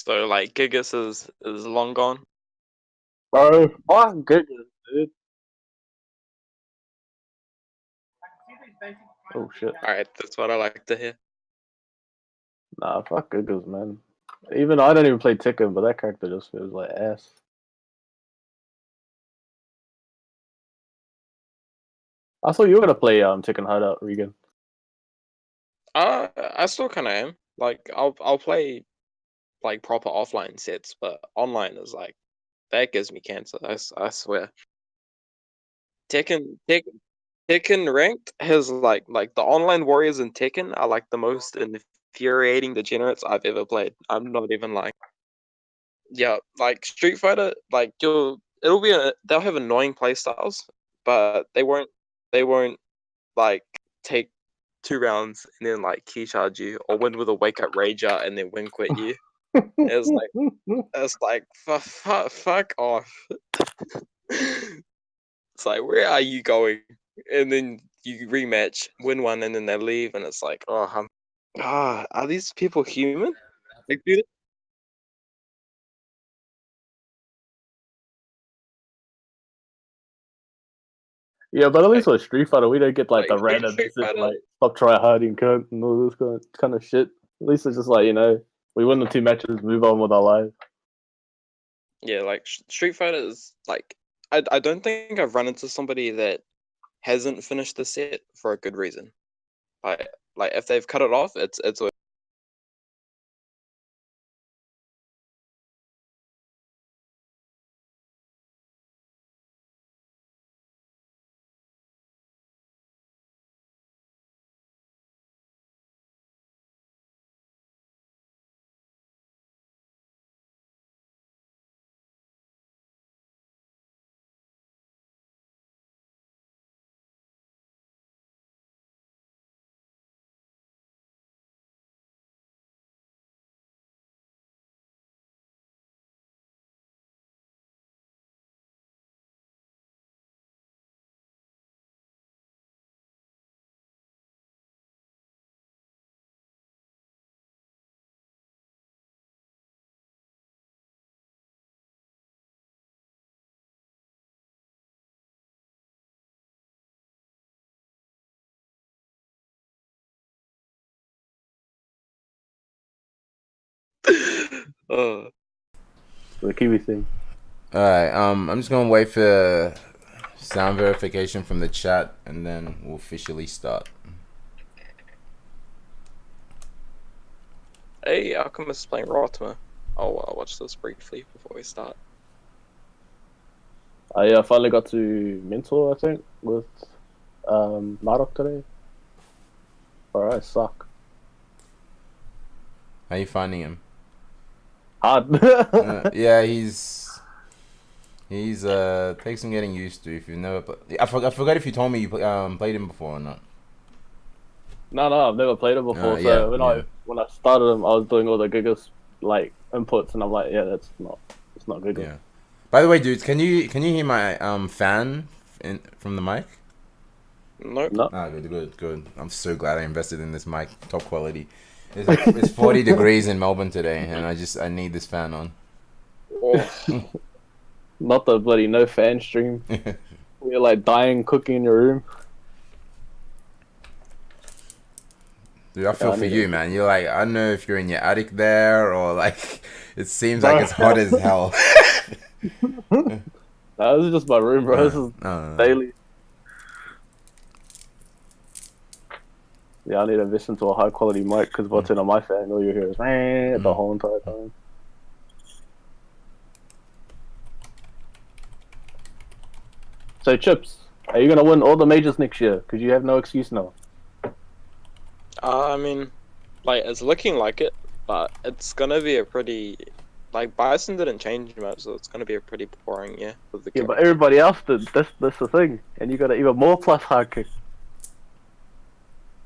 So like Gigas is long gone. Bro, fuck Gigas, dude. Oh shit. Alright, that's what I like to hear. Nah, fuck Gigas, man. Even I don't even play Tekken, but that character just feels like ass. I thought you were gonna play Tekken Hideout, Regan. I still kinda am. Like I'll play like proper offline sets, but online is like that gives me cancer. I swear. Tekken ranked has like the online warriors in Tekken are like the most infuriating degenerates I've ever played. I'm not even lying. Yeah, like Street Fighter, like they'll have annoying playstyles, but they won't like take 2 rounds and then like key charge you or win with a wake up rager and then win quit you. It's like fuck off. It's like, where are you going? And then you rematch, win one, and then they leave, and it's like, are these people human? Like, dude, Yeah, but at least with Street Fighter, we don't get like the like random Street message Fighter, like "stop try harding, cunt" and all this kind of shit. At least it's just like we win the 2 matches, move on with our lives. yeah, like Street Fighter is like, I don't think I've run into somebody that hasn't finished the set for a good reason. Like if they've cut it off, it's uh, The Kiwi thing. Alright, I'm just gonna wait for sound verification from the chat and then we'll officially start. hey, Alchemist is playing Rotma. I'll watch this briefly before we start. I finally got to mentor, I think, with Narok today. Alright, suck. How you finding him? Hard. Yeah, he's takes some getting used to. If you've never, I forgot if you told me you played him before or not. No, I've never played it before. So when I started him, I was doing all the Gigas like inputs, and I'm like, yeah, it's not Gigas. Yeah. By the way, dudes, can you hear my fan from the mic? Nope. No. Ah, good. I'm so glad I invested in this mic, top quality. It's 40 degrees in Melbourne today, and I need this fan on. Oh. Not the bloody no fan stream. We're like dying cooking in your room. Dude, I feel for you, man. You're like, I don't know if you're in your attic there or like, it seems like it's hot as hell. No, this is just my room, bro. This is daily. Yeah, I need to invest into a high quality mic because what's in on my fan, all you hear is the whole entire time. So, Chips, are you gonna win all the majors next year? Because you have no excuse now. I mean, like it's looking like it, but it's gonna be a pretty like Bison didn't change much, so it's gonna be a pretty boring year with the Yeah, but everybody else did. That's the thing, and you got an even more plus hard kick.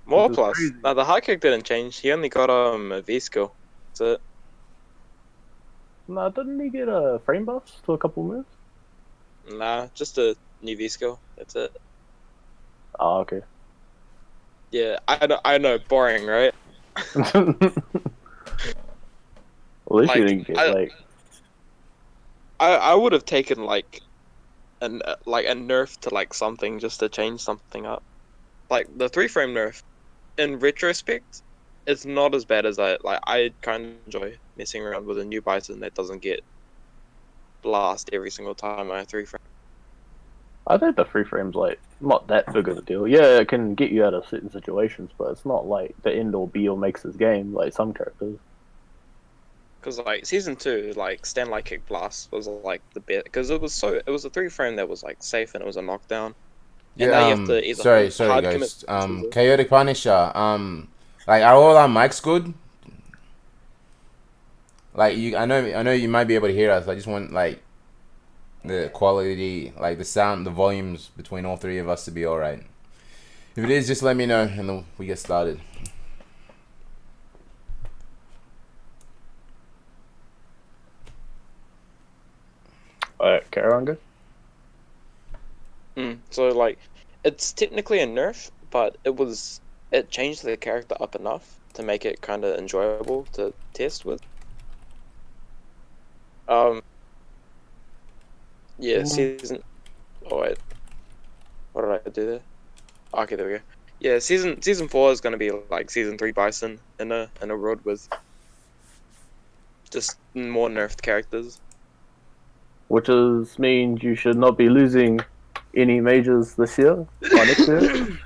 More plus. No, the high kick didn't change. He only got a V skill. That's it. No, didn't he get a frame buffs to a couple moves? Nah, just a new V skill. That's it. Oh, okay. Yeah, I know, boring, right? At At least you didn't get I would have taken like a nerf to like something just to change something up. Like the 3-frame nerf, in retrospect, it's not as bad as I kind of enjoy messing around with a new Bison that doesn't get blast every single time I 3-frame. I think the 3-frame's like not that big of a deal. Yeah, it can get you out of certain situations, but it's not like the end or be all makes this game like some characters. Because like season 2, like stand like kick blast was like the best because it was a 3-frame that was like safe and it was a knockdown. And now you have to either sorry guys. Chaotic Punisher. Like are all our mics good? Like I know you might be able to hear us. I just want like the quality, like the sound, the volumes between all three of us to be all right. If it is, just let me know and then we get started. Alright, carry on, good. So like, it's technically a nerf, but it changed the character up enough to make it kind of enjoyable to test with. Yeah, season. Oh wait, what did I do there? Okay, there we go. Yeah, season 4 is gonna be like season 3 Bison in a world with just more nerfed characters. Which means you should not be losing any majors this year or next year.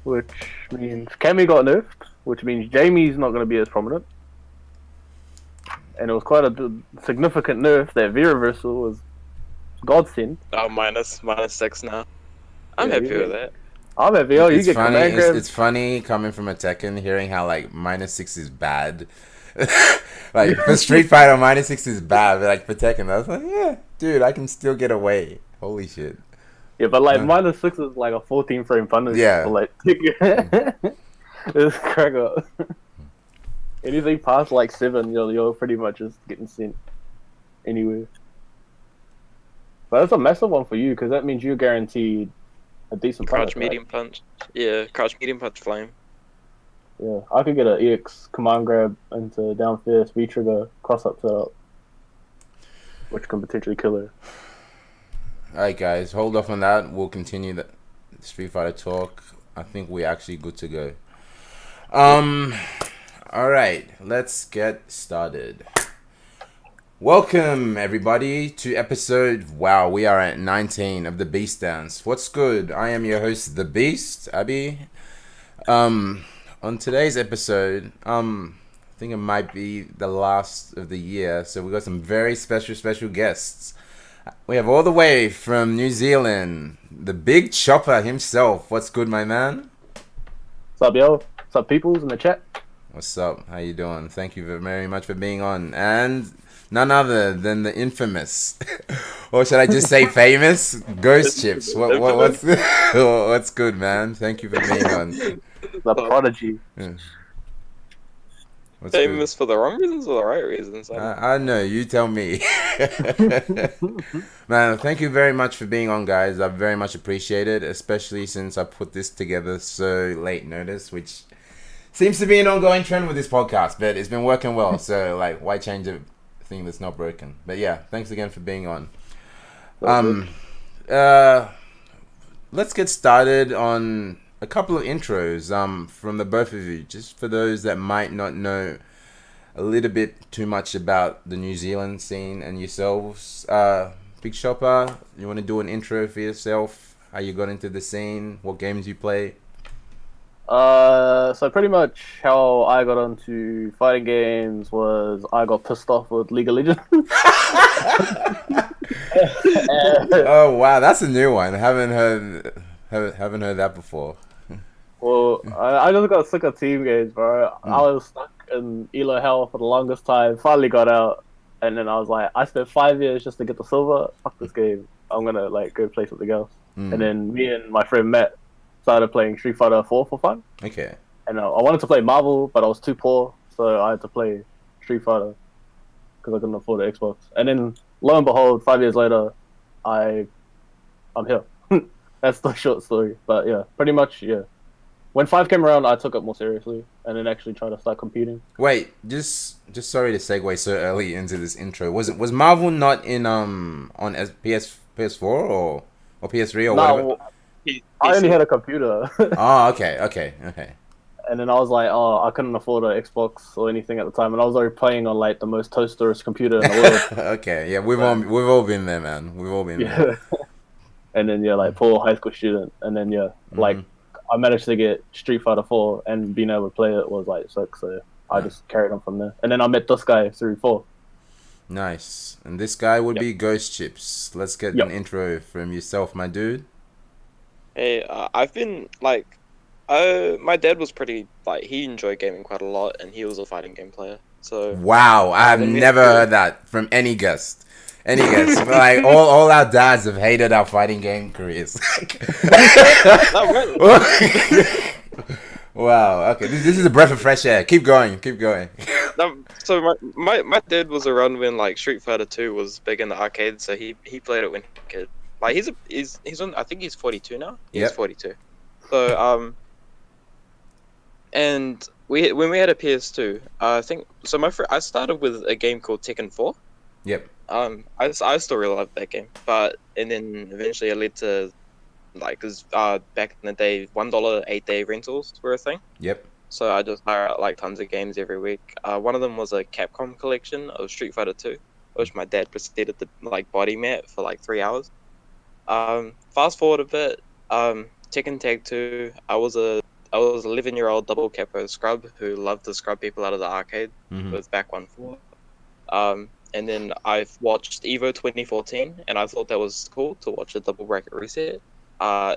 Which means Cammy got nerfed, which means Jamie's not going to be as prominent. And it was quite a significant nerf that Veraversal was godsend. Oh, minus 6 now. I'm happy with that. I'm happy. Oh, you get funny. command grabs. It's funny coming from a Tekken, hearing how like -6 is bad. Like for Street Fighter, -6 is bad, but like for Tekken, I was like, yeah, dude, I can still get away. Holy shit. Yeah, but like -6 is like a 14-frame punish. Yeah. So, like, it's crack up. Anything past like 7, you're pretty much just getting sent anywhere. But that's a massive one for you because that means you're guaranteed a decent crouch, punch, medium punch. Yeah, crouch, medium punch, flame. Yeah, I could get an EX command grab into down fierce, V trigger, cross up setup, which can potentially kill her. Alright guys, hold off on that. We'll continue the Street Fighter talk. I think we're actually good to go. Alright, let's get started. Welcome everybody to episode, wow, we are at 19 of the Beast Dance. What's good? I am your host, The Beast, Abby. On today's episode, I think it might be the last of the year, so we got some very special guests. We have all the way from New Zealand, the Big Chopper himself. What's good, my man? What's up, yo? What's up, peoples in the chat? What's up? How you doing? Thank you very much for being on. And none other than the infamous, or should I just say famous, GhostChips. What's good, man? Thank you for being on. The prodigy. Yeah. Famous for the wrong reasons or the right reasons? I know, you tell me. Man, thank you very much for being on, guys. I very much appreciate it, especially since I put this together so late notice, which seems to be an ongoing trend with this podcast, but it's been working well, so like, why change a thing that's not broken? But yeah, thanks again for being on. Let's get started on a couple of intros from the both of you, just for those that might not know a little bit too much about the New Zealand scene and yourselves. Big Chopper, you want to do an intro for yourself? How you got into the scene? What games you play? So pretty much how I got onto fighting games was I got pissed off with League of Legends. Oh wow, that's a new one. Haven't heard that before. Well, I just got sick of team games, bro. I was stuck in Elo Hell for the longest time. Finally got out, and then I was like, I spent 5 years just to get the silver. Fuck this game. I'm gonna like go play something else. And then me and my friend Matt started playing Street Fighter 4 for fun. Okay. And I wanted to play Marvel, but I was too poor, so I had to play Street Fighter because I couldn't afford the Xbox. And then lo and behold, 5 years later, I'm here. That's the short story. But yeah, pretty much, yeah. when 5 came around, I took it more seriously and then actually tried to start competing. Wait, just sorry to segue so early into this intro. Was Marvel not in on PS4 or PS3 or whatever? No, I only had a computer. Oh, okay. And then I was like, oh, I couldn't afford an Xbox or anything at the time, and I was already playing on like the most toasterous computer in the world. Okay, yeah, we've all been there, man. We've all been there. And then like poor high school student, and then like I managed to get Street Fighter 4, and being able to play it was like sick. So I just carried on from there, and then I met this guy through 4. Nice. And this guy would be GhostChips. Let's get an intro from yourself, my dude. Hey, I've been like, my dad was pretty like he enjoyed gaming quite a lot, and he was a fighting game player. So wow, I've never heard that from any guest. Like all our dads have hated our fighting game careers. Wow. Okay, this is a breath of fresh air. Keep going. So my dad was around when like Street Fighter 2 was big in the arcade, so he played it when he was a kid. Like he's on, I think he's 42 now. He's 42. So and when we had a PS2, I think so. I started with a game called Tekken 4. Yep. I still really love that game, and then eventually it led to like, cause back in the day, $1 8-day rentals were a thing. Yep. So I just hire out like tons of games every week. One of them was a Capcom collection of Street Fighter 2, which my dad proceeded to like body mat for like 3 hours. Fast forward a bit, Tekken Tag 2. I was a 11-year-old double capo scrub who loved to scrub people out of the arcade with back 1-4. And then I've watched Evo 2014, and I thought that was cool to watch a double bracket reset.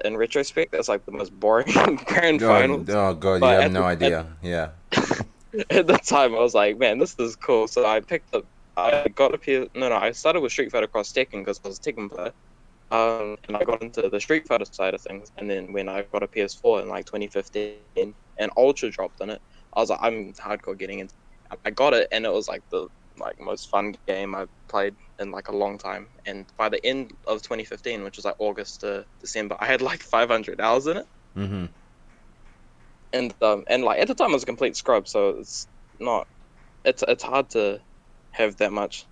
In retrospect, that's like the most boring grand finals. Oh god, you have no idea. Yeah. At the time, I was like, man, this is cool. So I started with Street Fighter Cross Tekken because I was a Tekken player. And I got into the Street Fighter side of things. And then when I got a PS4 in like 2015, and Ultra dropped on it, I was like, I'm hardcore getting into it. I got it, and it was like the most fun game I've played in like a long time. And by the end of 2015, which was like August to December, I had like 500 hours in it. And like at the time I was a complete scrub, so it's hard to have that much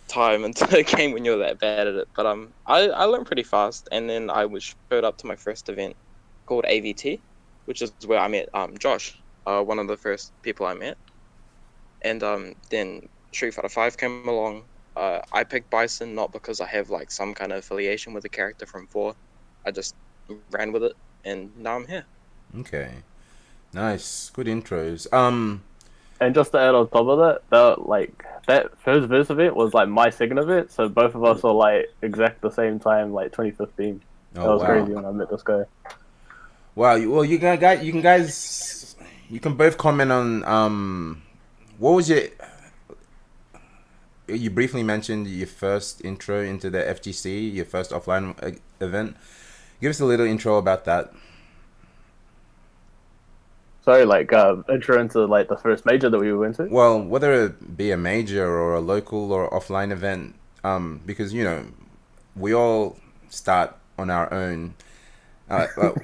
time into a game when you're that bad at it. But I learned pretty fast, and then I showed up to my first event called AVT, which is where I met Josh, one of the first people I met. And then Street Fighter 5 came along. I picked Bison not because I have like some kind of affiliation with the character from 4. I just ran with it, and now I'm here. Okay, nice, good intros. And just to add on top of that first verse of it was like my second event, so both of us were like exact the same time, like 2015. That was crazy when I met this guy. Wow, well, you can both comment on what was you briefly mentioned your first intro into the FGC, your first offline event. Give us a little intro about that. Sorry, like intro into like the first major that we went to. Well, whether it be a major or a local or offline event, because we all start on our own.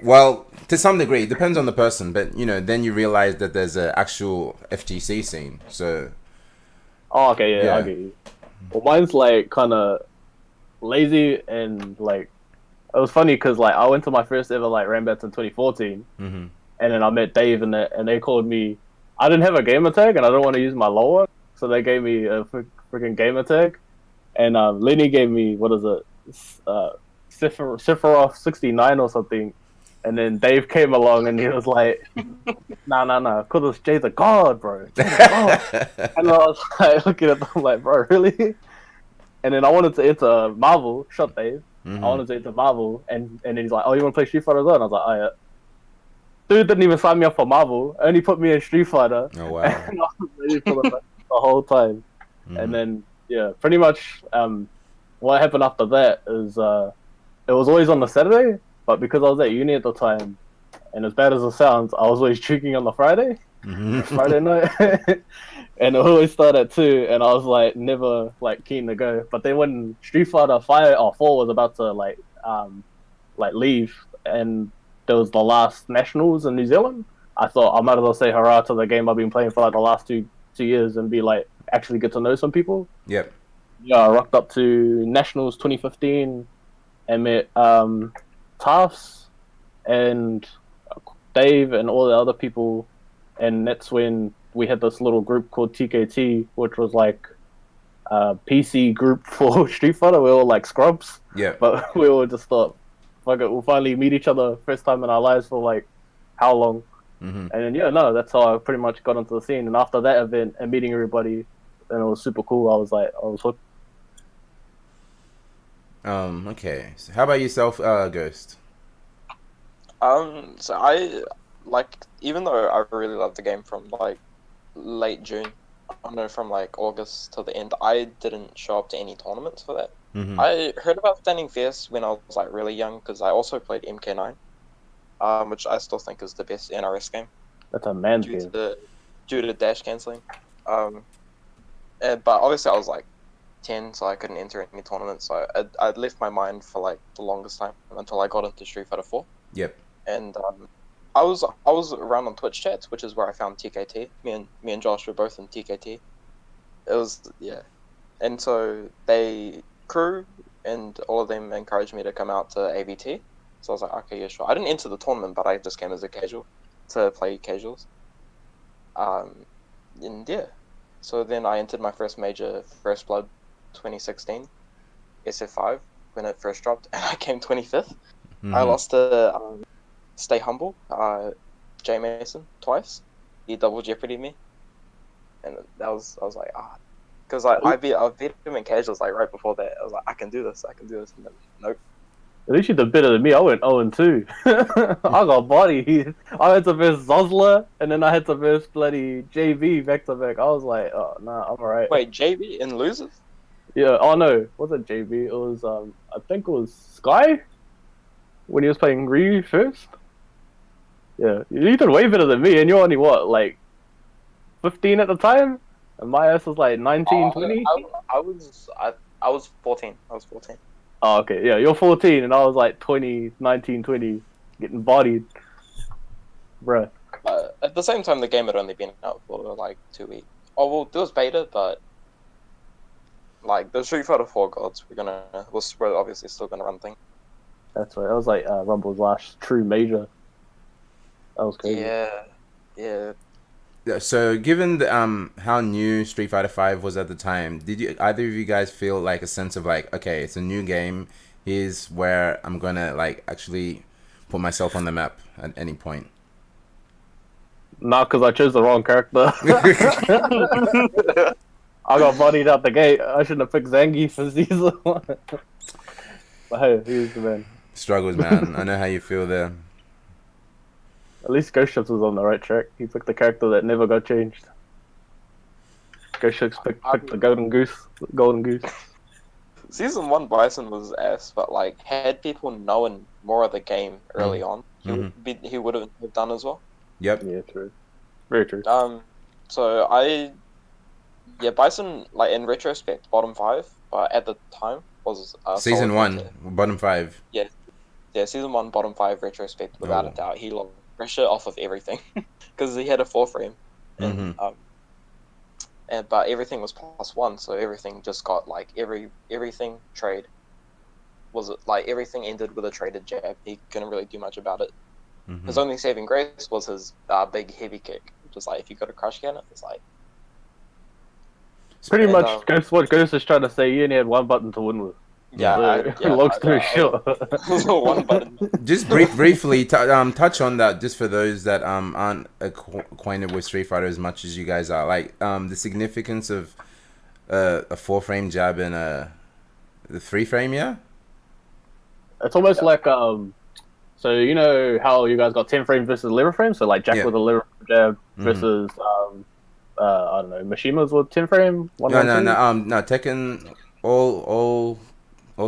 Well, to some degree, it depends on the person, but then you realize that there's an actual FGC scene. So. Oh, okay, yeah, I get you. Well, mine's like kind of lazy, and like it was funny because like I went to my first ever like Rambats in 2014, and then I met Dave, and they called me. I didn't have a gamer tag, and I don't want to use my lower, so they gave me a freaking gamer tag, and Lenny gave me what is it, Sephiroth 69 or something. And then Dave came along and he was like, nah, because Jay's a god, bro. Jay's a god. And I was like, looking at them like, bro, really? And then I wanted to enter Marvel. Shut Dave. I wanted to enter Marvel. And then he's like, oh, you want to play Street Fighter as well? And I was like, oh, yeah. Dude didn't even sign me up for Marvel. Only put me in Street Fighter. Oh, wow. And I was ready for the whole time. And then, yeah, pretty much what happened after that is it was always on the Saturday. But because I was at uni at the time, and as bad as it sounds, I was always drinking on the Friday night, and it always started at 2, and I was like never like keen to go. But then when Street Fighter 5 or 4 was about to like leave, and there was the last nationals in New Zealand, I thought I might as well say hurrah to the game I've been playing for like the last two years and be like actually get to know some people. Yep. Yeah, I rocked up to nationals 2015 and met Tafs and Dave and all the other people, and that's when we had this little group called TKT, which was like a PC group for Street Fighter. We were all like scrubs. Yeah. But we all just thought, fuck it, we'll finally meet each other first time in our lives for like how long? Mm-hmm. And then that's how I pretty much got into the scene. And after that event and meeting everybody, and it was super cool. I was hooked. Okay. So how about yourself, Ghost? So I like, even though I really loved the game from like late June, I don't know, from like August to the end, I didn't show up to any tournaments for that. Mm-hmm. I heard about Standing Fierce when I was like really young because I also played MK9, which I still think is the best NRS game That's a man's due game. to dash cancelling. But obviously I was like 10, so I couldn't enter any tournaments. So I'd left my mind for like the longest time until I got into Street Fighter 4. Yep. And I was around on Twitch chats, which is where I found TKT. Me and Josh were both in TKT. It was and so they crew and all of them encouraged me to come out to AVT. So I was like, okay, yeah, sure. I didn't enter the tournament, but I just came as a casual to play casuals. And yeah, so then I entered my first major, First Blood, 2016, SF5 when it first dropped, and I came 25th. Mm-hmm. I lost to Stay Humble, Jay Mason twice. He double jeopardied me, and I was like, because I beat him in casuals like right before that. I was like, I can do this, and then nope. At least you did better than me. I went 0-2. I got bodied. I had to verse Zosler, and then I had to verse bloody JV back to back. I was like, oh, nah, I'm alright. Wait, JV in losers? Yeah, oh no, wasn't JV. It was, I think it was Sky? When he was playing Ryu first? Yeah, you did way better than me, and you're only, what, like, 15 at the time? And my ass was like 19, 20? I was 14. I was 14. Oh, okay, yeah, you're 14, and I was like 20, 19, 20, getting bodied. Bruh. At the same time, the game had only been out for like 2 weeks. Oh, well, there was beta, but like the Street Fighter 4 gods, we're obviously still gonna run things. That's right, that was like Rumble's last true major. That was crazy. Yeah. So, given the, how new Street Fighter 5 was at the time, did either of you guys feel like a sense of like, okay, it's a new game, here's where I'm gonna like actually put myself on the map at any point? Not because I chose the wrong character. I got bodied out the gate. I shouldn't have picked Zangief for season 1. But hey, he's the man. Struggles, man. I know how you feel there. At least GhostChips was on the right track. He picked the character that never got changed. GhostChips picked the golden goose. Season 1 Bison was ass, but like had people known more of the game early on, he would have done as well. Yep. Yeah, true. Very true. So Bison, like in retrospect, bottom 5, but at the time was Season 1, bottom 5. Yeah, Season 1, bottom 5 retrospect, without a doubt. He lost pressure off of everything because he had a 4 frame, and but everything was +1, so everything just got like everything trade. Was it like everything ended with a traded jab? He couldn't really do much about it. His only saving grace was his big heavy kick, which is like if you got a crush cannon, it's like. Pretty much, what Ghost is trying to say, you only had one button to win with. Long story short. One button. Just briefly touch on that, just for those that aren't acquainted with Street Fighter as much as you guys are. Like the significance of a 4-frame jab and the 3-frame, yeah. It's almost like so you know how you guys got 10 frames versus 11 frames. So like Jack with a 11 jab versus I don't know, Mishima's with 10 frame. No, Tekken, all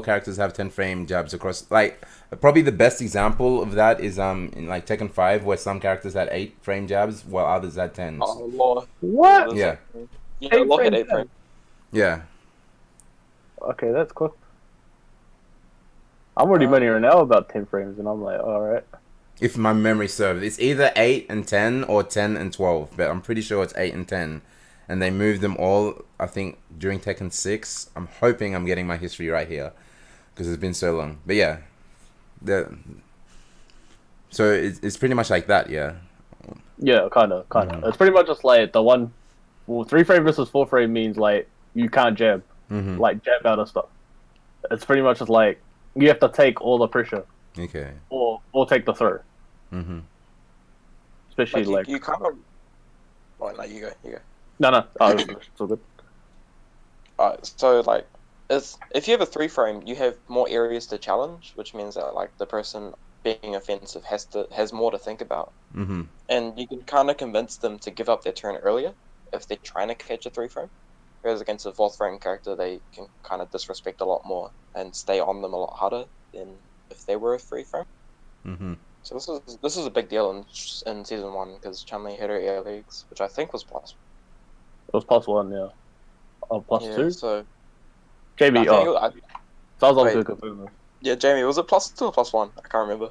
characters have 10 frame jabs across. Like probably the best example of that is in like Tekken 5, where some characters had 8 frame jabs while others had 10s. Oh Lord! What? Yeah. Look at 8 frame. Yeah. Okay, that's cool. I'm already money right now about 10 frames, and I'm like, all right. If my memory serves, it's either 8 and 10 or 10 and 12, but I'm pretty sure it's 8 and 10. And they moved them all, I think, during Tekken 6. I'm hoping I'm getting my history right here, because it's been so long. But yeah, so it's pretty much like that, yeah. Yeah, kind of. It's pretty much just like the one. Well, 3 frame versus 4 frame means like you can't jab, like jab out of stuff. It's pretty much just like you have to take all the pressure. Okay. Or take the throw. Especially like you kind of. Oh no, you go. No. Oh, it's all good. Alright, so like, if you have a 3 frame, you have more areas to challenge, which means that like the person being offensive has more to think about, and you can kind of convince them to give up their turn earlier if they're trying to catch a 3 frame. Whereas against a 4th frame character, they can kind of disrespect a lot more and stay on them a lot harder than if they were a 3 frame. So this is a big deal in season 1 because Chun-Li hit her air legs, which I think was plus. It was +1, yeah. Oh, +2. So Jamie, so I was on to confirm. Yeah, Jamie, was it +2 or +1? I can't remember.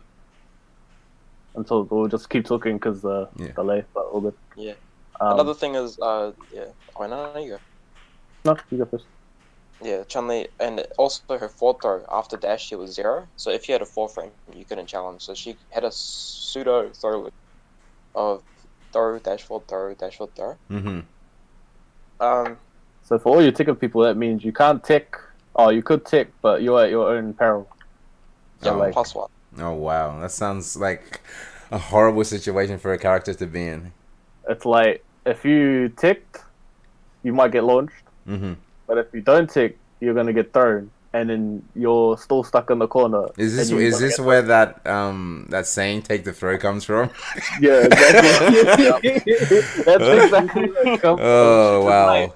Until we'll just keep talking because delay, but all good. Yeah. Another thing is, Oh no, you go. No, you go first. Yeah, Chun-Li, and also her forward throw after dash, she was 0. So if you had a 4 frame, you couldn't challenge. So she had a pseudo throw loop of throw, dash forward, throw. So for all you ticker people, that means you can't tick. Oh, you could tick, but you're at your own peril. So like +1. Oh wow, that sounds like a horrible situation for a character to be in. It's like if you ticked, you might get launched. But if you don't tick, you're gonna get thrown, and then you're still stuck in the corner. Is this where that saying "take the throw" comes from? Yeah, exactly. That's exactly where it comes from. Oh wow.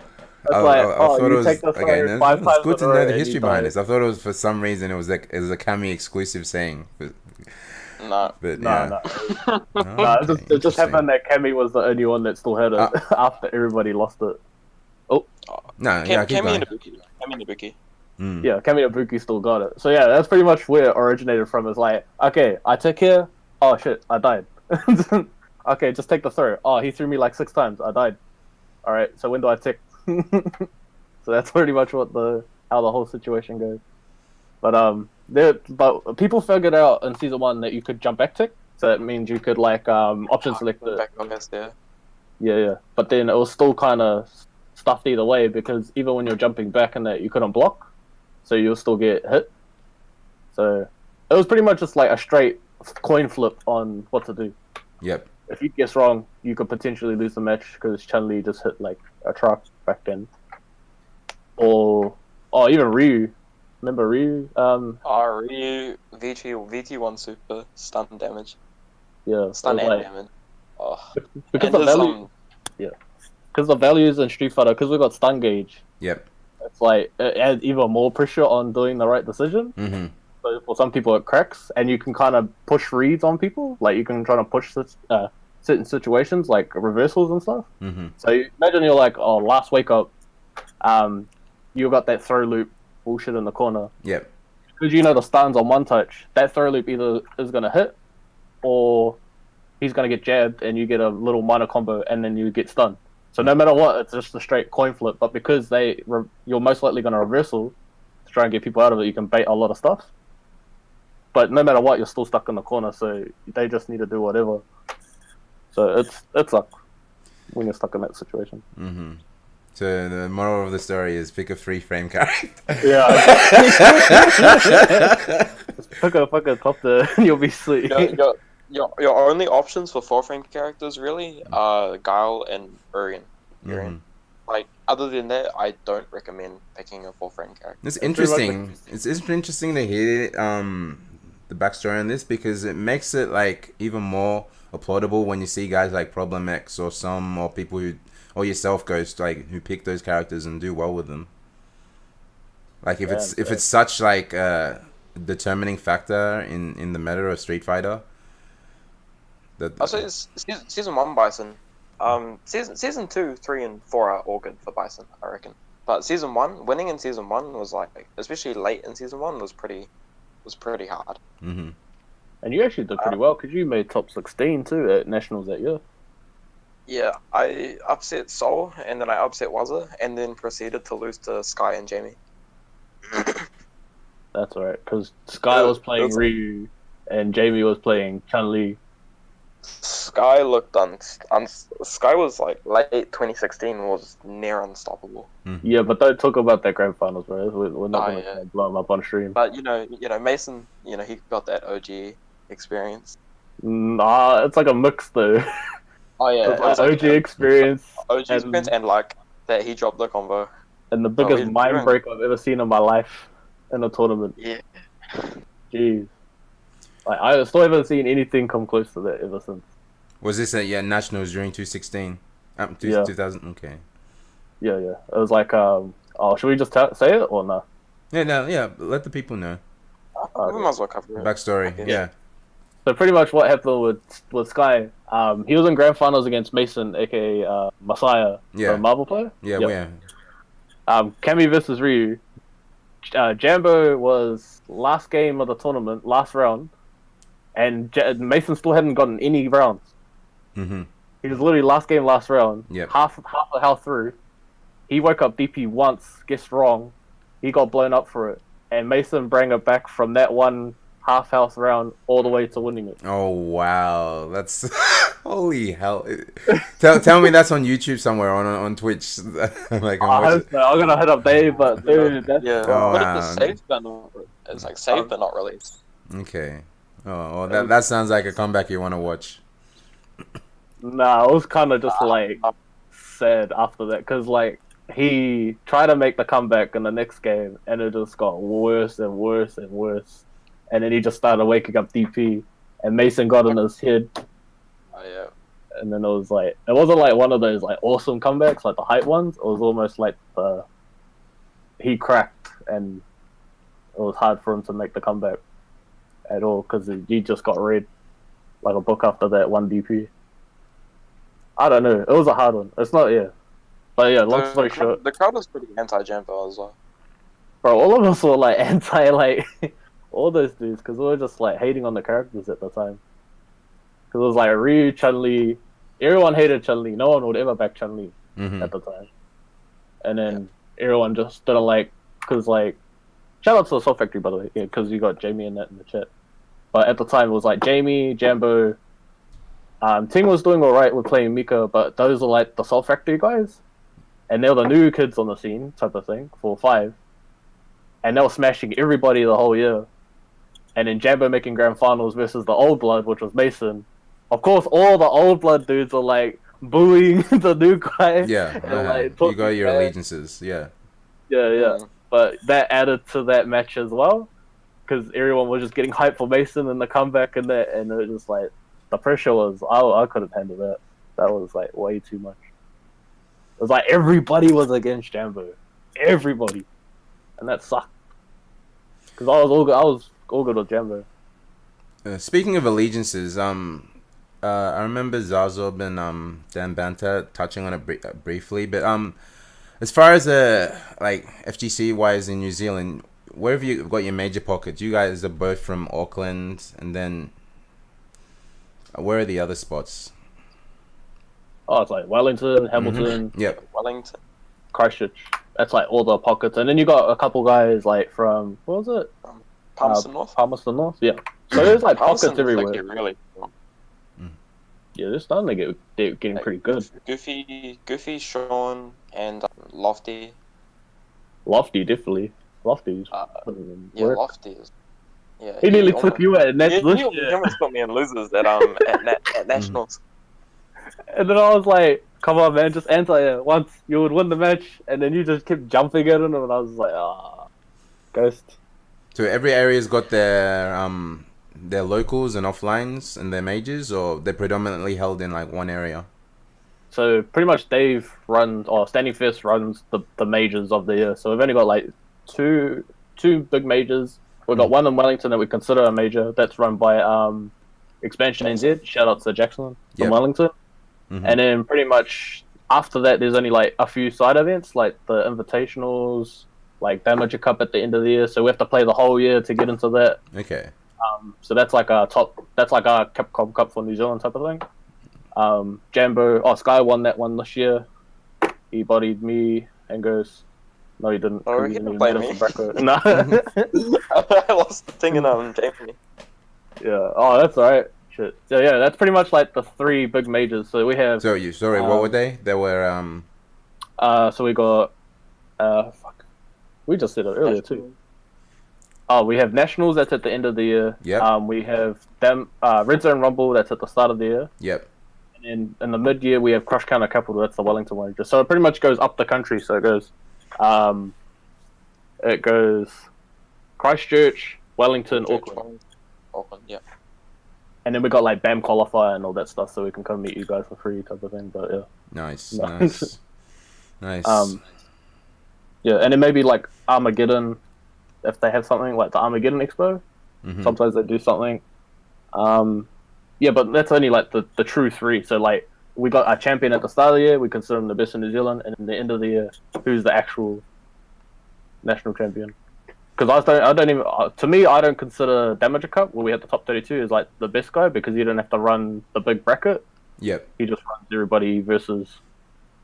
I thought it was take the throw okay. 5 It's times good to in a know row the and history you behind die. this. I thought it was for some reason it was a Kami exclusive saying. No. But No, yeah. no. It just happened that Kami was the only one that still had it after everybody lost it. No, yeah, keep Kami going. Nabuki. Yeah, Kami Ibuki still got it. So yeah, that's pretty much where it originated from. Is like, okay, I took here. Oh shit, I died. Okay, just take the throw. Oh, he threw me like 6 times. I died. All right, so when do I tick? So that's pretty much how the whole situation goes. But people figured out in season 1 that you could jump back tick. So that means you could like option select it. Back on this there. Yeah. But then it was still kind of stuffed either way because even when you're jumping back and that you couldn't block, so you'll still get hit. So it was pretty much just like a straight coin flip on what to do. Yep. If you guess wrong, you could potentially lose the match because Chun-Li just hit like a truck back then. Or even Ryu. Remember Ryu? Ryu VT1 super stun damage. Yeah. Stun and like, damage. Oh. Because and the value. Because the values in Street Fighter, because we got stun gauge. Yep. It's like it adds even more pressure on doing the right decision. So for some people it cracks, and you can kind of push reads on people. Like you can try to push certain situations, like reversals and stuff. So imagine you're like, oh, last wake up, you got that throw loop bullshit in the corner. Yep. Because you know the stuns on one touch, that throw loop either is gonna hit, or he's gonna get jabbed, and you get a little minor combo, and then you get stunned. So no matter what, it's just a straight coin flip. But because you're most likely going to reversal to try and get people out of it, you can bait a lot of stuff. But no matter what, you're still stuck in the corner, so they just need to do whatever. So it's like when you're stuck in that situation. So the moral of the story is pick a 3 frame character. Yeah. Just pick a top there, and you'll be sweet. Your only options for 4 frame characters really are Guile and Urian. Like other than that, I don't recommend picking a 4 frame character. It's interesting. It's interesting to hear the backstory on this because it makes it like even more applaudable when you see guys like Problem X or people who or yourself Ghost like who pick those characters and do well with them. Like if it's such like a determining factor in the meta of Street Fighter. I'll say it's season 1 Bison. Season 2, 3, and 4 are all good for Bison, I reckon. But season 1, winning in season 1 was like, especially late in season 1, was pretty hard. And you actually did pretty well because you made top 16 too at nationals that year. Yeah, I upset Sol, and then I upset Wazza, and then proceeded to lose to Sky and Jamie. That's alright, because Sky was playing Ryu, and Jamie was playing Chun-Li. Sky looked Sky was like late 2016 was near unstoppable. Yeah, but don't talk about that grand finals, bro. We're not gonna blow him up on stream. But you know, Mason, he got that OG experience. Nah, it's like a mix though. Oh yeah, it was like OG experience. And like that he dropped the combo. And the biggest mind break I've ever seen in my life in a tournament. Yeah. Jeez. Like, I still haven't seen anything come close to that ever since. Was this at nationals during 2016? 2000. Okay. Yeah. It was like, should we just say it or no? Yeah. Let the people know. We might as well cover it. Backstory. Yeah. So pretty much what happened with Sky, he was in grand finals against Mason, aka Messiah, the Marvel player. Yeah. Cammy versus Ryu. Jambo was last game of the tournament, last round, and Mason still hadn't gotten any rounds. Mm-hmm. He was literally last game, last round. Yep. Half a health through. He woke up DP once, guessed wrong. He got blown up for it, and Mason brought it back from that one half health round all the way to winning it. Oh wow, that's holy hell! Tell me that's on YouTube somewhere on Twitch. Like I'm gonna hit up Dave, but dude, that's it's safe but not. It's like safe but not released. Okay. Oh, well, that sounds like a comeback you want to watch. Nah, it was kind of just like sad after that because like he tried to make the comeback in the next game and it just got worse and worse and worse. And then he just started waking up DP, and Mason got in his head. Oh yeah. And then it wasn't like one of those like awesome comebacks, like the hype ones. It was almost like he cracked, and it was hard for him to make the comeback at all because he just got read like a book after that one DP. I don't know. It was a hard one. It's not but yeah. Long story short, the crowd was pretty anti-Jambo as well. Bro, all of us were like anti all those dudes, because we were just like hating on the characters at the time. Because it was like Ryu, Chun-Li, everyone hated Chun-Li. No one would ever back Chun-Li at the time. And then everyone just didn't like, because like, shout out to the Soul Factory by the way, because you got Jamie and that in the chat. But at the time it was like Jamie, Jambo, Ting was doing alright with playing Mika, but those are like the Soul Factory guys. And they were the new kids on the scene type of thing, 4-5. And they were smashing everybody the whole year. And then Jambo making grand finals versus the old blood, which was Mason. Of course, all the old blood dudes are like booing the new guy. Yeah, like, you got your allegiances. Yeah. But that added to that match as well, because everyone was just getting hyped for Mason and the comeback and that, and it was just like the pressure was. I couldn't handle that. That was like way too much. It was like everybody was against Jambo, everybody, and that sucked. Because I was all good with Jambo. Speaking of allegiances, I remember Zazob and Dan Banter touching on it briefly, but as far as like FGC wise in New Zealand, where have you got your major pockets? You guys are both from Auckland, and then where are the other spots? Oh, it's like Wellington, Hamilton, Wellington, Christchurch. That's like all the pockets, and then you got a couple guys like from what was it? Palmerston North. Palmerston North, yeah. So there's like pockets everywhere. Like really cool. Yeah, they're starting to getting pretty good. Goofy, Sean, and Lofty. Lofty, definitely. Lofty's. Lofty is. Yeah, he nearly took you at Nats this year. He almost put me in losers at Nationals. And then I was like, come on, man, just answer it. Once you would win the match, and then you just kept jumping at him, and I was like, Ghost. So every area's got their locals and offlines and their majors, or they're predominantly held in like one area? So pretty much Dave runs, or Standing Fist runs the majors of the year. So we've only got like two big majors. We've got one in Wellington that we consider a major. That's run by Expansion NZ. Shout out to Jackson from Wellington. And then pretty much after that, there's only like a few side events, like the Invitationals, like Damager Cup at the end of the year. So we have to play the whole year to get into that. Okay. So that's like our top. That's like our Capcom Cup for New Zealand type of thing. Jambo. Oh, Sky won that one this year. He bodied me and goes. No, he didn't. Oh, he didn't play me. No. I lost the thing in Germany. Yeah. Oh, that's alright. Shit. So yeah, that's pretty much like the three big majors. So we have. Sorry, what were they? They were So we got. Fuck. We just said it earlier too. Oh, we have Nationals, that's at the end of the year. Yep. We have them Red Zone Rumble, that's at the start of the year. Yep. And then in the mid-year, we have Crush Counter Capital, that's the Wellington one. So it pretty much goes up the country. So it goes Christchurch, Wellington, Auckland. Auckland, yeah. And then we got like BAM qualifier and all that stuff, so we can come meet you guys for free type of thing. But yeah. Nice. Yeah, and then maybe like Armageddon, if they have something like the Armageddon Expo. Mm-hmm. Sometimes they do something. Yeah, but that's only like the true three. So like we got our champion at the start of the year, we consider him the best in New Zealand, and in the end of the year, who's the actual national champion? Because I don't even, to me, I don't consider Damager Cup, where we had the top 32, is like the best guy, because you don't have to run the big bracket. Yep. He just runs everybody versus.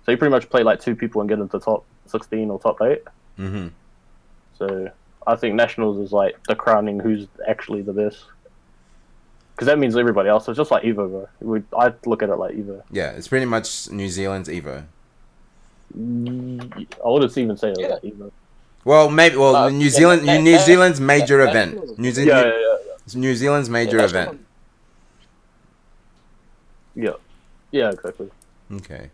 So you pretty much play like two people and get into top 16 or top 8. Mm-hmm. So I think Nationals is like the crowning who's actually the best. Because that means everybody else. It's just like Evo, bro. I look at it like Evo. Yeah, it's pretty much New Zealand's Evo. I wouldn't even say it like Evo. Well, maybe. Well, New Zealand's major event. New Zealand's major event. Yeah. Yeah, exactly. Okay.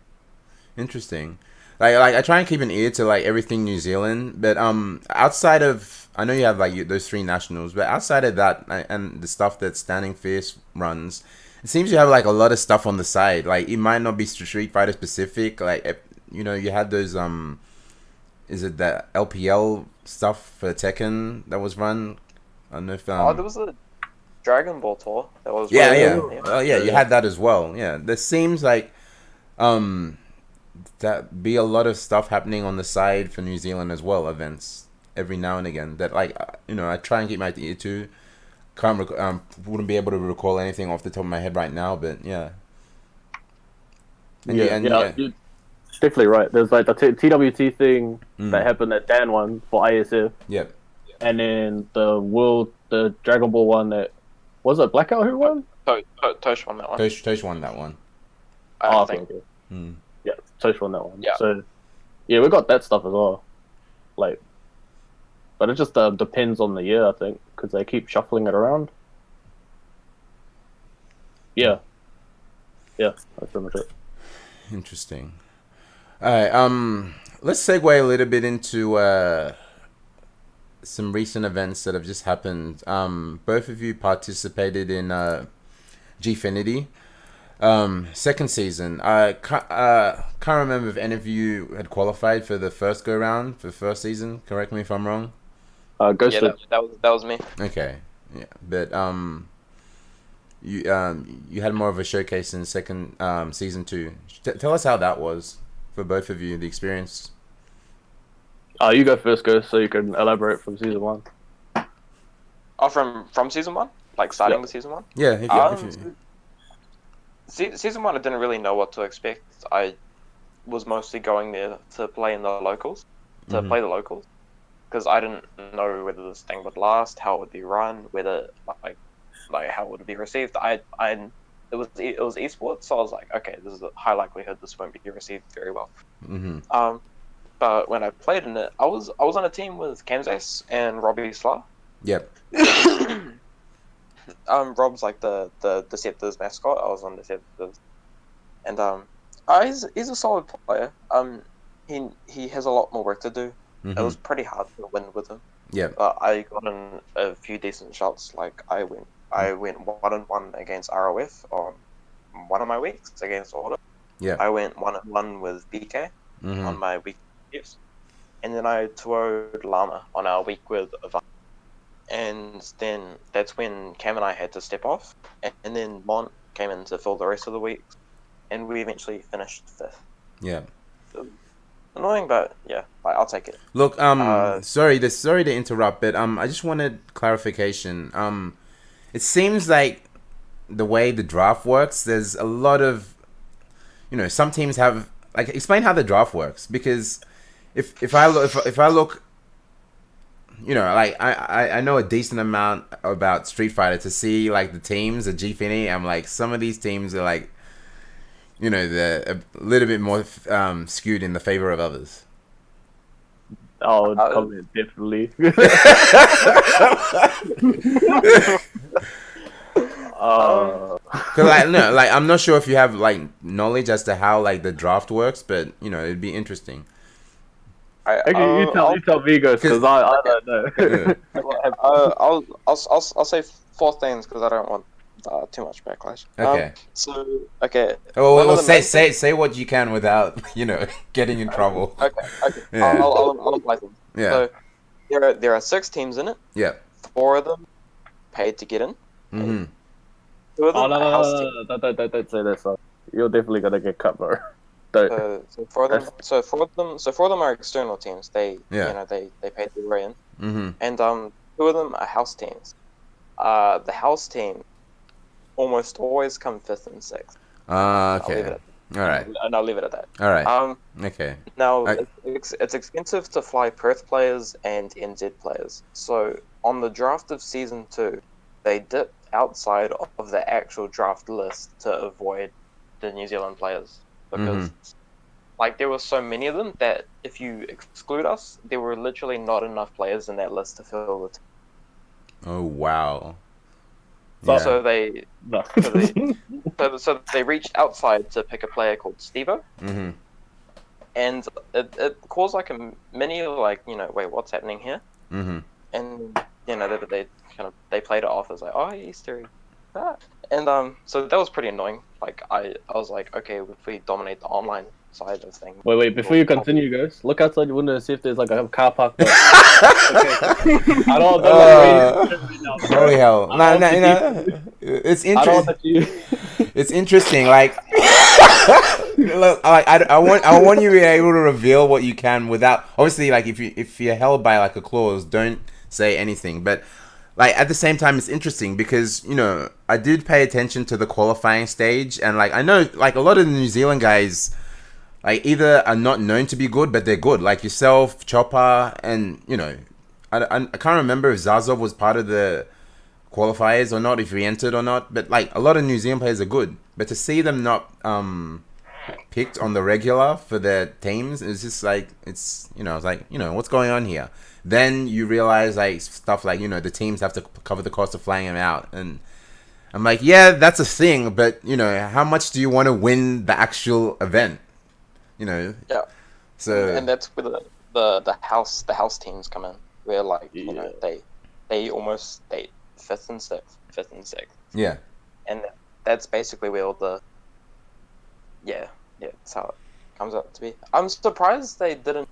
Interesting. Like I try and keep an ear to like everything New Zealand, but outside of, I know you have like those three nationals, but outside of that and the stuff that Standing Fierce runs, it seems you have like a lot of stuff on the side. Like it might not be Street Fighter specific. Like you know, you had those is it that LPL stuff for Tekken that was run? I don't know if there was a Dragon Ball tour that was you had that as well. Yeah, there seems like that be a lot of stuff happening on the side for New Zealand as well, events every now and again that like you know, I try and keep my ear to. Wouldn't be able to recall anything off the top of my head right now, but yeah. You're definitely right. There's like the TWT thing that happened at Dan one for ISF. Yep. And then the Dragon Ball one that was it Blackout who won? Tosh won that one. Tosh won that one. I think. Okay. Yeah, Tosh won that one. Yeah. So yeah, we got that stuff as well. Like, but it just depends on the year, I think, because they keep shuffling it around. Yeah. Yeah, that's pretty much it. Interesting. All right. Let's segue a little bit into some recent events that have just happened. Both of you participated in Gfinity. Second season. I can't remember if any of you had qualified for the first go round for the first season. Correct me if I'm wrong. Ghosted. Yeah, that was me. Okay. Yeah, but you had more of a showcase in second season 2. Tell us how that was for both of you, the experience. You go first, Ghost, so you can elaborate from season 1. Oh, from season 1, like starting with season 1. Yeah. If you... Season 1, I didn't really know what to expect. I was mostly going there to play in the locals, play the locals, because I didn't know whether this thing would last, how it would be run, whether like how it would be received. It was esports, so I was like, okay, this is a high likelihood this won't be received very well. Mm-hmm. But when I played in it, I was on a team with Kamzas and Robbie Sla. Yep. Rob's like the Deceptors mascot. I was on Deceptors, and he's a solid player. He has a lot more work to do. Mm-hmm. It was pretty hard to win with him. Yeah. But I got in a few decent shots. Like I went 1-1 against ROF on one of my weeks against Order. Yeah. I went 1-1 with BK on my week, yes, and then I 2-0'd Llama on our week with Ivan. And then that's when Cam and I had to step off, and then Mont came in to fill the rest of the week, and we eventually finished 5th. Yeah. So, annoying, but yeah, I'll take it. Look, sorry to interrupt, but I just wanted clarification. it seems like the way the draft works, there's a lot of, some teams have like, explain how the draft works, because if I look, like I know a decent amount about Street Fighter to see like the teams at Gfinity. I'm like, some of these teams are like, they're a little bit more skewed in the favor of others. I would comment definitely. Like I'm not sure if you have like knowledge as to how like the draft works, but it'd be interesting. Okay, you tell me, guys, because I don't know. I'll say 4 things because I don't want too much backlash. Okay. Well, say what you can without getting in trouble. Okay. Yeah. I'll apply them. Yeah. So there are 6 teams in it. Yeah. 4 of them paid to get in. Mm-hmm. 2 of them don't say that, son. You're definitely gonna get cut, bro. So 4 of them are external teams. They they paid their way in. Mm-hmm. And 2 of them are house teams. The house team almost always come 5th and 6th. Okay. All right. And I'll leave it at that. All right. Okay. Now, it's expensive to fly Perth players and NZ players. So on the draft of Season 2, they dipped outside of the actual draft list to avoid the New Zealand players. Because like there were so many of them that if you exclude us, there were literally not enough players in that list to fill the team. Oh, wow. So they reached outside to pick a player called Stevo. Mm-hmm. And it caused like a mini like, wait, what's happening here? Mm-hmm. And they played it off as like, oh, Easter egg. And so that was pretty annoying. Like I was like, okay, if we dominate the online side of things. Wait, before you continue, guys, look outside your window and see if there's like a car park. Okay. I don't know. Holy hell! No. It's interesting. It's interesting. Like, look, I want you to be able to reveal what you can without, obviously, like if you're held by like a clause, don't say anything. But like at the same time, it's interesting because I did pay attention to the qualifying stage, and like I know like a lot of the New Zealand guys like either are not known to be good, but they're good. Like yourself, Chopper, and I can't remember if Zazov was part of the qualifiers or not, if he entered or not. But like a lot of New Zealand players are good, but to see them not picked on the regular for their teams, it's just like it's it's like what's going on here. Then you realize like stuff like the teams have to cover the cost of flying them out, and I'm like, yeah, that's a thing, but how much do you want to win the actual event? Yeah. So and that's where the house teams come in, where like they almost 5th and 6th. Yeah. And that's basically where all the that's how it comes out to be. I'm surprised they didn't.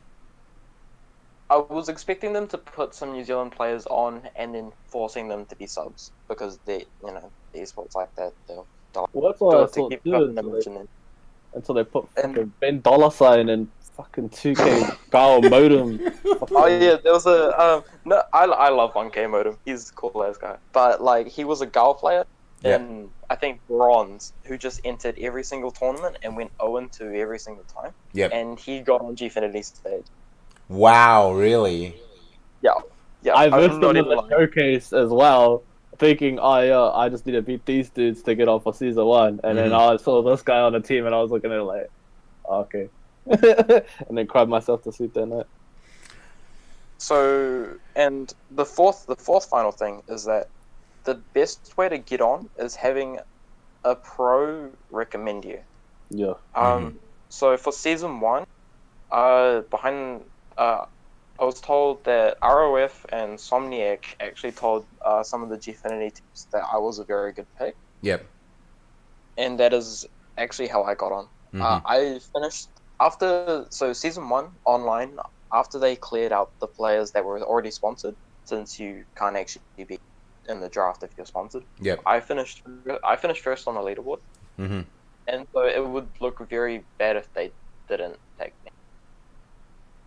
I was expecting them to put some New Zealand players on and then forcing them to be subs because they, the esports like that. They'll well, that's what I thought too. Until they put fucking Ben $sign and fucking 2K Gal modem. Oh yeah, there was a no. I love 1K modem. He's a cool ass guy. But like he was a Gal player in I think bronze who just entered every single tournament and went 0-2 every single time. Yep. And he got on Gfinity stage. Wow, really? Yeah. I versed him in the showcase as well, thinking, I just need to beat these dudes to get on for Season 1. And then I saw this guy on the team and I was looking at it like, okay. And then cried myself to sleep that night. So, and the fourth final thing is that the best way to get on is having a pro recommend you. Yeah. So for Season 1, I was told that ROF and Somniac actually told some of the Gfinity teams that I was a very good pick. Yep. And that is actually how I got on. I finished Season 1 online, after they cleared out the players that were already sponsored, since you can't actually be in the draft if you're sponsored. Yep. I finished first on the leaderboard. And so it would look very bad if they didn't take me.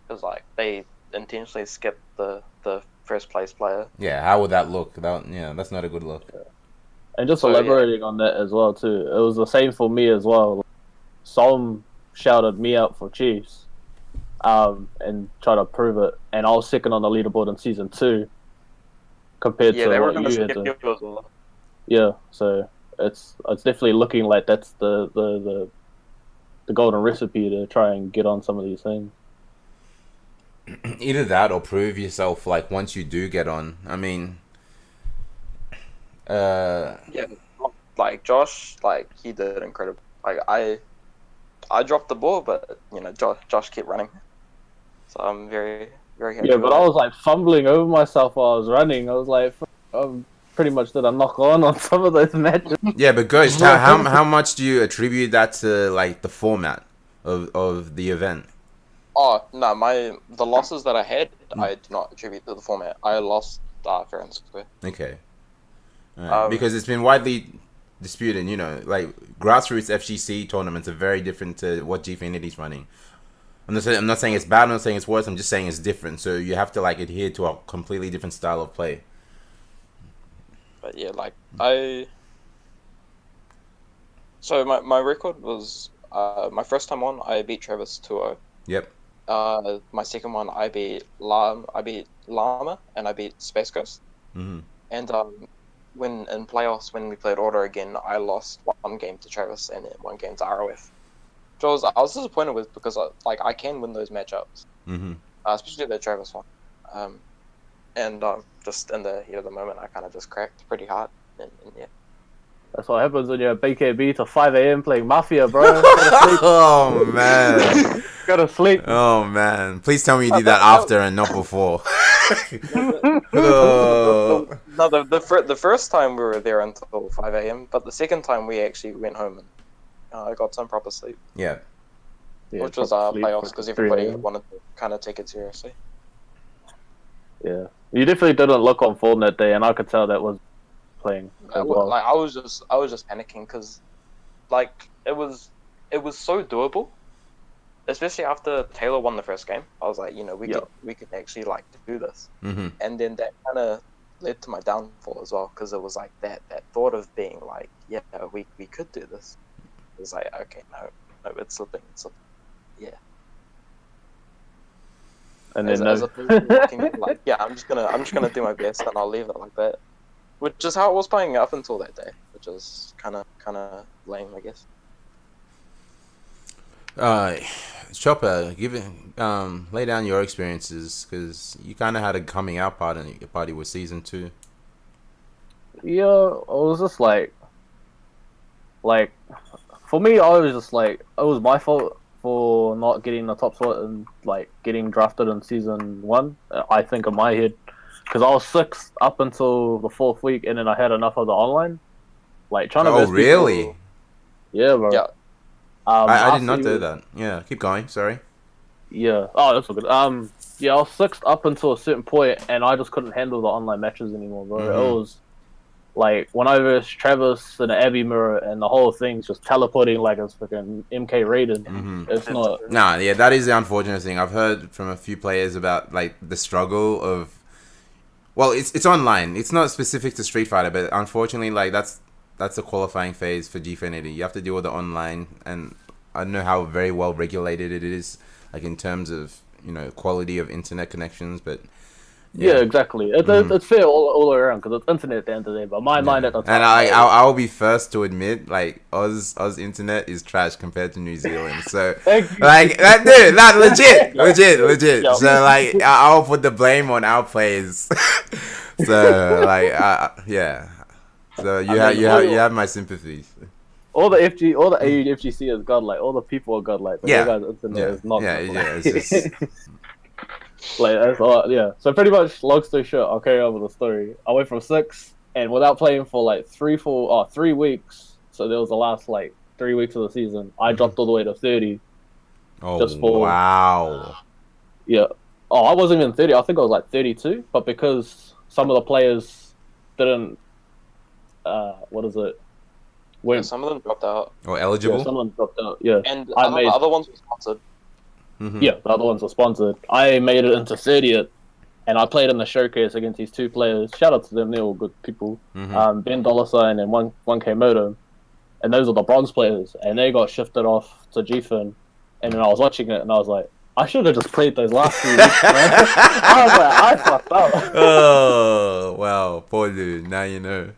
Because like they intentionally skipped the first place player. Yeah, how would that look? That's not a good look. And just So, elaborating on that as well too, it was the same for me as well. Some shouted me out for Chiefs, and tried to prove it, and I was second on the leaderboard in season 2 compared yeah, to they were what gonna you had skip to. you as well. Yeah, so it's definitely looking like that's the golden recipe to try and get on some of these things. Either that or prove yourself. Like once you do get on, I mean, Yeah, like Josh, like he did incredible. Like I dropped the ball, but you know, Josh kept running. So I'm very, very happy Yeah, with but I it. was like fumbling over myself while I was running. I was like, pretty much did a knock on some of those matches. yeah. But Ghost, how much do you attribute that to like the format of the event? Oh no, the losses that I had, I do not attribute to the format. I lost fair and square. Okay. Because it's been widely disputed, you know, like grassroots FGC tournaments are very different to what Gfinity's running. I'm not saying it's bad, I'm not saying it's worse, I'm just saying it's different. So you have to like adhere to a completely different style of play. But yeah, like so my record was my first time on, I beat Travis 2-0. Yep. My second one, I beat Llama, and I beat Space Ghost. Mm-hmm. And when in playoffs, when we played Order again, I lost one game to Travis and then one game to ROF. Which I was disappointed with because I can win those matchups, especially the Travis one. And just in the heat of the moment, I kind of just cracked pretty hard. And yeah. That's what happens when you're at BKB till 5 a.m. playing Mafia, bro. Oh man. Gotta sleep. Oh man. Please tell me you did that after and not before. No, the first time we were there until 5 a.m., but the second time we actually went home and I got some proper sleep. Yeah. Which was playoffs because everybody wanted to kind of take it seriously. Yeah. You definitely didn't look on form that day, and I could tell that was playing as well. Like I was just panicking because like it was so doable, especially after Taylor won the first game. I was like, you know, we could actually like do this. And then that kind of led to my downfall as well because it was like that thought of being like, yeah, we could do this. It was like, okay, no, it's slipping. Yeah. And as then opposed to looking at like, yeah, I'm just gonna do my best and I'll leave it like that. Which is how it was playing up until that day, which is kind of lame, I guess. Chopper, lay down your experiences because you kind of had a coming out party with season 2. Yeah, I was just like, for me, I was just like, it was my fault for not getting the top spot and like getting drafted in season 1. I think in my head, because I was 6th up until the 4th week, and then I had enough of the online, like trying to. Oh really? People. Yeah, bro. Yeah. I did not do that. Yeah, keep going. Sorry. Yeah. Oh, that's all good. Yeah, I was 6th up until a certain point, and I just couldn't handle the online matches anymore, bro. It was like when I was Travis and the Abbey Mirror, and the whole thing's just teleporting like it's freaking MK rated. It's not. Nah, yeah, that is the unfortunate thing. I've heard from a few players about like the struggle of. Well, it's online. It's not specific to Street Fighter, but unfortunately, like that's a qualifying phase for Gfinity. You have to deal with the online, and I don't know how very well regulated it is, like in terms of quality of internet connections, but. Yeah, exactly. It's fair all around because it's internet at the end of the day. But my mind at the time, and I'll be first to admit, like Oz internet is trash compared to New Zealand. So like that, dude, that legit. Yo. So like I'll put the blame on our players. So like yeah. So you have my sympathies. All the AU FGC is godlike. All the people are godlike. But your guys' internet is not. It's just. Like that's all, yeah. So pretty much, long story short, I'll carry on with the story. I went from 6, and without playing for like 3 weeks. So there was the last like 3 weeks of the season. I dropped all the way to 30. Oh wow! Yeah. Oh, I wasn't even 30. I think I was like 32. But because some of the players didn't, what is it? Yeah, some of them dropped out. Or eligible? Yeah, some of them dropped out. Yeah. And other ones were sponsored. Yeah, the other ones were sponsored. I made it into 30th, and I played in the showcase against these 2 players. Shout out to them, they're all good people. Ben $sign and 1K Modem, and those are the bronze players, and they got shifted off to Gfin, and then I was watching it, and I was like, I should have just played those last 2 weeks, man. I was like, I fucked up. Oh, wow. Poor dude. Now you know.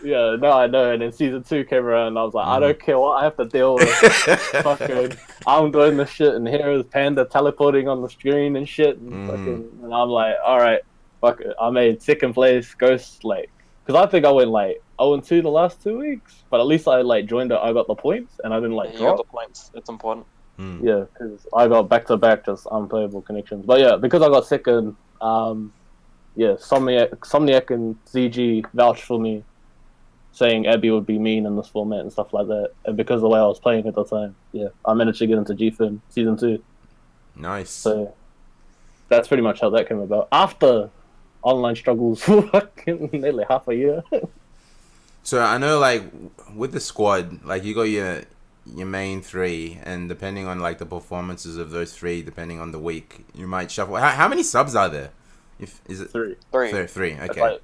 Yeah, no, I know. And then season 2 came around, and I was like, I don't care what I have to deal with. Fucking, I'm doing this shit, and here is Panda teleporting on the screen and shit. And, and I'm like, all right, fuck it. I made 2nd place, Ghost, like, because I think I went like 0-2 the last 2 weeks, but at least I like joined it. I got the points, and I didn't like drop. You got the points. It's important. Yeah, because I got back-to-back just unplayable connections. But yeah, because I got 2nd, yeah, Somniac and ZG vouched for me, saying Abby would be mean in this format and stuff like that. And because of the way I was playing at the time, yeah, I managed to get into Gfin season 2. Nice. So that's pretty much how that came about. After online struggles for fucking nearly half a year. So I know, like, with the squad, like, you got your main 3, and depending on like the performances of those 3, depending on the week, you might shuffle. How many subs are there? Is it 3? 3. Okay. Like,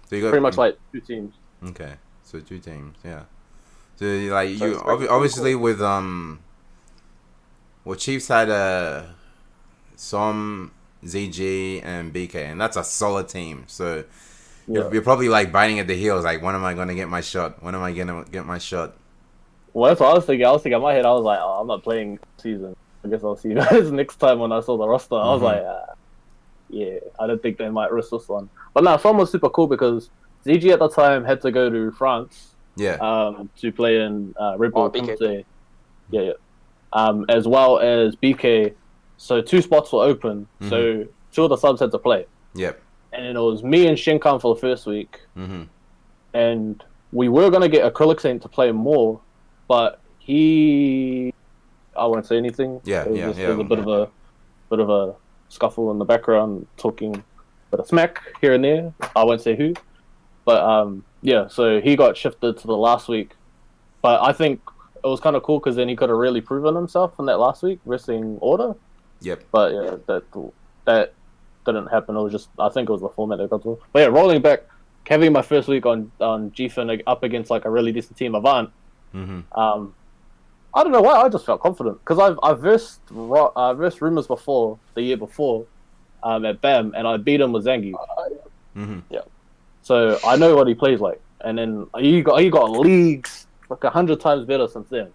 so you got pretty much like 2 teams. Okay. So 2 teams, yeah. So like you obviously cool. With well, Chiefs had Som, ZG, and BK, and that's a solid team. So you're probably like biting at the heels, like, when am I gonna get my shot? When am I gonna get my shot? Well, that's what I was thinking. In my head, I was like, oh, I'm not playing season. I guess I'll see you guys next time when I saw the roster. I was like, yeah, I don't think they might risk this one. But no, Som was super cool because ZG at the time had to go to France. To play in Red Bull Comité. Yeah. As well as BK. So 2 spots were open. So 2 of the subs had to play. Yep. And it was me and Shinkan for the first week. And we were gonna get Acrylic Saint to play more, but I won't say anything. It was a bit of a scuffle in the background, talking a bit of smack here and there. I won't say who. But yeah, so he got shifted to the last week. But I think it was kind of cool because then he could have really proven himself in that last week, wrestling order. Yep. But yeah, that didn't happen. It was just, I think it was the format that got to. But yeah, rolling back, having my first week on Gfin up against like a really decent team, Avant. I don't know why, I just felt confident because I've versed Rumors before, the year before, at BAM, and I beat him with Zangi. Yeah. So I know what he plays like, and then he got leagues like 100 times better since then.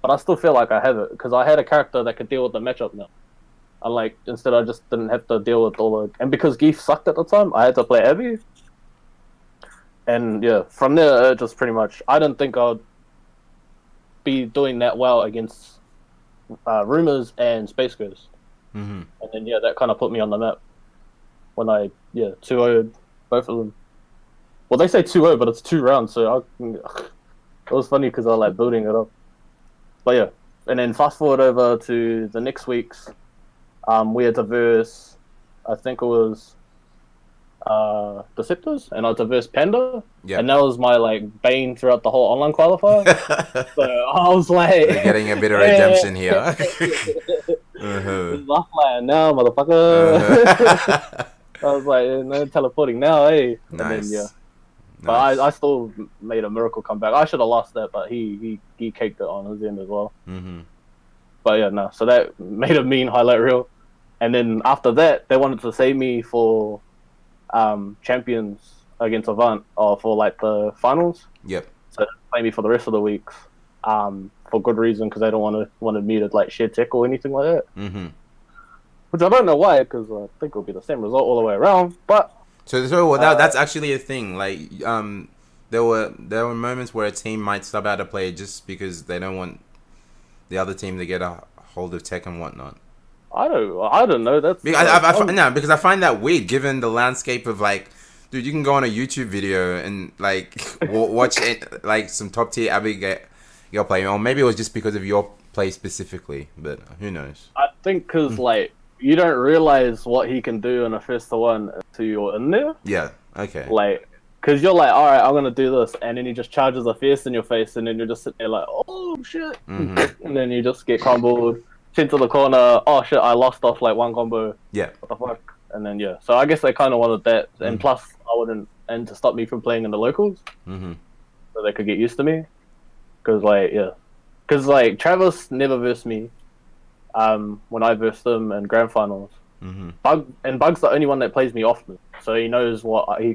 But I still feel like I have it because I had a character that could deal with the matchup now. Instead I just didn't have to deal with all the, and because Geef sucked at the time, I had to play Abby. And yeah, from there it just pretty much, I didn't think I'd be doing that well against Rumors and Space Ghost. And then yeah, that kind of put me on the map when I 2-0'd both of them. Well, they say 2-0, but it's 2 rounds, so it was funny because I like building it up. But yeah, and then fast forward over to the next week's, we had to verse, I think it was Deceptors, and I had to verse Panda, and that was my like bane throughout the whole online qualifier. So I was like, we're getting a bit of redemption here. Laugh like now, motherfucker. I was like, no teleporting now, hey. Nice. And then, but I still made a miracle comeback. I should have lost that, but he caked it on his end as well. But yeah, no. So that made a mean highlight reel. And then after that, they wanted to save me for champions against Avant, or for like the finals. Yep. So they play me for the rest of the weeks, for good reason, because they don't wanted me to like share tech or anything like that. Which I don't know why, because I think it'll be the same result all the way around. But so that's actually a thing. Like there were moments where a team might sub out a player just because they don't want the other team to get a hold of tech and whatnot. I don't know. That's because I find that weird given the landscape of like, dude, you can go on a YouTube video and like watch it, like some top tier Abigail play, or maybe it was just because of your play specifically, but who knows? I think because like you don't realize what he can do in a 1-to-1 until you're in there. Yeah. Okay. Like, because you're like, all right, I'm gonna do this, and then he just charges a fierce in your face, and then you're just sitting there like, oh shit, and then you just get crumbled. Into the corner. Oh shit! I lost off like one combo. Yeah. What the fuck? And then so I guess they kind of wanted that, and plus I wouldn't, and to stop me from playing in the locals, so they could get used to me, because Travis never versed me, when I versed him in grand finals. Bug's the only one that plays me often, so he knows what he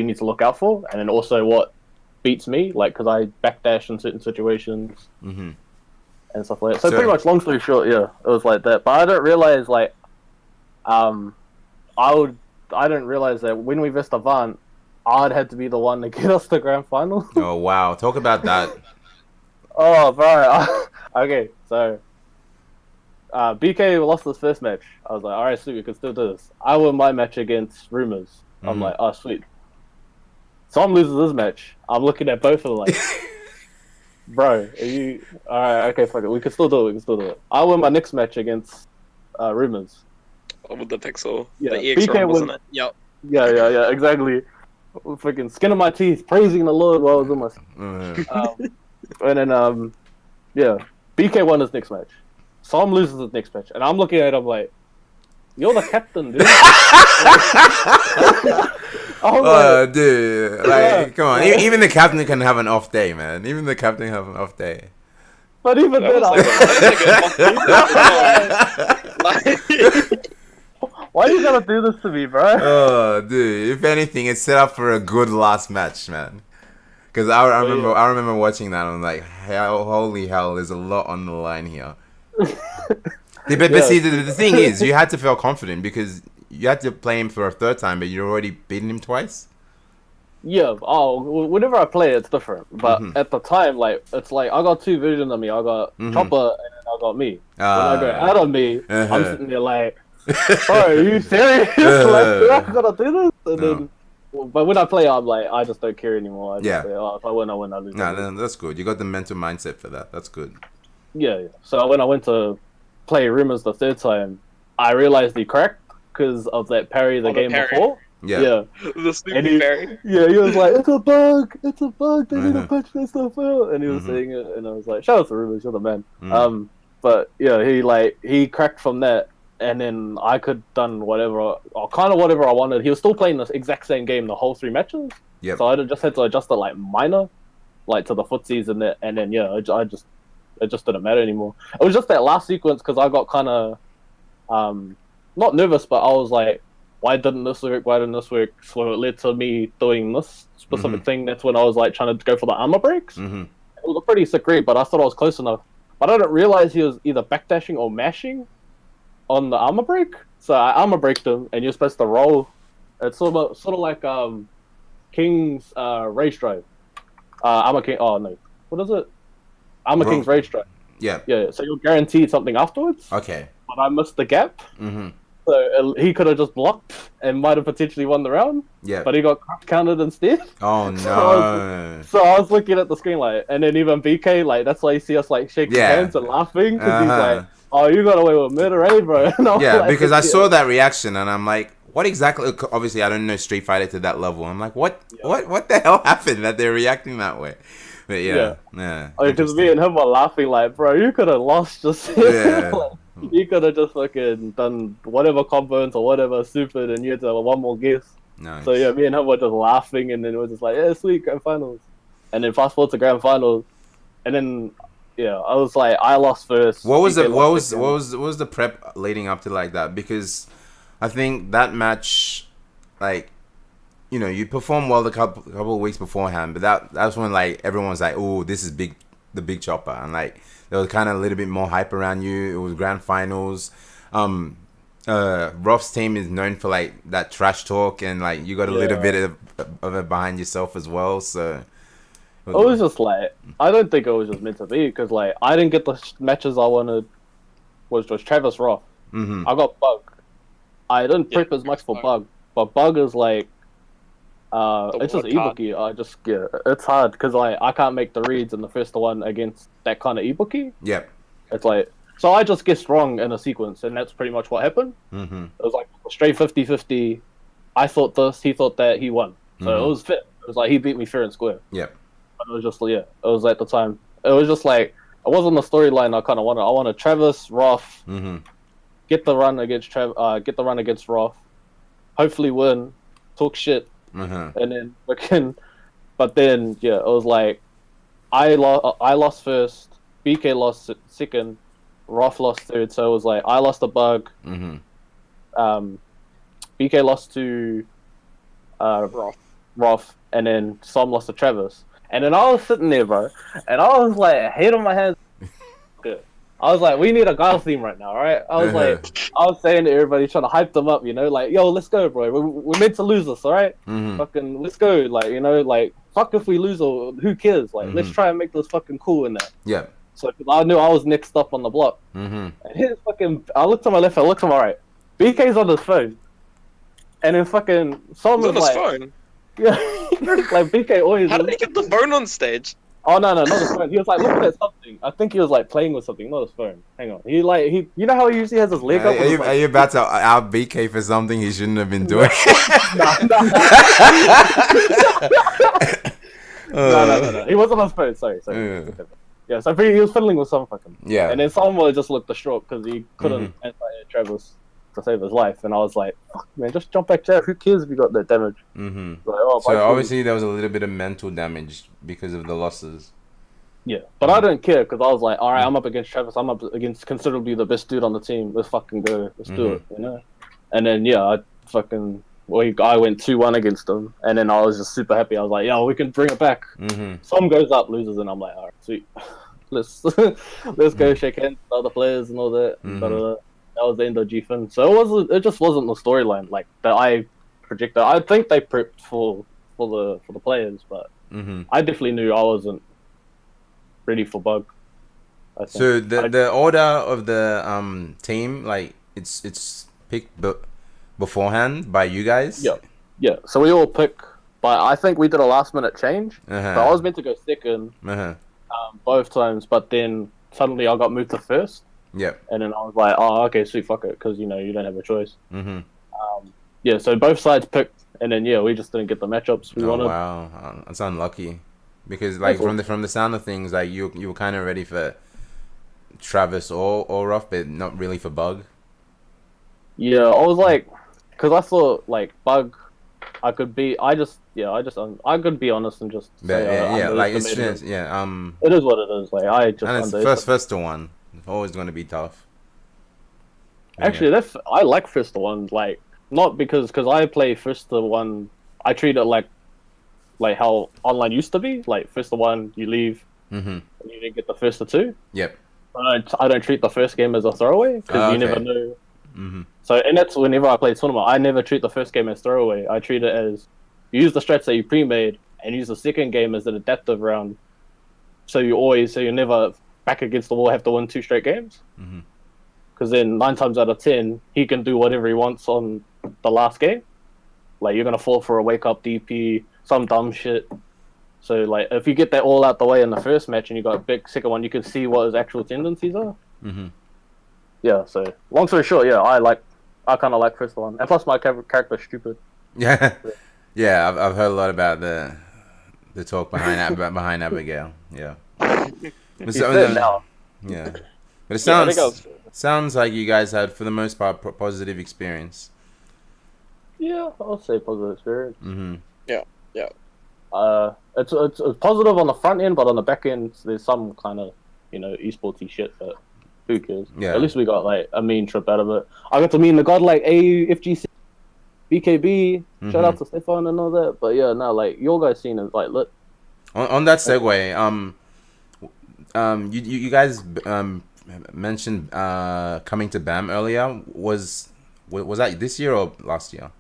needs to look out for, and then also what beats me, like because I backdash in certain situations and stuff like that. So pretty much, long story short, it was like that. But I don't realize I didn't realize that when we versed Avant, I'd had to be the one to get us to grand final. Oh wow, talk about that. Oh bro, okay, so BK lost his first match. I was like, alright, sweet, we can still do this. I won my match against Rumors. I'm like, oh sweet. Tom loses his match. I'm looking at both of them like, bro, are you alright? Okay, fuck it. We can still do it. I win my next match against Rumors. With the pixel, Yeah, the EX BK ROM, wasn't it? Yep. Yeah, exactly. Freaking skin of my teeth, praising the Lord while I was in my. And then BK won his next match. Sam loses his next match, and I'm looking at him like, "You're the captain, dude." Oh, dude! Like, come on. Even the captain can have an off day, man. Even the captain have an off day. But even then, why you gotta do this to me, bro? Oh, dude! If anything, it's set up for a good last match, man. Because I remember watching that. I'm like, holy hell! There's a lot on the line here. But see, the thing is, you had to feel confident because you had to play him for a third time, but you'd already beaten him twice. Yeah. Oh, whenever I play, it's different. But at the time, it's like I got two versions of me. I got Chopper and then I got me. When I go out of me, I'm sitting there like, "Bro, are you serious? I gotta do this?" And then, but when I play, I'm like, I just don't care anymore. I just say, if I win, I win. I lose. Nah, that's good. You got the mental mindset for that. That's good. Yeah. So when I went to play Rumors the third time, I realized he cracked because of that parry the game before. Yeah. The stupid parry. Yeah, he was like, "It's a bug. They need to patch this stuff out." And he was saying it, and I was like, "Shout out to Rumors, you're the man." But yeah, he cracked from that, and then I could done whatever I wanted. He was still playing the exact same game the whole 3 matches. Yeah. So I just had to adjust it minor, to the footsies and that, and then it just didn't matter anymore. It was just that last sequence because I got kind of not nervous, but I was like, why didn't this work? So it led to me doing this specific thing. That's when I was like trying to go for the armor breaks. It was a pretty sick read, but I thought I was close enough. But I didn't realize he was either backdashing or mashing on the armor break. So I armor braked him, and you're supposed to roll. It's sort of like King's Rage Drive. Armor King. Oh no, what is it? Armor King's Rage Drive. Yeah. So you're guaranteed something afterwards. Okay. But I missed the gap. So he could have just blocked and might have potentially won the round. Yeah. But he got counted instead. Oh no. So I was looking at the screen and then even BK, that's why you see us shaking hands and laughing because he's like, "Oh, you got away with murder, eh, bro?" Yeah, because I saw that reaction and I'm like, what exactly? Obviously, I don't know Street Fighter to that level. I'm like, what the hell happened that they're reacting that way? But yeah. Because me and him were laughing bro, you could have lost just. Yeah. You could have just fucking done whatever combos or whatever stupid, and you had to have one more guess. Nice. So yeah, me and him were just laughing, and then it was just like, yeah, sweet, grand finals. And then fast forward to grand finals, and then I was like, I lost first. What was the prep leading up to that? Because I think that match, you performed well the couple of weeks beforehand, but that's when everyone was like, "Oh, this is the big chopper," and there was kind of a little bit more hype around you. It was grand finals. Roth's team is known for that trash talk, and you got a little bit of it behind yourself as well. So it was just I don't think it was just meant to be because I didn't get the matches I wanted. Was just Travis Roth. I got Bug. I didn't prep as much for Bug, but Bug is it's just e-bookie. It's hard because I can't make the reads in the first one against that kind of e-bookie. Yep. It's so I just guessed wrong in a sequence, and that's pretty much what happened. It was straight 50-50. I thought this, he thought that, he won. So it was fair. It was he beat me fair and square. Yep. But it was just it was at the time. It was just it wasn't the storyline I kind of wanted. I wanted Travis, Roth, get the run against Roth, hopefully win, talk shit, and then but then it was like I lost first, BK lost second, Roth lost third, so it was like I lost a bug. BK lost to Roth, and then Som lost to Travis. And then I was sitting there, bro, and I was like, head on my hands. I was like, we need a Guile theme right now, right? I was saying to everybody, trying to hype them up, like, yo, let's go, bro. We're meant to lose this, all right? Fucking, let's go, like, like, fuck if we lose or who cares? Like, let's try and make this fucking cool in there. Yeah. So I knew I was next up on the block. And here's I looked to my left, I looked to my right. BK's on his phone. And then fucking someone was like, phone. Yeah, like BK always. How did he get the phone on stage? Oh no, not his phone. He was like looking at something. I think he was like playing with something, not his phone. Hang on, you know how he usually has his leg up. Are you about to out BK for something he shouldn't have been doing? No. He wasn't on his phone. Sorry. Yeah, so he was fiddling with some fucking. Yeah. And then someone just looked distraught because he couldn't anti-air Travis to save his life, and I was like, "Fuck, man, just jump back there. Who cares if you got that damage?" Like, so obviously there was a little bit of mental damage because of the losses. Yeah, but I didn't care because I was like, all right, I'm up against Travis. I'm up against considerably the best dude on the team. Let's fucking go. Let's do it, And then I went 2-1 against him, and then I was just super happy. I was like, yo, we can bring it back. Some goes up, loses, and I'm like, all right, sweet. let's go shake hands with other players and all that. That was the end of Gfin. So it just wasn't the storyline like that I projected. I think they prepped for the players, but I definitely knew I wasn't ready for bug. So the order of the team, like it's picked beforehand by you guys. Yeah. So we all pick, but I think we did a last minute change. So I was meant to go second both times, but then suddenly I got moved to first. Yep. And then I was like, oh, okay, sweet, fuck it, because you don't have a choice. So both sides picked, and then we just didn't get the matchups we wanted. Wow, that's unlucky, because like from the sound of things, like you were kind of ready for Travis or Ruff, but not really for Bug. Yeah, I was like, because I thought like Bug, I could be honest and just say, like it's it is what it is. Like I just and it's first to one. Always going to be tough. Actually, I like first to one. Like not because I play first to one. I treat it like how online used to be. Like first to one, you leave, and you didn't get the first to two. Yep. I don't treat the first game as a throwaway because you never know. So and that's whenever I play tournament, I never treat the first game as throwaway. I treat it as you use the strats that you pre-made and use the second game as an adaptive round. So you're never back against the wall, have to win 2 straight games. Because then 9 times out of 10, he can do whatever he wants on the last game. Like you're gonna fall for a wake up DP, some dumb shit. So like if you get that all out the way in the first match and you got a big second one, you can see what his actual tendencies are. Yeah. So long story short, I kind of like first one, and plus my character's stupid. Yeah. I've heard a lot about the talk behind Abigail. Yeah. Now. Yeah, but it sounds like you guys had, for the most part, positive experience. Yeah, I'll say positive experience. Yeah. It's positive on the front end, but on the back end, there's some kind of esportsy shit. But who cares? Yeah. At least we got like a mean trip out of it. I got to meet the god like AU FGC, BKB. Shout out to Stefan and all that. But like your guys' scene is like lit. On that segue, you guys mentioned coming to BAM earlier. Was that this year or last year?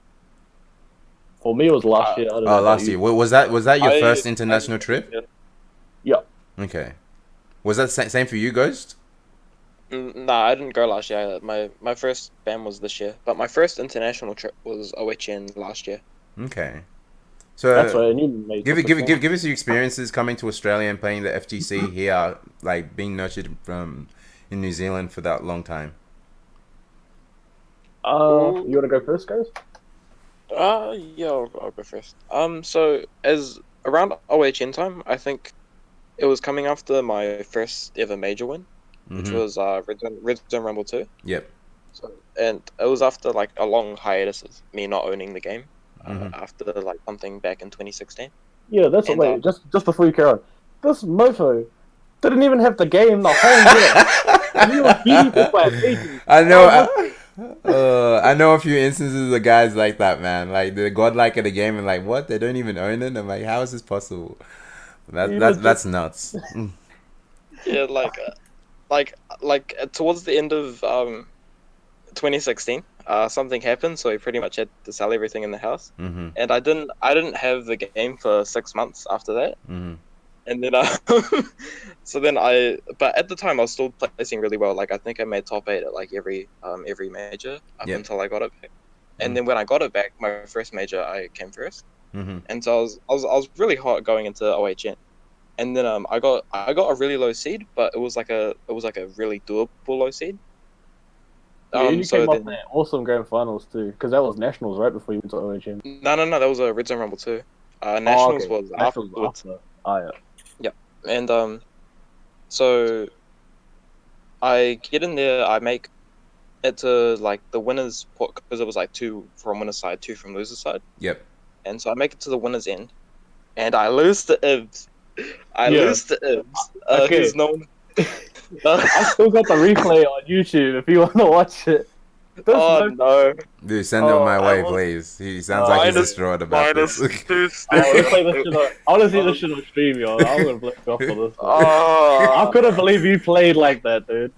For me, it was last year. Last year. Was that your first international trip? Yeah. Okay. Was that same for you, Ghost? Nah, I didn't go last year. My first BAM was this year, but my first international trip was Oceania last year. Okay. So that's right. Give us your experiences coming to Australia and playing the FGC here, like being nurtured from in New Zealand for that long time. You wanna go first, guys? Yeah, I'll go first. So as around OHN time, I think it was coming after my first ever major win, which was Red Zone Rumble 2. Yep. So, and it was after like a long hiatus of me not owning the game. Mhm. After like something back in 2016. Yeah, that's And, wait. Just before you carry on, this mofo didn't even have the game the whole year. And he was beating people by ages. I know. I was I know a few instances of guys like that, man. Like they godlike at the game and like, what? They don't even own it. I'm like, how is this possible? he was That's nuts. yeah, towards the end of 2016, something happened, so we pretty much had to sell everything in the house. Mhm. And I didn't have the game for 6 months after that. Mhm. And then but at the time I was still placing really well. Like I think I made top 8 at like every major up Yep. until I got it back. And Mhm. then when I got it back, my first major, I came first. Mhm. And so I was really hot going into OHN. And then I got a really low seed, but it was like a really doable low seed. Yeah, you So came off then that awesome grand finals too, because that was nationals right before you went to OHM. no, that was a Red Zone Rumble too. Oh, Nationals okay. was Nationals afterwards. after. Oh yeah. And so I get in there, I make it to like the winners because it was like 2 from winner's side, 2 from loser's side. Yep. And so I make it to the winner's end, and I lose to Ibs. Okay. Who's known. I still got the replay on YouTube if you want to watch it. No! Dude, send it my I way, was- please. He sounds like he's minus- distraught about this. -2 I want to see this shit on stream, yo. I'm gonna blame you off for this. One. Oh. I couldn't believe you played like that, dude.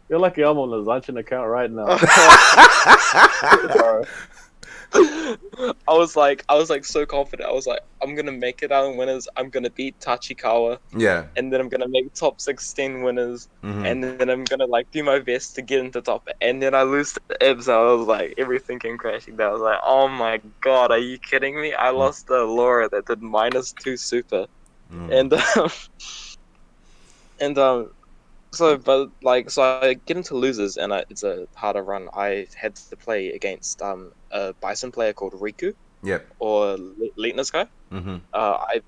You're lucky I'm on the Zanchin account right now. Bro. I was like so confident. I was like, I'm gonna make it out in winners. I'm gonna beat Tachikawa, Yeah. and then I'm gonna make top 16 winners, Mhm. and then I'm gonna like do my best to get into top. And then I lose to Ibs. I was like, everything came crashing down. I was like, oh my god, are you kidding me? I lost to Laura that did -2 super, and so I get into losers, and it's a harder run. I had to play against a Bison player called Riku, Yep. or Leetness guy. Mhm. I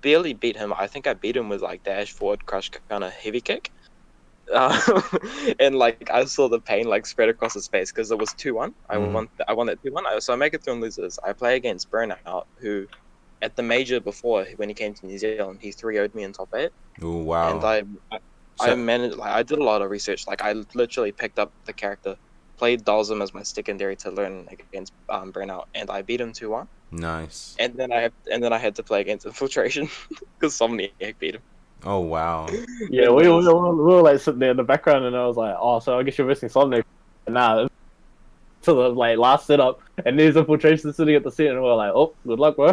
barely beat him. I think I beat him with like dash forward, crush, kind of heavy kick. And like I saw the pain like spread across his face because it was 2-1. I won that 2-1. So I make it through in losers. I play against Burnout, who at the major before when he came to New Zealand, he 3-0'd me in top 8. Oh wow. And I managed, like, I did a lot of research. Like, I literally picked up the character, played Dalsum as my secondary to learn against Burnout, and I beat him 2-1. Nice. And then I had to play against Infiltration because Somniac beat him. Oh wow. Yeah, we were like sitting there in the background, and I was like, "Oh, so I guess you're missing something." Nah, to the like last setup, and there's Infiltration sitting at the center, and we're like, "Oh, good luck, bro."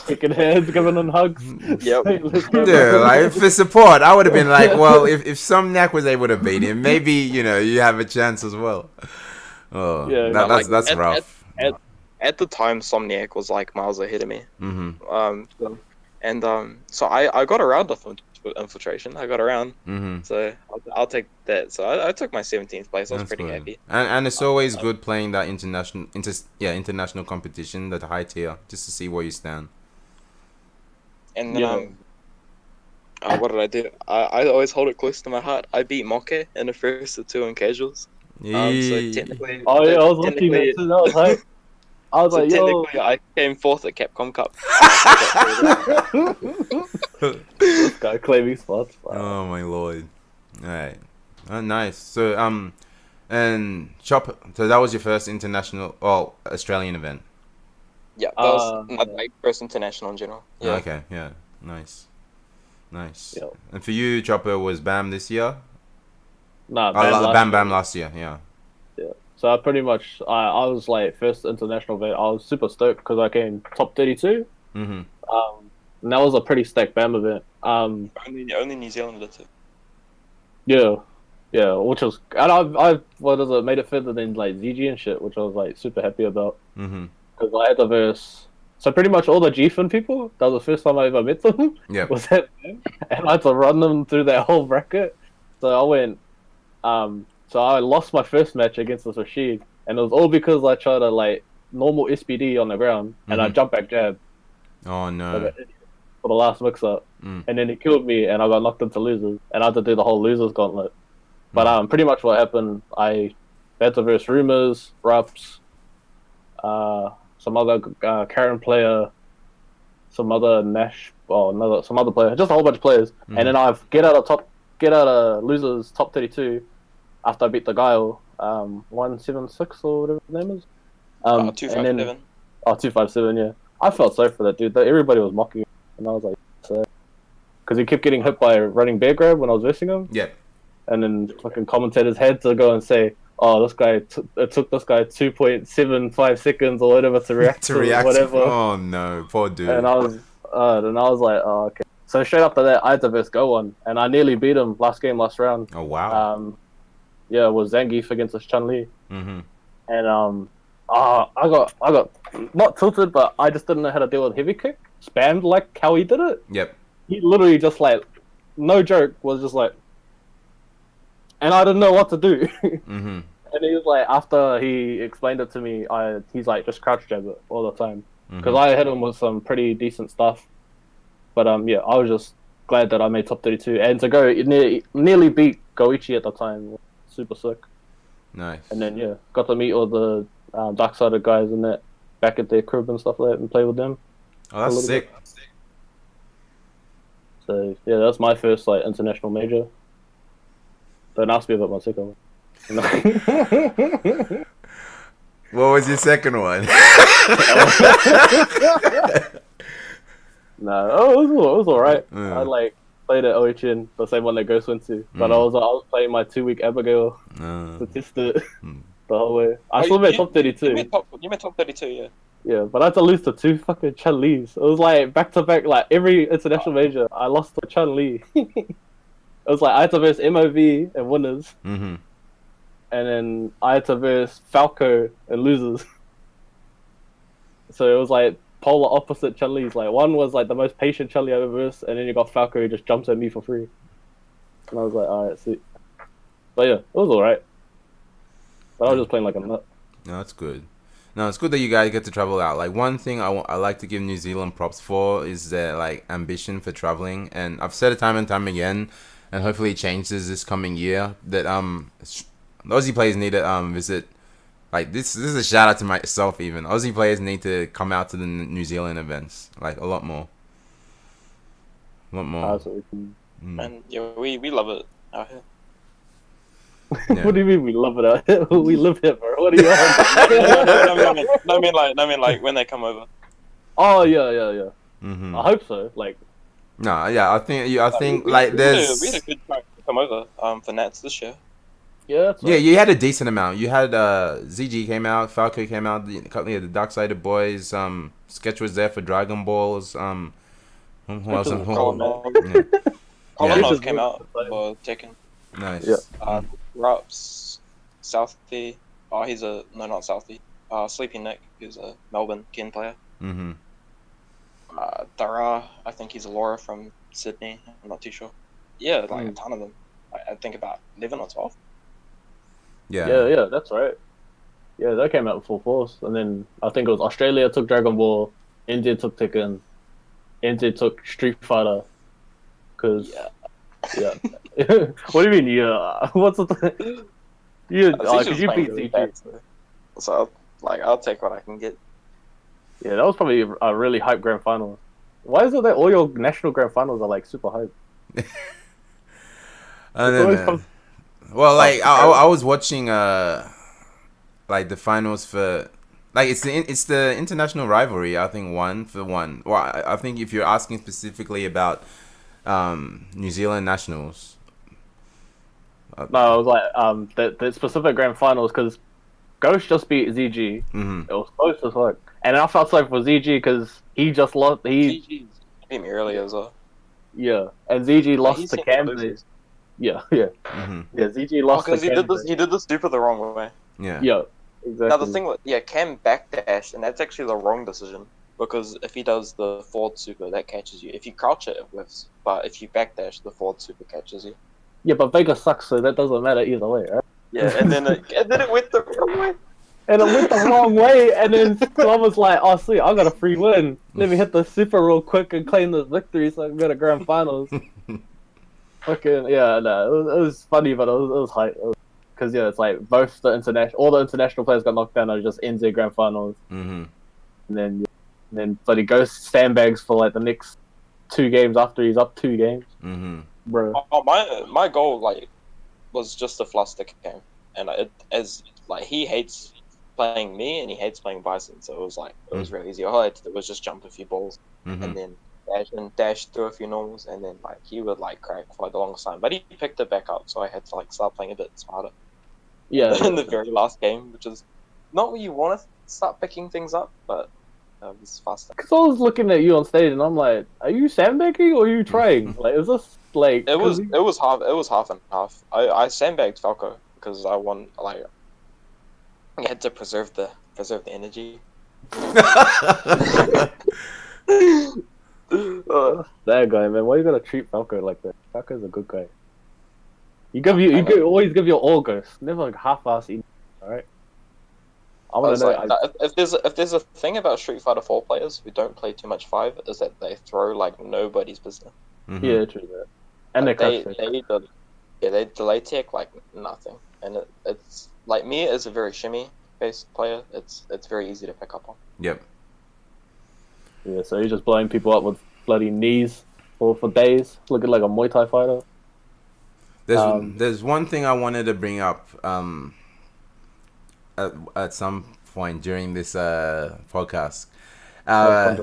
Shaking hands, giving them hugs. Yep. Yeah, like for support, I would have been like, well, if Somniac was able to beat him, maybe you have a chance as well. Oh, Yeah, that's rough. At the time, Somniac was like miles ahead of me. Mhm. So I got around off Infiltration. I got around. Mhm. So I'll take that. So I took my 17th place. I was That's pretty good. happy. And it's always good playing that international competition, that high tier, just to see where you stand. And then what did I do? I always hold it close to my heart. I beat Moke in the first of 2 in casuals. So technically, Oh yeah, I was watching that too. That was hype. I was like, yo. technically, I came 4th at Capcom Cup. This guy claiming spots. Bro. Oh my lord! All right, nice. So and Chopper. So that was your first international, Australian event. Yeah, that was my first international in general. Yeah. Okay. Yeah. Nice. Yep. And for you, Chopper, was BAM this year? Nah, BAM last year. Yeah. Yeah. So I pretty much I was like first international event. I was super stoked because I came top 32. Mhm. And that was a pretty stacked BAM event. Only New Zealand did it. Yeah, which was, and I made it further than like ZG and shit, which I was like super happy about Mhm. because I had to verse. So pretty much all the Gfin people. That was the first time I ever met them. Yeah. Was that BAM, and I had to run them through that whole bracket. So I went. So I lost my first match against the Rashid, and it was all because I tried to like normal SPD on the ground, and I jump back jab. Oh no. For the last mix-up, and then he killed me, and I got knocked into losers, and I had to do the whole losers gauntlet. But pretty much what happened, I Banter versus Rumors, Rups, some other Karen player, some other some other player, just a whole bunch of players. And then I get out of losers top 32 after I beat the Guile 176 or whatever his name is. 257. 257, yeah. I felt sorry for that dude. Everybody was mocking him, and I was like, so, because he kept getting hit by running bear grab when I was versing him. Yep. And then fucking commentators had to go and say, "Oh, this guy it took this guy 2.75 seconds or whatever to react to whatever." Oh no, poor dude. And I was like, "Oh, okay." So straight after that, I had to verse Go on, and I nearly beat him last round. Oh wow. Yeah, it was Zangief against this Chun-Li. Mm-hmm. And I got not tilted, but I just didn't know how to deal with heavy kick. Spammed like how he did it. Yep. He literally just like, no joke, was just like, and I didn't know what to do. Mm-hmm. And he was like, after he explained it to me, he's like, just crouch jab it all the time. Because I hit him with some pretty decent stuff. But yeah, I was just glad that I made top 32. And to go nearly beat Goichi at the time was super sick. Nice. And then yeah, got to meet all the dark-sided guys and that back at their crib and stuff like that and play with them. Oh, that's sick. Bit. So yeah, that's my first like international major. Don't ask me about my second one. What was your second one? No, it was alright. Yeah. I like played at Oceania, the same one that Ghost went to. But I was playing my 2-week Abigail to test it the whole way. I still made top 32. You made top 32, yeah. Yeah, but I had to lose to 2 fucking Chun-Lis. It was like back to back, like every international major, I lost to Chun-Li. It was like I had to verse MOV and winners. Mm-hmm. And then I had to verse Falco and losers. So it was like polar opposite Chun-Lis. Like one was like the most patient Chun-Li I've ever versed, and then you got Falco who just jumps at me for free. And I was like, alright, sweet. But yeah, it was alright. But I was just playing like a nut. No, that's good. No, it's good that you guys get to travel out. Like one thing I like to give New Zealand props for is their like ambition for traveling, and I've said it time and time again, and hopefully it changes this coming year. That the Aussie players need to visit. Like this is a shout out to myself even. Aussie players need to come out to the New Zealand events, like a lot more. And yeah, we love it out here. Yeah. What do you mean we love it out here? We live here, bro. What are you on? I mean like when they come over. Oh yeah. Mm-hmm. I hope so. Like, no, yeah, I think we like had there's. a good track to come over for Nats this year. yeah, Yeah, you had a decent amount. You had ZG came out, Falco came out, the Dark-Sided Boys. Sketch was there for Dragon Balls. Who else? Colonel came out for Tekken. Nice. Yeah. Rups, Southie. Oh, not Southie. Sleepy Nick, who's a Melbourne Ken player. Mm-hmm. Dara, I think he's a Laura from Sydney. I'm not too sure. Yeah, like a ton of them. I think about 11 or 12. Yeah, that's right. Yeah, that came out in full force, and then I think it was Australia took Dragon Ball, India took Tekken, India took Street Fighter, cause yeah. What do you mean? Yeah, what's the thing? Yeah, cause you beat CG. So I'll take what I can get. Yeah, that was probably a really hype grand final. Why is it that all your national grand finals are like super hype? I don't know. Well, like I was watching like the finals for like it's the international rivalry. I think 1-1. Well, I think if you're asking specifically about New Zealand nationals. No, it was like the specific grand finals because Ghost just beat ZG. Mm-hmm. It was close as fuck, and I felt sorry for ZG because he just lost. ZG beat me earlier as well. Yeah, and ZG lost to Kansas. Yeah. Mm-hmm. Yeah, ZG lost because to he did this super the wrong way. Yeah. Yeah, exactly. Now the thing with Cam backdash, and that's actually the wrong decision because if he does the forward super, that catches you. If you crouch it, it whiffs. But if you backdash, the forward super catches you. Yeah, but Vega sucks, so that doesn't matter either way, right? Yeah, and then it went the wrong way. And it went the wrong way, and then I was like, "Oh, sweet, I got a free win. Let me hit the super real quick and claim the victory, so I can go to grand finals." Fucking yeah, no, it was funny, but it was hype. because it's like all the international players got knocked down are just NZ Grand Finals, and then but he goes sandbags for like the next 2 games after he's up 2 games, bro. My goal like was just to fluster game, and he hates playing me and he hates playing Bison, so it was really easy. All I had to do was just jump a few balls and then dash through a few normals, and then like he would like crack for like the longest time, but he picked it back up, so I had to like start playing a bit smarter. In the very last game, which is not what you want to start picking things up, but it's faster. Because I was looking at you on stage and I'm like, are you sandbagging or are you trying? Like, is this like? It was half and half. I sandbagged Falco because I want I had to preserve the energy. That guy, man. Why you gotta treat Falco like that? Falco's a good guy. You always give your all ghost, never like half-ass. All right. I want to know if there's a thing about Street Fighter 4 players who don't play too much 5 is that they throw like nobody's business. Yeah, true that. And like, they delay tech like nothing, and it's like me as a very shimmy based player. It's very easy to pick up on. Yep. Yeah, so he's just blowing people up with bloody knees for days, looking like a Muay Thai fighter. There's one thing I wanted to bring up at some point during this podcast. Like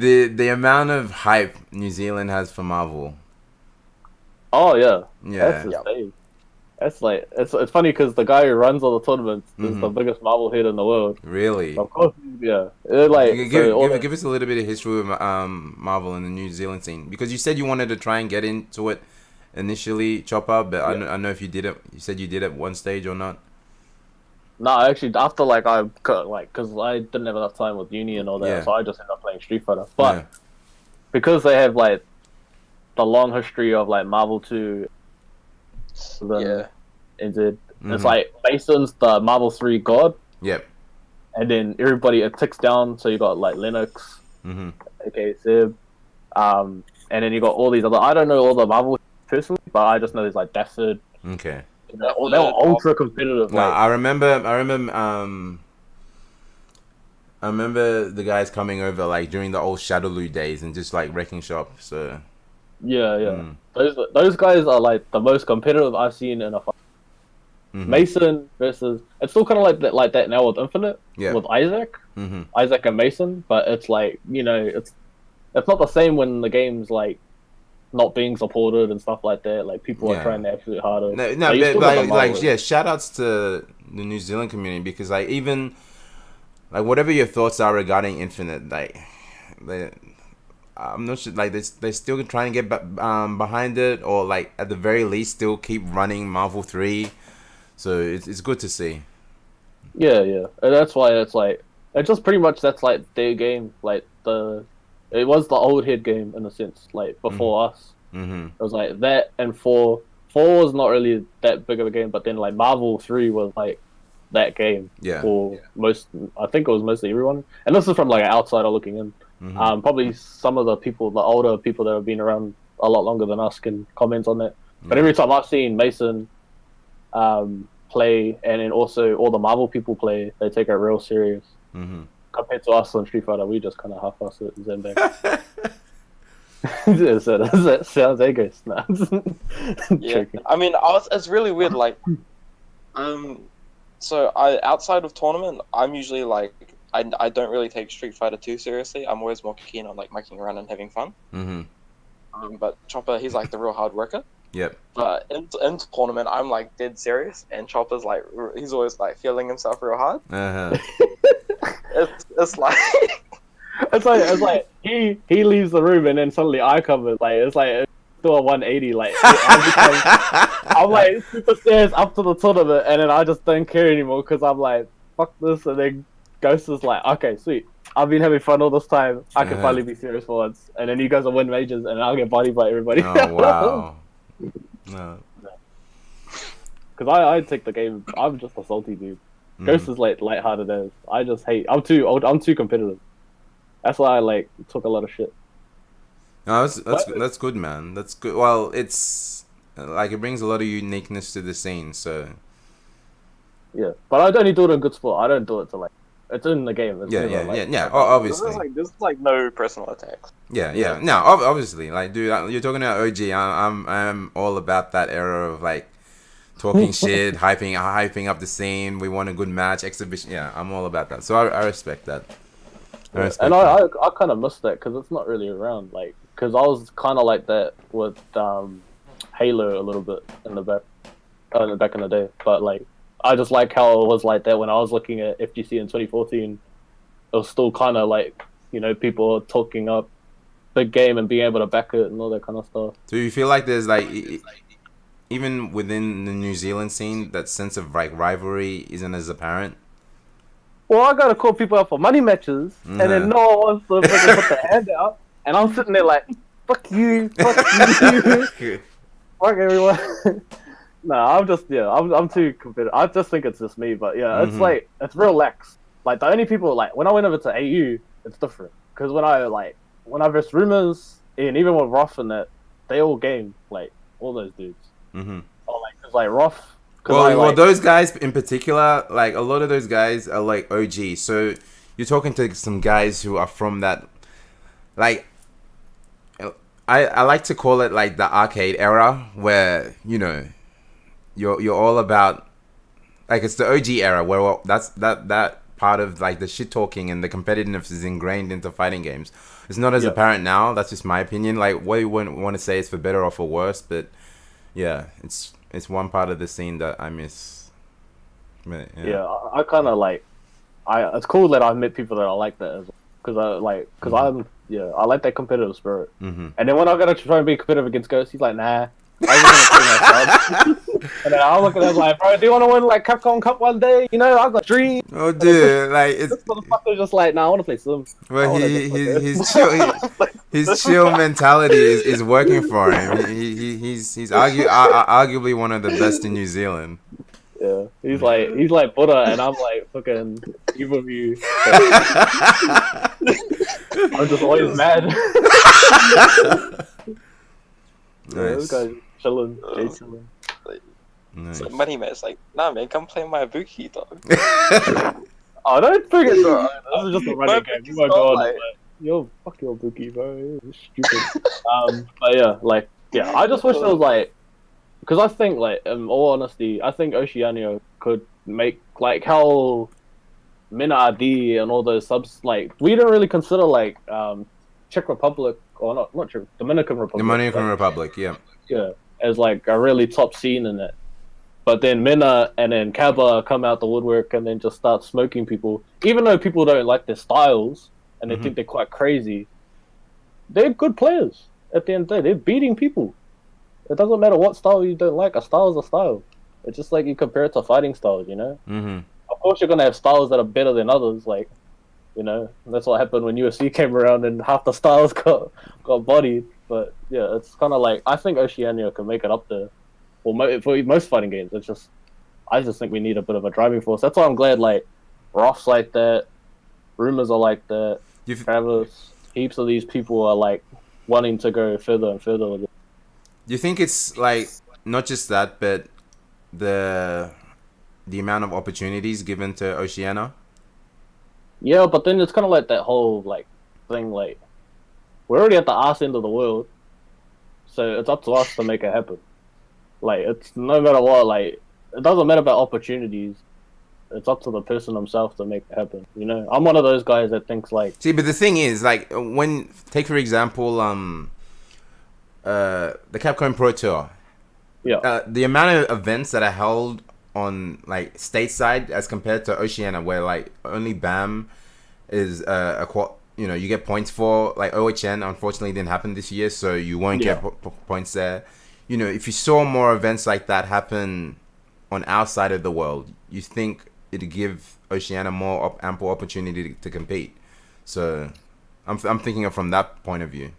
the amount of hype New Zealand has for Marvel. Oh yeah, yeah. That's insane. That's like it's funny because the guy who runs all the tournaments is the biggest Marvel head in the world. Really? So of course, yeah. Like give us a little bit of history of Marvel in the New Zealand scene, because you said you wanted to try and get into it initially, Chopper, but I don't know if you did it. You said you did it one stage or not. No, actually, after because I didn't have enough time with uni and all that, so I just ended up playing Street Fighter. But because they have like the long history of like Marvel 2, NZ, it's like Mason's the Marvel 3 god. Yep. And then everybody it ticks down, so you got like Lennox, aka Sib, and then you got all these other. I don't know all the Marvel personally, but I just know there's like Dafford. Okay. They were ultra competitive. No, I remember the guys coming over like during the old Shadowloo days and just like wrecking shop. So yeah. Those guys are like the most competitive I've seen in a fight. Mason versus it's still kind of like that now with Infinite with Isaac, Isaac and Mason, but it's like it's not the same when the game's like not being supported and stuff like that. Like people are trying their absolute hardest. Shout outs to the New Zealand community, because like even like whatever your thoughts are regarding Infinite, like I'm not sure, like they still trying to get behind it, or like at the very least still keep running Marvel 3. So it's good to see. Yeah, and that's why it's like it's just pretty much that's like their game. Like it was the old head game in a sense. Like before us, it was like that and 4. 4 was not really that big of a game, but then like Marvel 3 was like that game for most. I think it was mostly everyone, and this is from like an outsider looking in. Probably some of the older people that have been around a lot longer than us can comment on that. But every time I've seen Mason play, and then also all the Marvel people play, they take it real serious. Compared to us on Street Fighter, we just kind of half-ass it and zen back. That sounds egoist. Nah. I mean, it's really weird. Like, so outside of tournament, I'm usually like, I don't really take Street Fighter 2 seriously. I'm always more keen on like making around and having fun. But Chopper, he's like the real hard worker. Yep. But in tournament, I'm like dead serious, and Chopper's like he's always like feeling himself real hard. It's like it's like he leaves the room and then suddenly I come in. Like it's like do a 180. Like I'm like super serious up to the tournament, and then I just don't care anymore because I'm like fuck this. And then Ghost is like, okay, sweet. I've been having fun all this time. I can finally be serious for once. And then he goes and win majors, and I'll get bodied by everybody. Oh wow. No. Because I take the game. I'm just a salty dude. Ghost is like lighthearted as. I just hate. I'm too competitive. That's why I like took a lot of shit. No, that's good, man. That's good. Well, it's like it brings a lot of uniqueness to the scene. So Yeah, but I only do it in good sport. I don't do it to like. It's in the game. It's never, Obviously. This is like no personal attacks. Yeah. No, obviously, like, dude, you're talking about OG. I'm all about that era of like talking shit, hyping up the scene. We want a good match, exhibition. Yeah, I'm all about that. So I respect that. I kind of missed that because it's not really around. Like, because I was kind of like that with Halo a little bit in the back in the day, but like. I just like how it was like that when I was looking at FGC in 2014. It was still kind of like, you know, people talking up big game and being able to back it and all that kind of stuff. Do you feel like there's like, even within the New Zealand scene, that sense of like rivalry isn't as apparent? Well, I gotta call people out for money matches, and then no one wants to fucking put their hand out, and I'm sitting there like, fuck you, fuck everyone. No, I'm too competitive. I just think it's just me, but yeah, it's like, it's real lax. Like, the only people, like, when I went over to AU, it's different. Because when I versed Rumors, and even with Roth and that, they all game, like, all those dudes. Mm-hmm. Or, like, cause, like, Roth... Well, those guys in particular, like, a lot of those guys are, like, OG. So, you're talking to some guys who are from that, like... I like to call it, like, the arcade era, where, you know... You're all about, like, it's the OG era where that part of like the shit talking and the competitiveness is ingrained into fighting games. It's not as apparent now. That's just my opinion. Like, what you wouldn't want to say is for better or for worse, but yeah, it's one part of the scene that I miss. But, I kind of like, it's cool that I've met people that are like that as well, because I like that competitive spirit. Mm-hmm. And then when I gotta try and be competitive against Ghost, he's like, nah. I was gonna play myself. And then I look at him like, bro, do you want to win like Capcom Cup one day? You know, I've got dreams. Oh, dude, like this motherfucker's just like, nah, I want to play Sims. Well, his chill mentality is working for him. He's arguably one of the best in New Zealand. Yeah, he's like Buddha, and I'm like fucking evil view. I'm just always mad. Nice. This guy's chilling, chilling. Nice. So money match, like, nah, man, come play my Buki, dog. Oh, don't forget, bro. This is just a running game. You won't go on like, yo, fuck your Buki, bro. You're stupid. But yeah, I just wish there was like, because I think, like, in all honesty, I think Oceania could make, like, how Mina ID and all those subs, like, we didn't really consider, like, Czech Republic, or not Czech, Dominican Republic. Dominican Republic, yeah. Yeah, as, like, a really top scene in it. But then Mina and then Kaba come out the woodwork and then just start smoking people. Even though people don't like their styles and they think they're quite crazy, they're good players at the end of the day. They're beating people. It doesn't matter what style you don't like. A style is a style. It's just like you compare it to fighting styles, you know? Mm-hmm. Of course you're going to have styles that are better than others, like, you know? That's what happened when UFC came around and half the styles got bodied. But, yeah, it's kind of like, I think Oceania can make it up there. For most fighting games. I just think we need a bit of a driving force. That's why I'm glad, like, Roth's like that, Rumors are like that, Travis, heaps of these people are, like, wanting to go further and further with it. Do you think it's, like, not just that, but the amount of opportunities given to Oceania? Yeah, but then it's kind of like that whole, like, thing, like, we're already at the arse end of the world, so it's up to us to make it happen. Like, it's no matter what, like, it doesn't matter about opportunities. It's up to the person himself to make it happen, you know? I'm one of those guys that thinks, like... See, but the thing is, like, take for example, the Capcom Pro Tour. Yeah. The amount of events that are held on, like, stateside as compared to Oceania, where, like, only BAM is you know, you get points for. Like, OHN, unfortunately, didn't happen this year, so you won't get points there. You know, if you saw more events like that happen on our side of the world, you think it'd give Oceania more ample opportunity to compete. So, I'm thinking of from that point of view.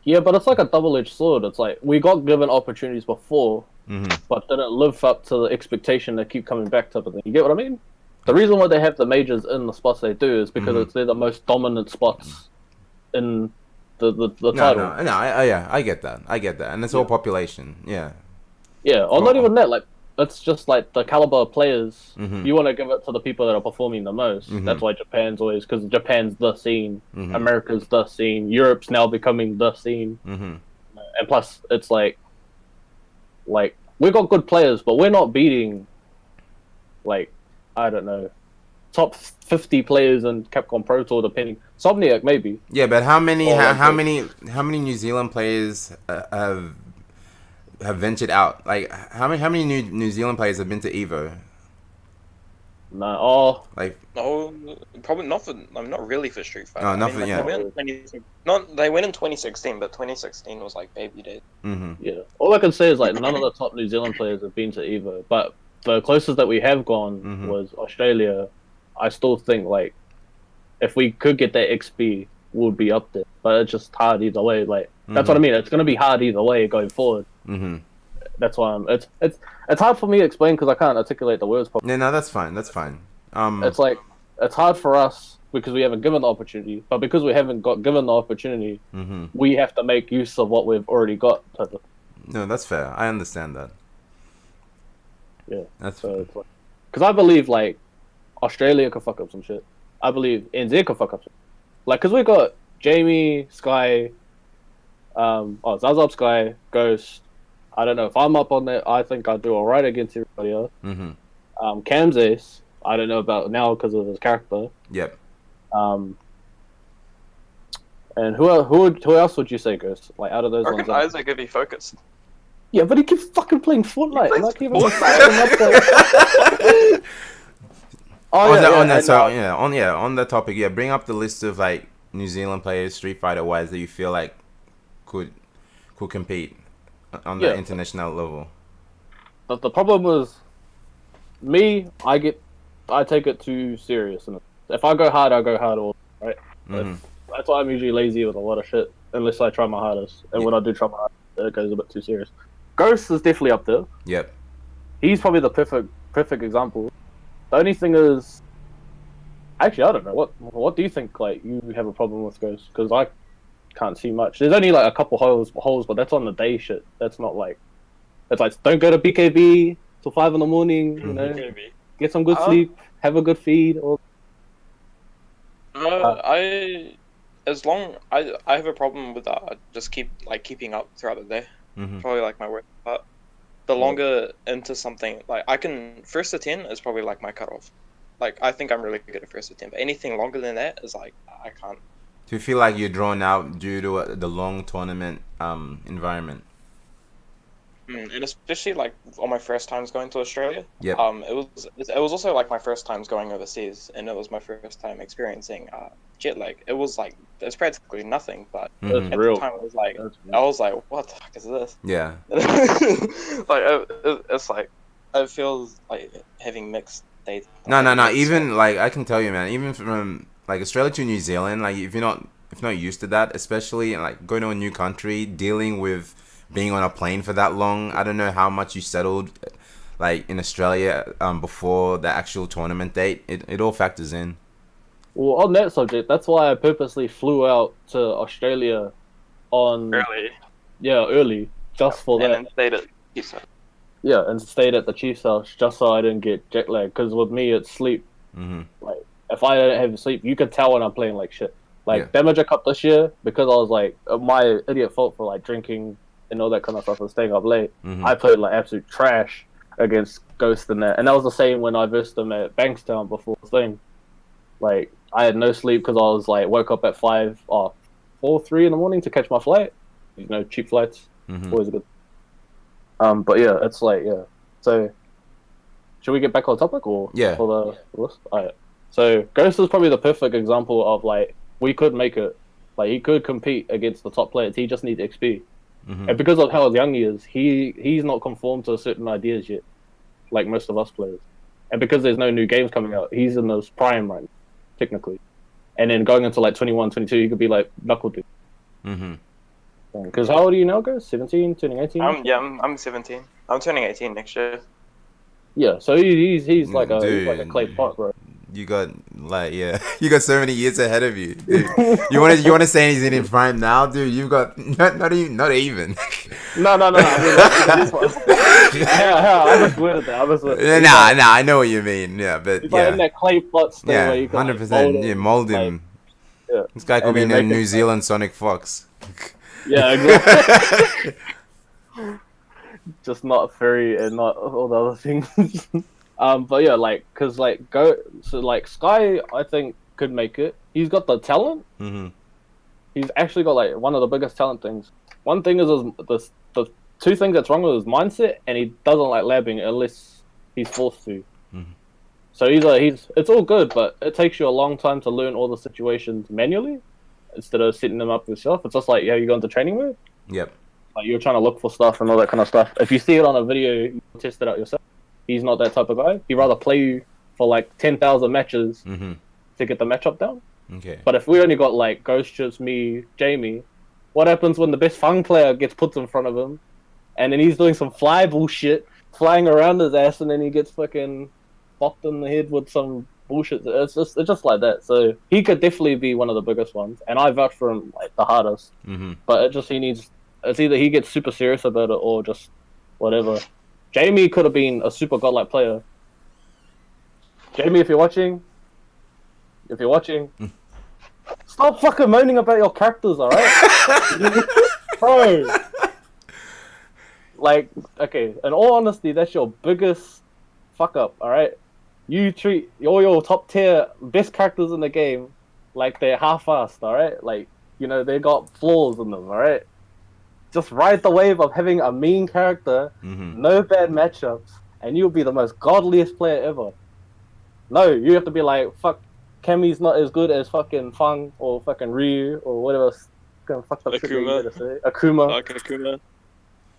Yeah, but it's like a double-edged sword. It's like, we got given opportunities before, but didn't live up to the expectation to keep coming back type of thing. You get what I mean? The reason why they have the majors in the spots they do is because they're the most dominant spots in title. I get that, and it's all population, yeah. Yeah, or not even that. Like, it's just like the caliber of players. Mhm. You want to give it to the people that are performing the most. Mhm. That's why Japan's always, because Japan's the scene. Mhm. America's the scene. Europe's now becoming the scene. Mhm. And plus, it's like we got good players, but we're not beating, like, I don't know, top 50 players in Capcom Pro Tour, depending. Somniac maybe. Yeah, but how many Or like how many New Zealand players have ventured out? Like how many New Zealand players have been to Evo? No, oh, Like No, probably not for. I'm not really for Street Fighter. Oh, not I for- mean, yeah. They went in 2016, but 2016 was like baby days. mhm. yeah. All I can say is like none of the top New Zealand players have been to Evo, but the closest that we have gone Mhm. was Australia. I still think like if we could get that XP, we'd be up there. But it's just hard either way. Like that's what I mean. It's gonna be hard either way going forward. Mhm. That's why it's hard for me to explain because I can't articulate the words properly. Yeah, no, that's fine. That's fine. It's like it's hard for us because we haven't given the opportunity, but because we haven't got given the opportunity, Mhm. we have to make use of what we've already got. No, that's fair. I understand that. Yeah, That's so it's like, because I believe like Australia could fuck up some shit. I believe NZ could fuck up some. Like, because we got Jamie, Sky, Zazab, Sky, Ghost. I don't know if I'm up on that. I think I'll do alright against everybody else. Mhm. Cam's Ace, I don't know about now because of his character. Yep. And who else would you say, Ghost? Like out of those I ones? reckon Isaac could be focused. Yeah, but he keeps fucking playing Fortnite. And I keep On that topic, yeah, bring up the list of like New Zealand players, Street Fighter wise, that you feel like could compete on the international level. But the problem was me. I take it too serious, and if I go hard, I go hard all right. Mhm. That's why I'm usually lazy with a lot of shit, unless I try my hardest. And when I do try my hardest, it goes a bit too serious. Ghost is definitely up there. Yep. He's probably the perfect example. The only thing is, actually, I don't know. What do you think? Like, you have a problem with Ghost? Because I can't see much. There's only like a couple holes, but that's on the day shit. That's not like. It's like don't go to BKB till 5 in the morning. You know, get some good sleep, have a good feed. Or I have a problem with just keeping up throughout the day. Mhm. Probably like my worst part. The longer into something, like I can first to 10 is probably like my cutoff. Like I think I'm really good at first to 10, but anything longer than that is like I can't. Do you feel like you're drawn out due to the long tournament environment? And especially like on my first times going to Australia. Yep. It was also like my first times going overseas, and it was my first time experiencing jet lag. It was like it's practically nothing, but Mhm. at real. the time it was like I was like, what the fuck is this? Yeah. Like it's like it feels like having mixed data. No. Even like I can tell you, man. Even from like Australia to New Zealand, like if you're not used to that, especially like going to a new country, dealing with being on a plane for that long. I don't know how much you settled, like in Australia, before the actual tournament date. It all factors in. well, on that subject, that's why I purposely flew out to Australia on early, just for that. And then stayed at Yeah, and stayed at the Chief's house just so I didn't get jet lag. Because with me, it's sleep. Mhm. Like, if I don't have sleep, you can tell when I'm playing like shit. Like, Yeah. Damager Cup this year, because I was like, my idiot fault for like drinking and all that kind of stuff and staying up late, Mhm. I played like absolute trash against Ghost in that. And that was the same when I versed him at Bankstown before the thing. Like, I had no sleep because I was like, woke up at 3 in the morning to catch my flight. You know, cheap flights. Mhm. Always good. But yeah, it's like, yeah. So, should we get back on topic or Yeah. for the list? Alright. So, Ghost is probably the perfect example of like, we could make it. Like, he could compete against the top players. He just needs XP. Mhm. And because of how young he is, he's not conformed to certain ideas yet, like most of us players. And because there's no new games coming out, he's in those prime right now, technically. And then going into like 21, 22, he could be like Knuckle Dude. Mhm. Because how old are you now, guys? 17, turning 18? I'm 17. I'm turning 18 next year. Yeah, so he's like a Dude. clay pot, bro. you got like you got so many years ahead of you, dude. You want to say he's in his prime now, dude? You've got not even. No. I mean, I was with that. Nah. I know what you mean. Yeah, but he's like in that clay pot still where you can 100%. Yeah, mold him. Yeah. This guy could be in a New Zealand Sonic Fox. Yeah, exactly. Just not furry and not all the other things. But yeah, like, cause like Sky, I think could make it. He's got the talent. Mm-hmm. He's actually got like one of the biggest talent things. One thing is the two things that's wrong with his mindset, and he doesn't like labbing unless he's forced to. Mm-hmm. So it's all good, but it takes you a long time to learn all the situations manually instead of setting them up yourself. It's just like, you go into training mode. Yep. Like you're trying to look for stuff and all that kind of stuff. If you see it on a video, you test it out yourself. He's not that type of guy. He'd rather play you for like 10,000 matches to get the matchup down. Okay. But if we only got like GhostChips, me, Jamie, what happens when the best Fang player gets put in front of him, and then he's doing some fly bullshit, flying around his ass, and then he gets fucking bopped in the head with some bullshit. It's just like that. So he could definitely be one of the biggest ones, and I vouch for him like the hardest. But it's either he gets super serious about it or just whatever. Jamie could have been a super godlike player. Jamie, if you're watching, stop fucking moaning about your characters, alright? Bro. Like, okay, in all honesty, that's your biggest fuck up, alright? You treat all your top tier best characters in the game like they're half-assed, alright? Like, they got flaws in them, alright? Just ride the wave of having a mean character, no bad matchups, and you'll be the most godliest player ever. No, you have to be like, fuck, Kami's not as good as fucking Fang or fucking Ryu or whatever fucked up shit you gotta say. Akuma. Like Akuma.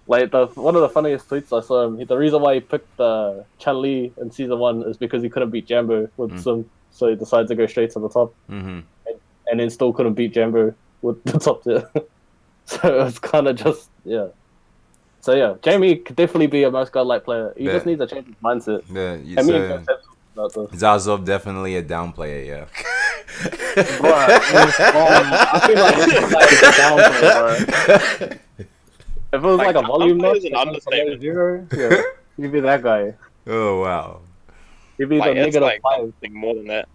Like, one of the funniest tweets I saw him, the reason why he picked Chun-Li in Season 1 is because he couldn't beat Jambo with Sim, so he decided to go straight to the top. And then still couldn't beat Jambo with the top tier. So it's kind of just, yeah. So yeah, Jamie could definitely be a most godlike player. He just needs to change his mindset. Zazov definitely a down player, yeah. I feel like he's a down player, bro. If it was like a volume knock, he'd be that guy. Oh wow. He'd be the negative like 5. More than that.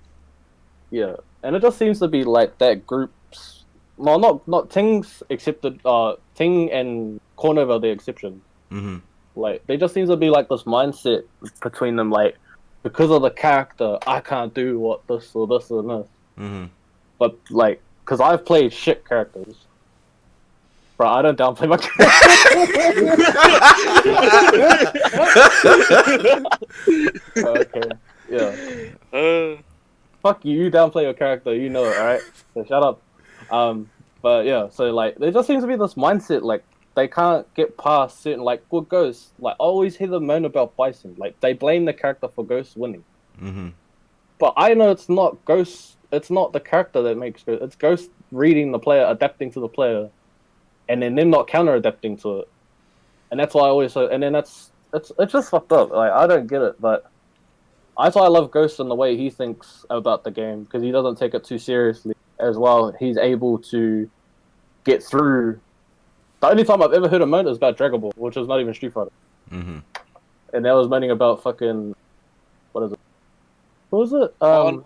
Yeah, and it just seems to be like that group's. Well, not Ting's accepted. Ting and Cornova are the exception. Like they just seems to be like this mindset between them, like because of the character, I can't do what this or this or this. But like, because I've played shit characters. Bro, I don't downplay my character. Okay, yeah. Fuck you, you downplay your character, you know it, alright? So shut up. But yeah, so like, there just seems to be this mindset, like, they can't get past certain, like, with Ghost, like, I always hear them moan about Bison. Like, they blame the character for Ghost winning. But I know it's not Ghost, it's not the character that makes Ghost, it's Ghost reading the player, adapting to the player, and then them not counter-adapting to it. And that's why I always say, and then it's just fucked up. Like, I don't get it, but that's why I love Ghost in the way he thinks about the game, because he doesn't take it too seriously as well. He's able to get through. The only time I've ever heard him moan is about Dragon Ball, which is not even Street Fighter. And that was moaning about fucking, what is it? What was it? No,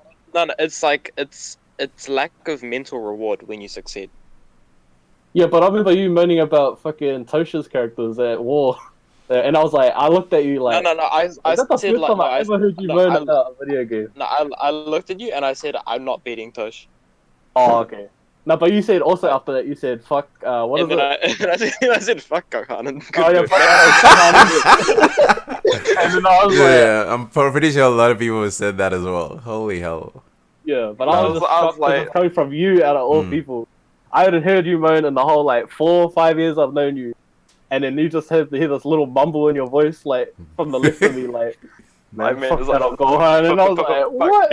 it's like, it's lack of mental reward when you succeed. Yeah, but I remember you moaning about fucking Tosha's characters at War. And I was like, I looked at you like... No, I said like... I ever heard you moan about a video game. No, I looked at you and I said, I'm not beating Tosh. Oh, okay. No, but you said also after that, you said, fuck, what and is it? I said, fuck Gohan. Oh, yeah, fuck Gohan. And then I was yeah, I'm pretty sure a lot of people have said that as well. Holy hell. Yeah, but I was like... coming from you out of all people. I hadn't heard you moan in the whole, like, 4 or 5 years I've known you. And then you just have to hear this little mumble in your voice, like, from the left of me, like, man, fuck that, I'll go home. And I was like, what?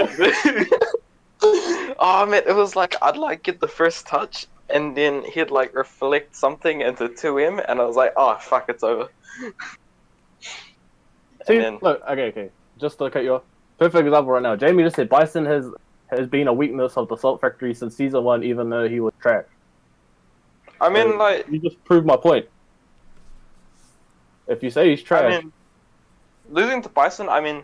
Oh, man, it was like, I'd, like, get the first touch, and then he'd, like, reflect something into 2M, and I was like, oh, fuck, it's over. See, then... look, okay, just to cut you off. perfect example right now. Jamie just said Bison has been a weakness of the Salt Factory since season 1, even though he was trash. I mean, So like, you just proved my point. If you say he's trash, I mean, losing to Bison, I mean,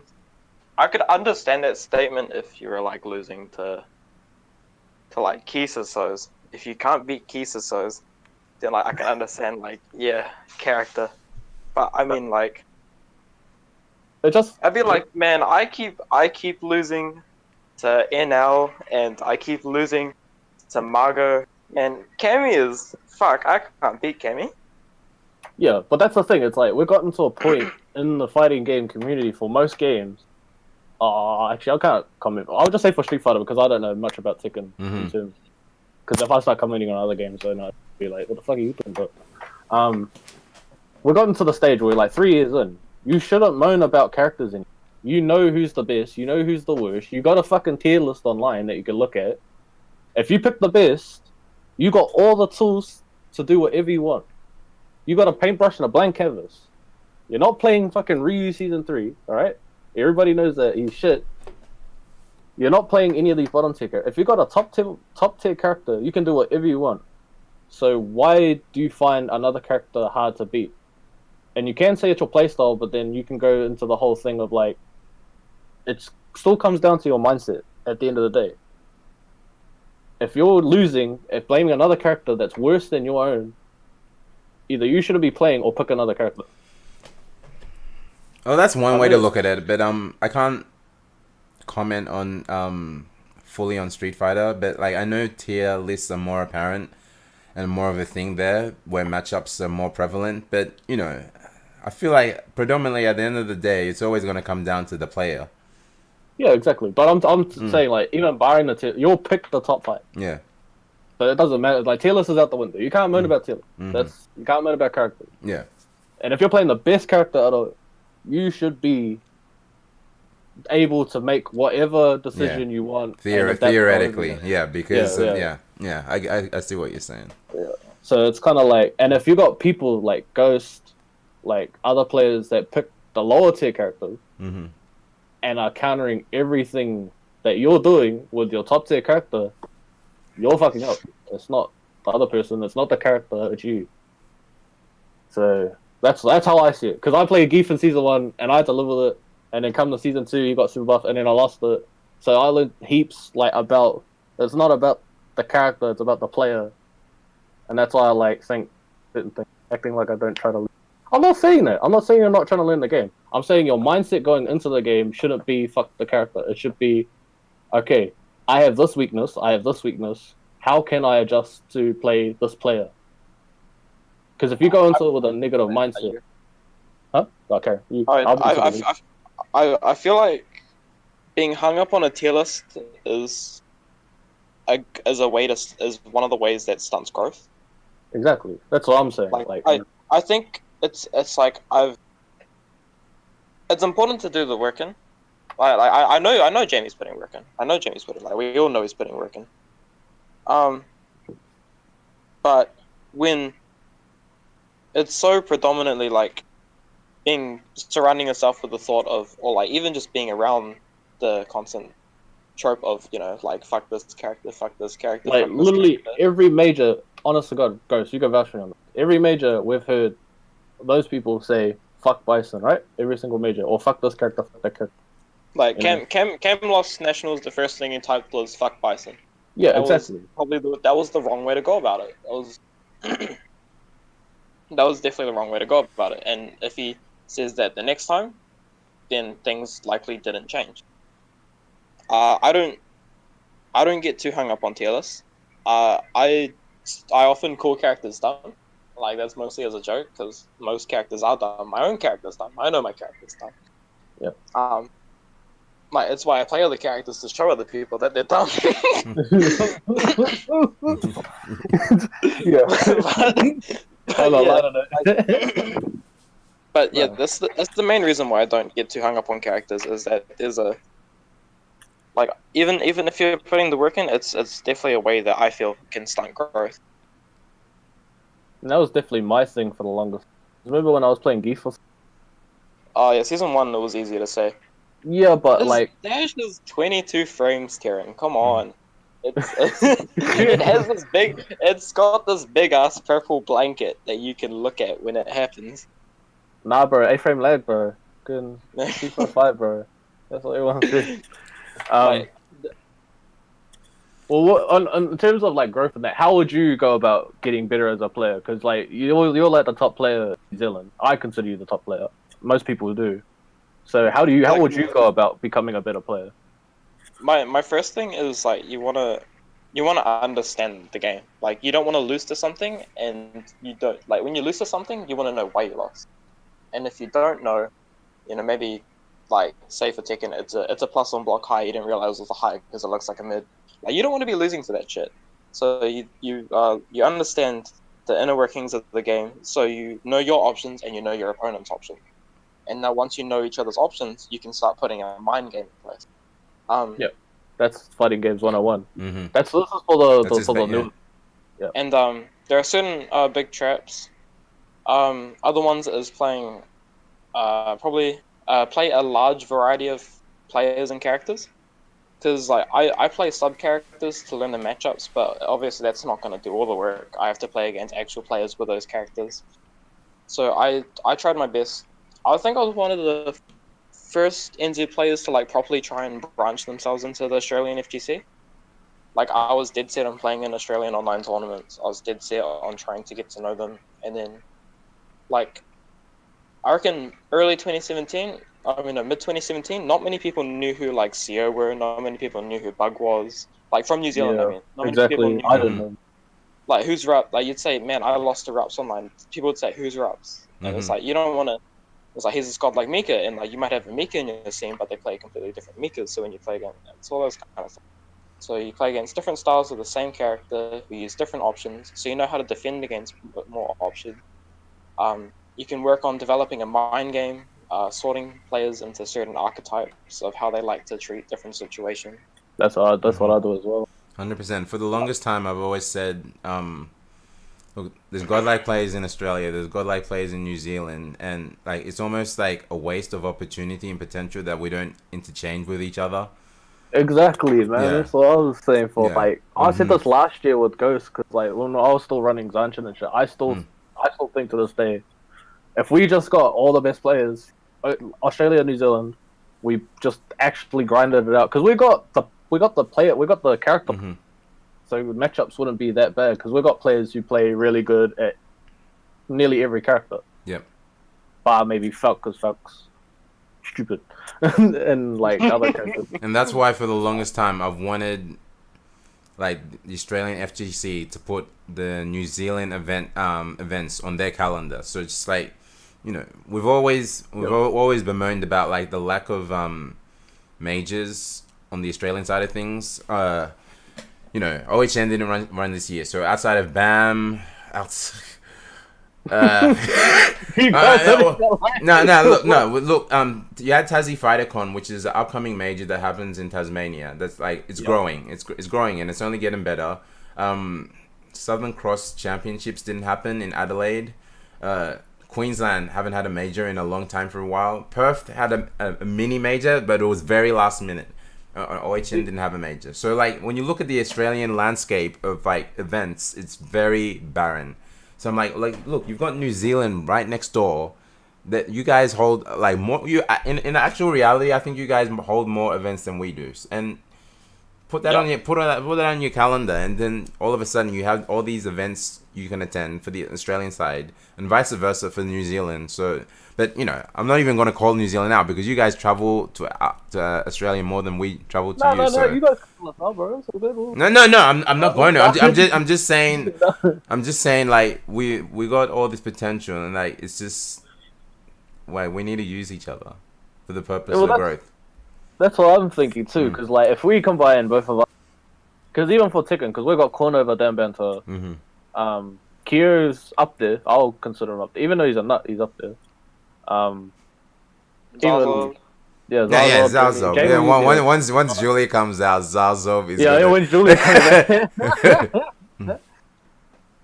I could understand that statement if you were like losing to like Kisasos. If you can't beat Kisasos, then like I can understand like yeah, character. But I mean like it just I'd be like, man, I keep losing to NL and I keep losing to Margo and Cammy is fuck, I can't beat Cammy. yeah. But that's the thing. It's like we've gotten to a point in the fighting game community for most games. Actually, I can't comment. I'll just say for Street Fighter because I don't know much about Tekken in terms. Because if I start commenting on other games, then I'd be like, "What the fuck are you doing?" But we've gotten to the stage where, like, 3 years in, you shouldn't moan about characters in. You know who's the best. You know who's the worst. You got a fucking tier list online that you can look at. If you pick the best, you got all the tools to do whatever you want. You got a paintbrush and a blank canvas. You're not playing fucking Ryu Season 3, alright? Everybody knows that he's shit. You're not playing any of these bottom tier characters. If you got a top tier character, you can do whatever you want. So why do you find another character hard to beat? And you can say it's your playstyle, but then you can go into the whole thing of like, it still comes down to your mindset at the end of the day. If you're losing, if blaming another character that's worse than your own, either you shouldn't be playing or pick another character. Oh, that's one way to look at it, but I can't comment on fully on Street Fighter, but like I know tier lists are more apparent and more of a thing there where matchups are more prevalent, but you know, I feel like predominantly at the end of the day, it's always going to come down to the player. Yeah, exactly. But I'm saying like even barring the tier, you'll pick the top 5. Yeah. So it doesn't matter. Like tier list is out the window. You can't moan about tier list. You can't moan about characters. Yeah. And if you're playing the best character out of it, you should be able to make whatever decision you want. Theoretically, yeah, because I see what you're saying. Yeah. So it's kind of like, and if you got people like Ghost, like other players that pick the lower tier characters and are countering everything that you're doing with your top tier character, you're fucking up. It's not the other person. It's not the character. It's you. So that's how I see it. Because I played Gif in season 1 and I had to live with it. And then come to season 2, you got super buff, and then I lost it. So I learned heaps like about. It's not about the character; it's about the player, and that's why I like think acting like I don't try to. I'm not saying that. I'm not saying you're not trying to learn the game. I'm saying your mindset going into the game shouldn't be fuck the character. It should be, okay, I have this weakness. I have this weakness. How can I adjust to play this player? Because if you go into it with a negative mindset, huh? Okay. I feel like being hung up on a tier list is one of the ways that stunts growth. Exactly. That's what I'm saying. I think it's like it's important to do the work in. I know Jamie's putting work in. I know Jamie's putting we all know he's putting work in. But when it's so predominantly like surrounding yourself with the thought of, or like even just being around the constant trope of, you know, like fuck this character. Like literally every major, honest to God, Ghost, you go vouch for me on that. Every major we've heard those people say fuck Bison, right? Every single major, or fuck this character, fuck that character. Like Cam lost nationals. The first thing he typed was fuck Bison. Yeah, that exactly. That was the wrong way to go about it. That was definitely the wrong way to go about it. And if he says that the next time, then things likely didn't change. I don't get too hung up on tier lists. I often call characters dumb. Like that's mostly as a joke because most characters are dumb. My own character's dumb. I know my character's dumb. Yeah. Like it's why I play other characters to show other people that they're dumb. But yeah, that's the main reason why I don't get too hung up on characters is that there's a like even if you're putting the work in, it's definitely a way that I feel can stunt growth. And that was definitely my thing for the longest. Remember when I was playing Gif? Oh yeah, season 1 it was easy to say. Yeah, but His like, dash is 22 frames, Karen. Come on. It has this big. It's got this big ass purple blanket that you can look at when it happens. nah, bro, A-frame lag, bro. Good 2.5, bro. That's what you want to see. Like, Well, what, on in terms of like growth in that, how would you go about getting better as a player? Because like you're like the top player in New Zealand. I consider you the top player. Most people do. So how like would you go about becoming a better player? my first thing is like you wanna understand the game. Like you don't want to lose to something, and you don't like when you lose to something, you want to know why you lost. And if you don't know, maybe like say for Tekken, it's a plus on block high. You didn't realize it was a high because it looks like a mid. Like you don't want to be losing to that shit. So you understand the inner workings of the game, so you know your options and you know your opponent's options. And now once you know each other's options, you can start putting a mind game in place. Yeah, that's fighting games 101. Mm-hmm. This is for the Yeah. new. Yeah. And there are certain big traps. Other ones is playing probably play a large variety of players and characters. Because like I play sub characters to learn the matchups, but obviously that's not going to do all the work. I have to play against actual players with those characters. So I tried my best. I think I was one of the first NZ players to like properly try and branch themselves into the Australian FGC. Like I was dead set on playing in Australian online tournaments. I was dead set on trying to get to know them, and then like I reckon early 2017. I mean, mid 2017. Not many people knew who like CEO were. Not many people knew who Bug was. Like from New Zealand, I Yeah, mean, not many people exactly. knew I don't know. like who's Rups. Like you'd say, man, I lost to Rups online. People would say, who's Rups? And it's like you don't want to. It's like he's a god like Mika, and like you might have a Mika in your team, but they play completely different Mikas. So when you play against, it's all those kind of stuff. So you play against different styles of the same character who use different options, so you know how to defend against more options. You can work on developing a mind game, sorting players into certain archetypes of how they like to treat different situations. That's what I do as well. 100%. For the longest time, I've always said, look, there's godlike players in Australia, there's godlike players in New Zealand, and like it's almost like a waste of opportunity and potential that we don't interchange with each other. Exactly, man. Yeah. That's what I was saying. For Yeah. like, I said this last year with Ghost because like when I was still running Zanchin and shit, I still think to this day, if we just got all the best players, Australia, New Zealand, we just actually grinded it out because we got the character, so matchups wouldn't be that bad because we got players who play really good at nearly every character. Yep. Bar maybe Falk because Falk's stupid and like other characters. And that's why for the longest time I've wanted like the Australian FGC to put the New Zealand events on their calendar. So it's like, we've always bemoaned about like the lack of majors on the Australian side of things. OHN didn't run this year. So outside of BAM, look. You had Tassie FighterCon, which is an upcoming major that happens in Tasmania. That's like it's growing. It's growing and it's only getting better. Southern Cross Championships didn't happen in Adelaide. Queensland haven't had a major in a long time for a while. Perth had a mini major, but it was very last minute. OHN didn't have a major. So like when you look at the Australian landscape of like events, it's very barren. So I'm like, look, you've got New Zealand right next door. That you guys hold like more. In actual reality, I think you guys hold more events than we do. And put that on your calendar, and then all of a sudden you have all these events you can attend for the Australian side, and vice versa for New Zealand. So, but I'm not even going to call New Zealand out because you guys travel to Australia more than we travel to you. No, you guys call us out, bro. No, I'm not going to. I'm just saying. I'm just saying like we got all this potential, and like it's just we need to use each other for the purpose of growth. That's what I'm thinking too, because like if we combine both of us, because even for Tekken, because we've got corner over Dan Banter, Kyo's up there. I'll consider him up there, even though he's a nut. He's up there. Zazov. Zazov. Yeah, once Julie comes out, Zazov is. When Julie comes out.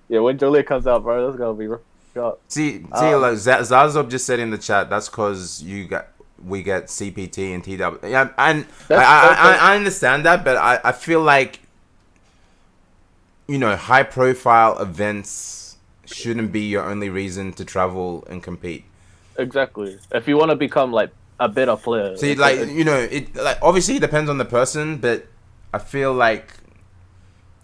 When Julie comes out, bro, that's gonna be rough. See, like Zazov just said in the chat. That's because we get CPT and TW. Yeah, and That's- I understand that, but I feel like, you know, high profile events shouldn't be your only reason to travel and compete. Exactly. If you want to become like a better player, See, like, you know, it like obviously it depends on the person, but I feel like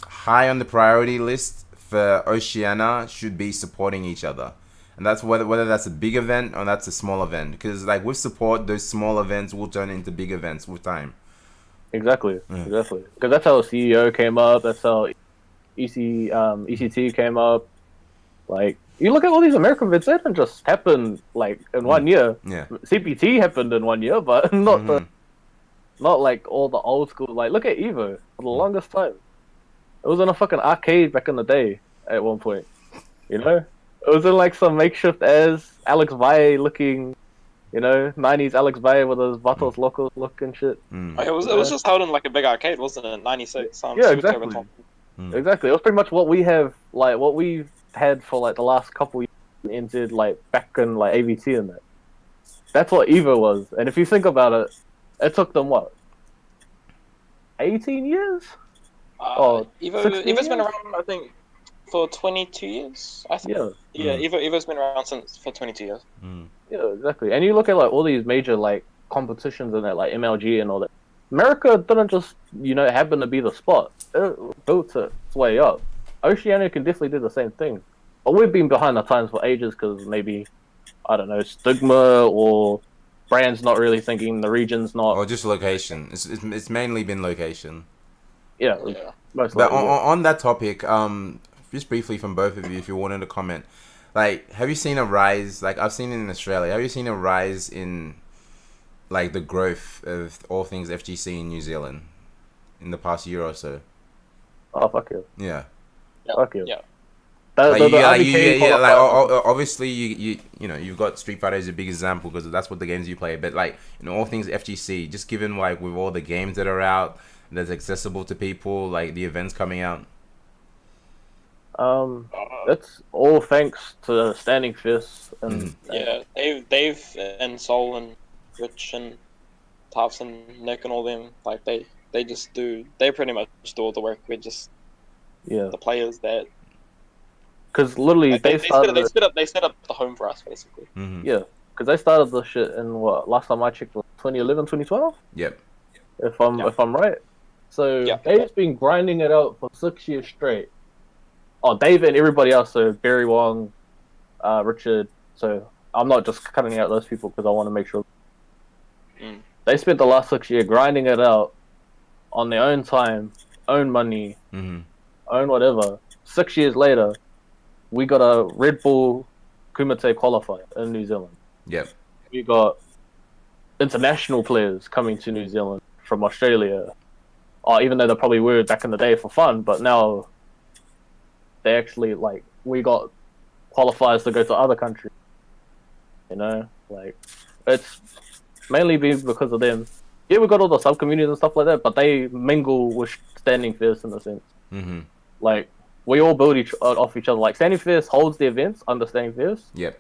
high on the priority list for Oceania should be supporting each other. And that's whether that's a big event or that's a small event. Because like with support, those small events will turn into big events with time. exactly. Because that's how CEO came up. That's how ECT came up. Like, you look at all these American events, they didn't just happen like in 1 year. Yeah. CPT happened in 1 year, but not like all the old school. Like, look at Evo for the longest time. It was in a fucking arcade back in the day at one point. You know, it was in like some makeshift as Alex Valle looking, you know, 90s Alex Valle with his Vatos Locos look and shit. It was just held in like a big arcade, wasn't it? 96. Yeah, exactly. Exactly. It was pretty much what we have, like what we've had for like the last couple years in NZ, like back in like AVT and that. That's what Evo was. And if you think about it, it took them what? 18 years? Evo's been around, I think, for 22 years. I think. Yeah. Evo's been around for 22 years. Yeah, exactly. And you look at like all these major like competitions and that, like MLG and all that. America didn't just, you know, happen to be the spot. It built its way up. Oceania can definitely do the same thing. But we've been behind the times for ages because maybe, I don't know, stigma or brands not really thinking, the region's not. Or just location. It's mainly been location. Yeah. Most But likely, on that topic, just briefly from both of you, if you wanted to comment, like, have you seen a rise? Like, I've seen it in Australia. Have you seen a rise in, like, the growth of all things FGC in New Zealand in the past year or so? Oh, fuck you. Yeah. Fuck you. Yeah. Obviously you know, you've got Street Fighter as a big example because that's what the games you play. But like, you know, all things FGC, just given like with all the games that are out that's accessible to people, like the events coming out. That's all thanks to Standing Fist and Dave and Sol and Rich and Tafs and Nick and all them, like they pretty much do all the work. We're just the players that. Because literally Like, they set up the home for us basically. Yeah, because they started the shit in what, last time I checked was 2011, 2012. Yep. If I'm right. So Dave's been grinding it out for 6 years straight. Oh, Dave and everybody else. So Barry Wong, Richard. So I'm not just cutting out those people because I want to make sure. They spent the last 6 years grinding it out on their own time, own money, own whatever. 6 years later, we got a Red Bull Kumite qualifier in New Zealand. Yep. We got international players coming to New Zealand from Australia. Even though they probably were back in the day for fun, but now they actually, like, we got qualifiers to go to other countries. You know, like, it's mainly been because of them. Yeah, we got all the sub communities and stuff like that, but they mingle with Standing Fist in a sense. Like, we all build off each other. Like, Standing Fist holds the events under Standing Fist. Yep.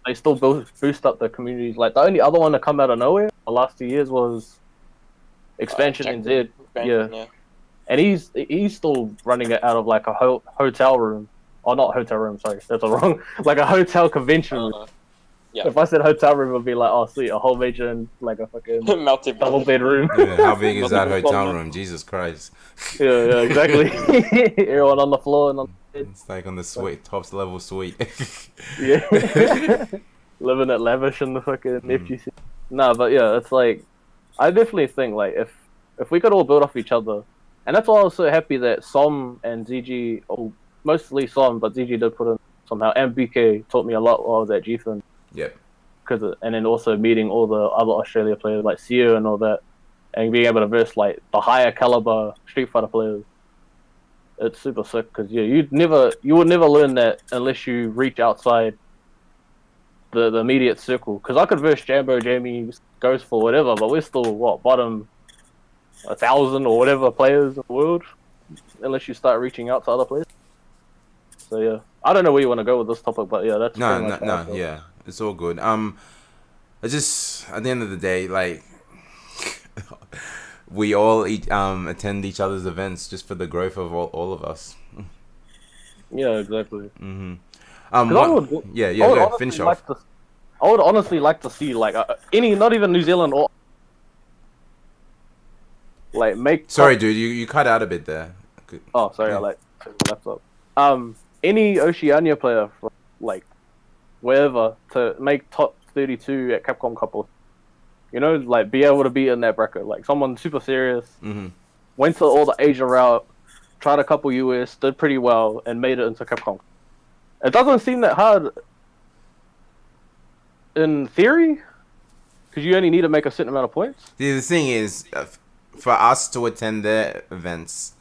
They still boost up the communities. Like, the only other one to come out of nowhere the last 2 years was Expansion NZ. Yeah. And he's still running it out of like a hotel room. Or not hotel room, sorry. That's all wrong. Like a hotel convention room. If I said hotel room, it would be like, oh, sweet, a whole major and like a fucking double bedroom. Yeah, how big is that hotel room? Jesus Christ. Yeah, exactly. Everyone on the floor and on the bed. It's like on the suite, top level suite. Yeah. Living at lavish in the fucking FGC. Nah, but yeah, it's like, I definitely think like if we could all build off each other, and that's why I was so happy that Som and ZG, or mostly Som, but ZG did put in somehow, and BK taught me a lot while I was at Gfinity. Yep. And then also meeting all the other Australia players like Seo and all that, and being able to verse like the higher caliber Street Fighter players. It's super sick because you would never learn that unless you reach outside the immediate circle. Because I could verse Jambo, Jamie, Ghost for whatever, but we're still bottom 1,000 or whatever players in the world, unless you start reaching out to other players. So yeah, I don't know where you want to go with this topic, but yeah, that's no, yeah. It's all good. I just at the end of the day, like we all attend each other's events just for the growth of all of us. Yeah, exactly. Mm-hmm. I would finish honestly off. I would honestly like to see like any, not even New Zealand or like make. Sorry, dude, you cut out a bit there. Oh, sorry, Yeah. I like took the laptop. Any Oceania player from like wherever to make top 32 at Capcom Cup, you know, like be able to be in that bracket, like someone super serious, Mm-hmm. went to all the Asia route, tried a couple US, did pretty well, and made it into Capcom. It doesn't seem that hard in theory, because you only need to make a certain amount of points. The thing is, for us to attend their events,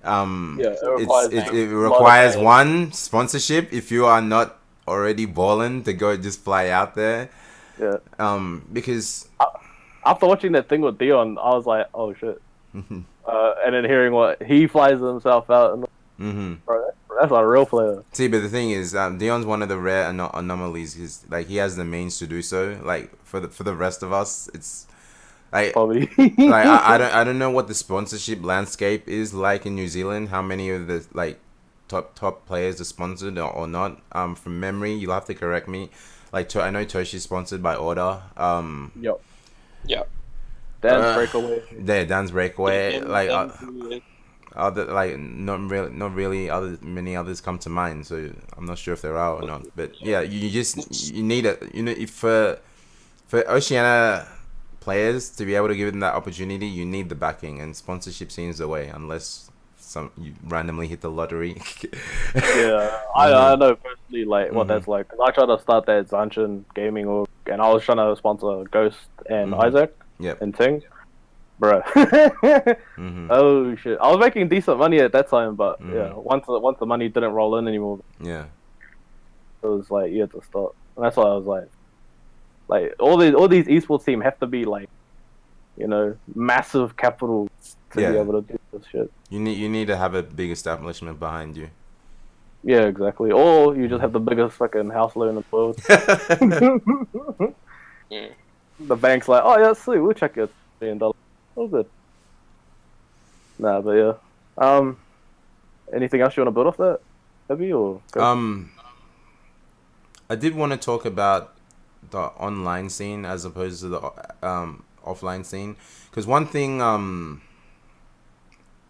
it requires one sponsorship. If you are not already balling to go just fly out there, Yeah. Because After watching that thing with Dion, I was like, oh shit. And then hearing what he flies himself out, and bro, that's a real player. See, but the thing is, Dion's one of the rare anomalies. He's like he has the means to do so. Like for the rest of us, it's like Probably. like I don't know what the sponsorship landscape is like in New Zealand. How many of the like top players are sponsored or not? From memory, you'll have to correct me. Like I know Toshi's sponsored by Order. Yep. Yeah. Dan's Breakaway. Yeah, Dan's Breakaway. Like And- other like not really many others come to mind. So I'm not sure if there are or not. But yeah, you need it. You know, if for Oceania players to be able to give them that opportunity, you need the backing, and sponsorship seems the way, unless you randomly hit the lottery. Yeah, I know personally like what that's like. 'Cause I tried to start that Zanshin gaming org, and I was trying to sponsor Ghost and Isaac and Ting. Bruh. Oh shit. I was making decent money at that time, but yeah, once the money didn't roll in anymore, Yeah. it was like you had to stop. And that's why I was like all these esports teams have to be like, you know, massive capital to be able to do this shit. You need to have a big establishment behind you. Yeah, exactly. Or you just have the biggest fucking house loan in the world. The bank's like, oh yeah, sweet, we'll check your $1 million. Oh good. Nah, but yeah. Anything else you want to build off that? Abby, or I did want to talk about the online scene as opposed to the offline scene, because one thing,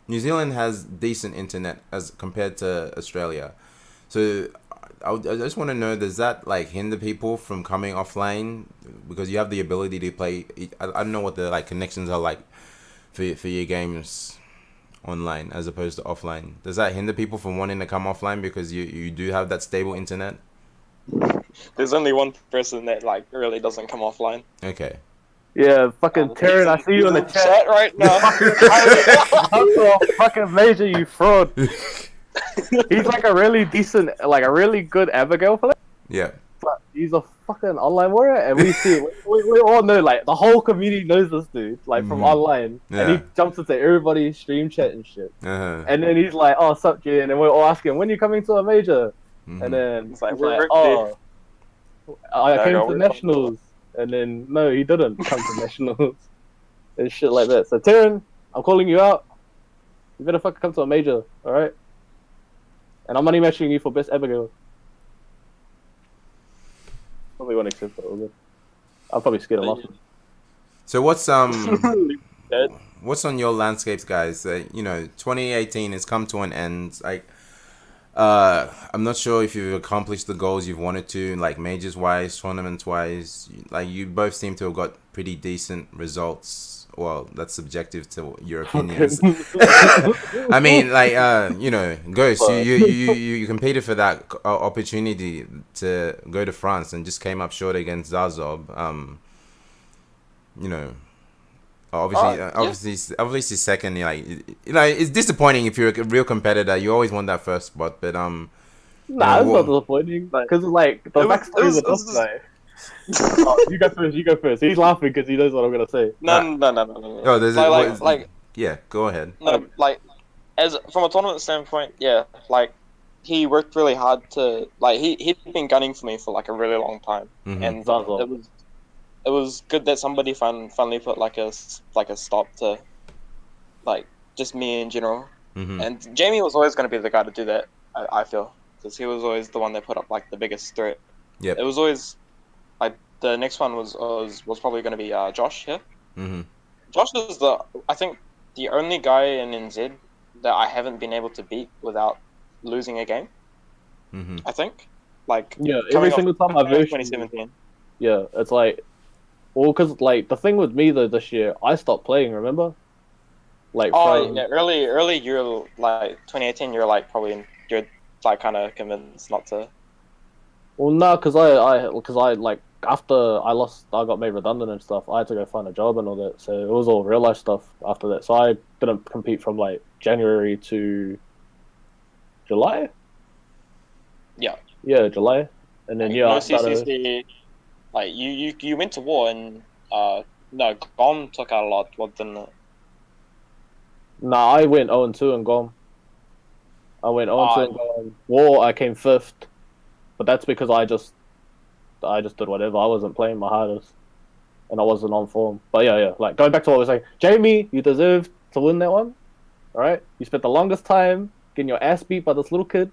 New Zealand has decent internet as compared to Australia, so I just want to know, does that like hinder people from coming offline because you have the ability to play? I don't know what the like connections are like for your games online as opposed to offline. Does that hinder people from wanting to come offline because you do have that stable internet? There's only one person that like really doesn't come offline. Okay. yeah, fucking Taryn, I see you in the chat. right now. I'm so fucking major, you fraud. He's like a really decent, like a really good Abigail player. Yeah. But he's a fucking online warrior, and we see it. We all know, like the whole community knows this dude, like from online, and he jumps into everybody's stream chat and shit. And then he's like, "Oh, sup, Jay?" And we're all asking, "When you coming to a major?" And then it's like, "Oh, I came to nationals." And then no, he didn't come to nationals and shit like that. So Taryn, I'm calling you out. You better fucking come to a major, all right? And I'm money matching you for best Abigail. Probably won't accept that. Good. I'll probably scare him off. So what's on your landscapes, guys? You know, 2018 has come to an end. Like, I'm not sure if you've accomplished the goals you've wanted to, like majors wise, tournaments wise. Like, you both seem to have got pretty decent results. Well, that's subjective to your opinions. I mean, like, you know, Ghost, you competed for that opportunity to go to France and just came up short against Zazob. You know, obviously second. Like, you know, it's disappointing if you're a real competitor. You always want that first spot, but Nah, it's not disappointing because like the backstory with this guy. Oh, you go first. He's laughing because he knows what I'm gonna say. No. Oh, there's yeah, go ahead. No, like, as from a tournament standpoint, yeah, like he worked really hard to like he'd been gunning for me for like a really long time, and it was it was good that somebody finally put like a stop to like just me in general. And Jamie was always going to be the guy to do that. I feel, because he was always the one that put up like the biggest threat. Yep. It was always like the next one was probably going to be Josh here. Josh is I think the only guy in NZ that I haven't been able to beat without losing a game. I think, like, yeah, every single time I've 2017. Yeah, it's like, well, because like the thing with me though this year, I stopped playing. Remember? Like, yeah, early you're like 2018. You're like you're like kind of convinced not to. Well, no, because I like after I got made redundant and stuff. I had to go find a job and all that, so it was all real life stuff after that. So I didn't compete from like January to July. Yeah. Yeah, July, and then no CCC. Like you went to war and no, GOM took out a lot. What didn't it? Nah, I went 0-2 and GOM. I went 0-2 and GOM. War, I came 5th, but that's because I just did whatever. I wasn't playing my hardest, and I wasn't on form. But yeah. Like going back to what I was saying, Jamie, you deserved to win that one. All right, you spent the longest time getting your ass beat by this little kid.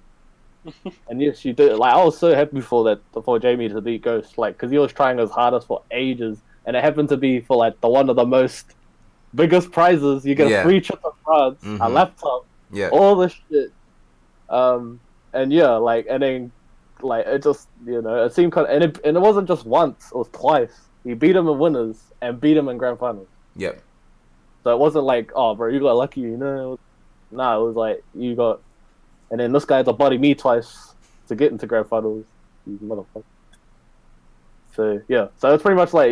And yes, you did. Like I was so happy for Jamie to beat Ghost, like because he was trying his hardest for ages, and it happened to be for like one of the most biggest prizes. You get a free trip to France, a laptop, all this shit. And yeah, like and then like it just it seemed kind of, and it wasn't just once; it was twice. He beat him in winners and beat him in grand finals. Yep. So it wasn't like, oh, bro, you got lucky, Nah, it was like you got. And then this guy had to body me twice to get into grand finals. You motherfucker. So yeah, so it's pretty much like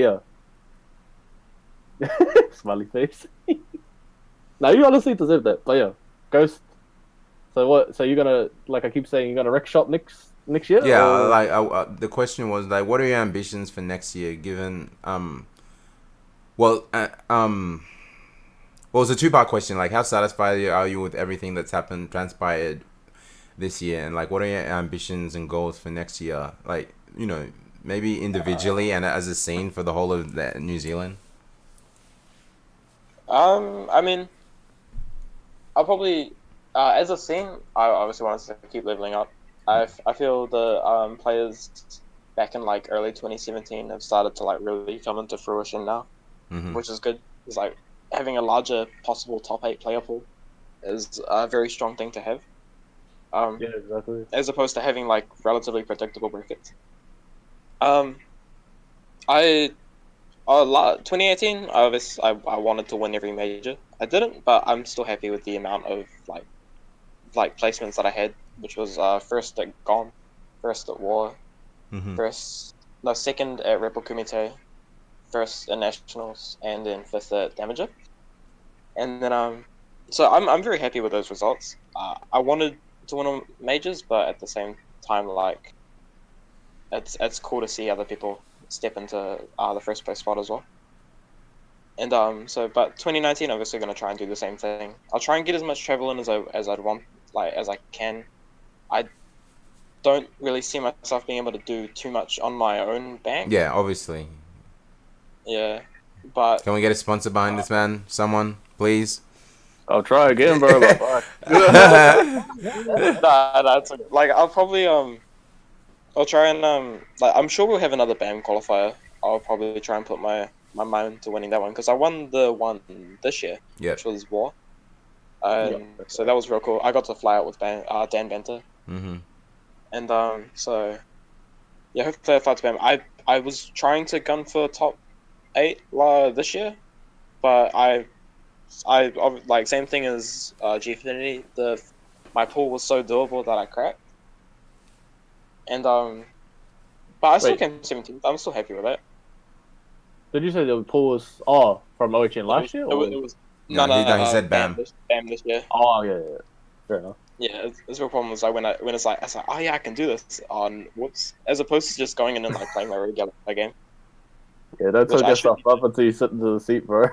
smiley face. Now you honestly deserve that, but yeah, Ghost. So what? So you're gonna, like I keep saying, you're gonna wreck shop next year? Yeah, or? like the question was like, what are your ambitions for next year? Given well, it's a two-part question. Like, how satisfied are you with everything that's transpired this year, and like what are your ambitions and goals for next year, like maybe individually and as a scene for the whole of New Zealand? I mean, I'll probably as a scene I obviously want to keep leveling up. I feel the players back in like early 2017 have started to like really come into fruition now, which is good. It's like having a larger possible top 8 player pool is a very strong thing to have. Yeah, exactly. As opposed to having like relatively predictable brackets. 2018, I wanted to win every major. I didn't, but I'm still happy with the amount of like placements that I had, which was first at GOM, first at War, second at Rebel Kumite, first at Nationals, and then 5th at Damager. And then so I'm very happy with those results. I wanted to win majors, but at the same time, like it's cool to see other people step into the first place spot as well. And but 2019, obviously going to try and do the same thing. I'll try and get as much travel in as I'd want, like as I can. I don't really see myself being able to do too much on my own bank. Yeah, obviously. Yeah, but can we get a sponsor behind this man? Someone, please. I'll try again, bro. But fuck. That's like I'll probably I'll try and like I'm sure we'll have another BAM qualifier. I'll probably try and put my mind to winning that one because I won the one this year, which was War. So that was real cool. I got to fly out with Dan Banter. And so yeah, hopefully I fly to BAM. I was trying to gun for top 8 this year, but I like same thing as Gfinity. My pool was so doable that I cracked. And but I still came 17th. I'm still happy with that. Did you say the pool was from Oceania last year? It was no, he said BAM. BAM this year. Oh yeah. Fair enough. Yeah, it's real problem is like when it's like I was like, oh yeah, I can do this on whoops, as opposed to just going in and like playing my regular game. Yeah, don't talk yourself up until you sit into the seat, bro.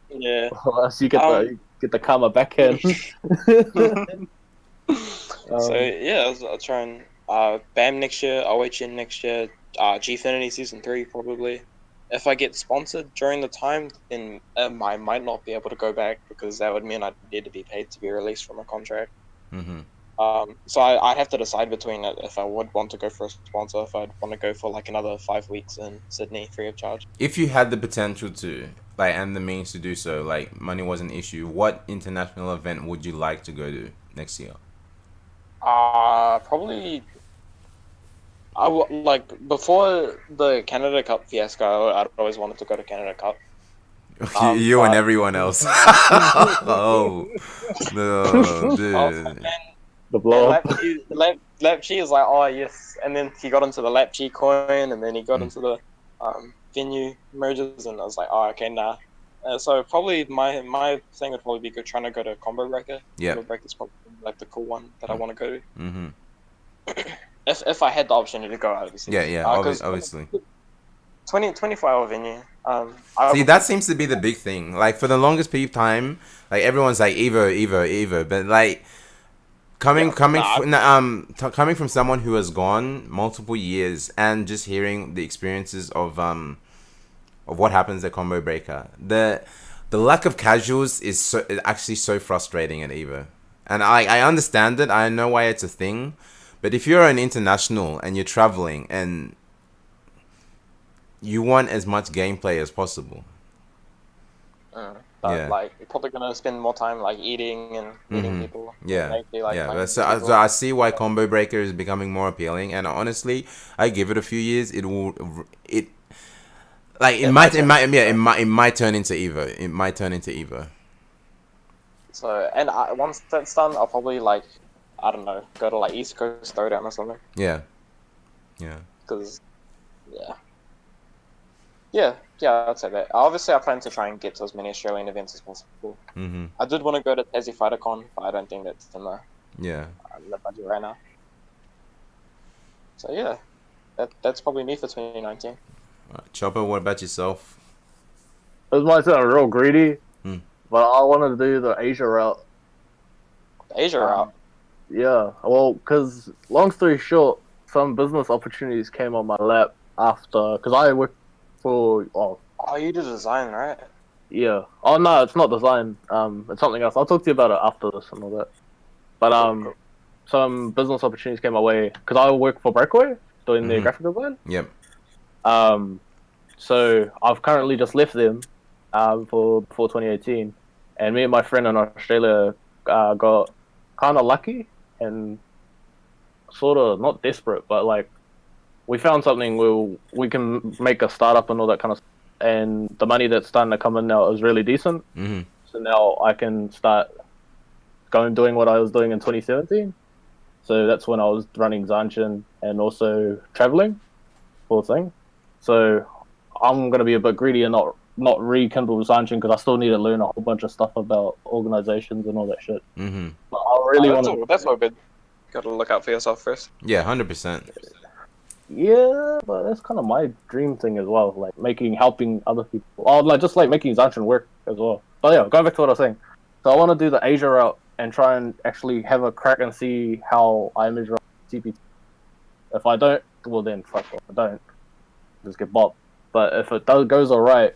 Yeah. Unless you get the karma backhand. So yeah, I'll try and BAM next year, OHN next year, Gfinity Season 3 probably, if I get sponsored during the time, then I might not be able to go back because that would mean I'd need to be paid to be released from a contract. Mm-hmm. So I'd have to decide between it if I would want to go for a sponsor, if I'd want to go for like another 5 weeks in Sydney free of charge. If you had the potential to, like, and the means to do so, like, money was an issue, what international event would you like to go to next year? Probably. Like before the Canada Cup fiasco, I'd always wanted to go to Canada Cup. You and everyone else. Oh, no, dude. The blow up. Lapchi is like, oh yes, and then he got into the Lapchi coin, and then he got into the venue mergers, and I was like, oh okay, nah. So probably my thing would probably be trying to go to Combo Breaker. Yeah. Combo Breaker is probably like the cool one that I want to go to. Mm-hmm. If I had the opportunity to go, obviously. Yeah, obviously. 24-hour venue. See, that seems to be the big thing. Like, for the longest period of time, like, everyone's like Evo, but like coming from someone who has gone multiple years and just hearing the experiences of what happens at Combo Breaker, the lack of casuals is actually so frustrating at Evo, and I understand it. I know why it's a thing, but if you're an international and you're traveling and you want as much gameplay as possible. But like, you're probably gonna spend more time like eating and meeting people. Yeah, Maybe, so I see why Combo Breaker is becoming more appealing, and honestly, I give it a few years, it might turn into Evo. It might turn into Evo. So, and once that's done, I'll probably like, I don't know, go to like East Coast Throwdown or something. Yeah. Because, yeah, I'd say that. Obviously, I plan to try and get to as many Australian events as possible. Mm-hmm. I did want to go to Tassie FighterCon, but I don't think that's in the budget right now. So yeah, that's probably me for 2019. Chopper, what about yourself? This might sound real greedy, but I want to do the Asia route. The Asia route? Yeah, well, because long story short, some business opportunities came on my lap after, because I worked for... Oh, you do design, right? Yeah. Oh, no, it's not design. It's something else. I'll talk to you about it after this and all that. But some business opportunities came my way, because I work for Breakaway, doing the graphic design. Yep. So I've currently just left them before 2018, and me and my friend in Australia got kind of lucky and sort of not desperate, but like we found something where we can make a startup and all that kind of stuff, and the money that's starting to come in now is really decent. So now I can start doing what I was doing in 2017. So that's when I was running Zanshin and also traveling for the thing. So I'm going to be a bit greedy and not rekindle Zanshin because I still need to learn a whole bunch of stuff about organizations and all that shit. But I really want to... That's all good. Got to look out for yourself first. Yeah, 100%. Yeah, but that's kind of my dream thing as well, like helping other people. Or like just like making Zanshin work as well. But yeah, going back to what I was saying. So I want to do the Asia route and try and actually have a crack and see how I measure up CPT. If I don't, well then fuck off. I don't. Just get bopped. But if it goes alright,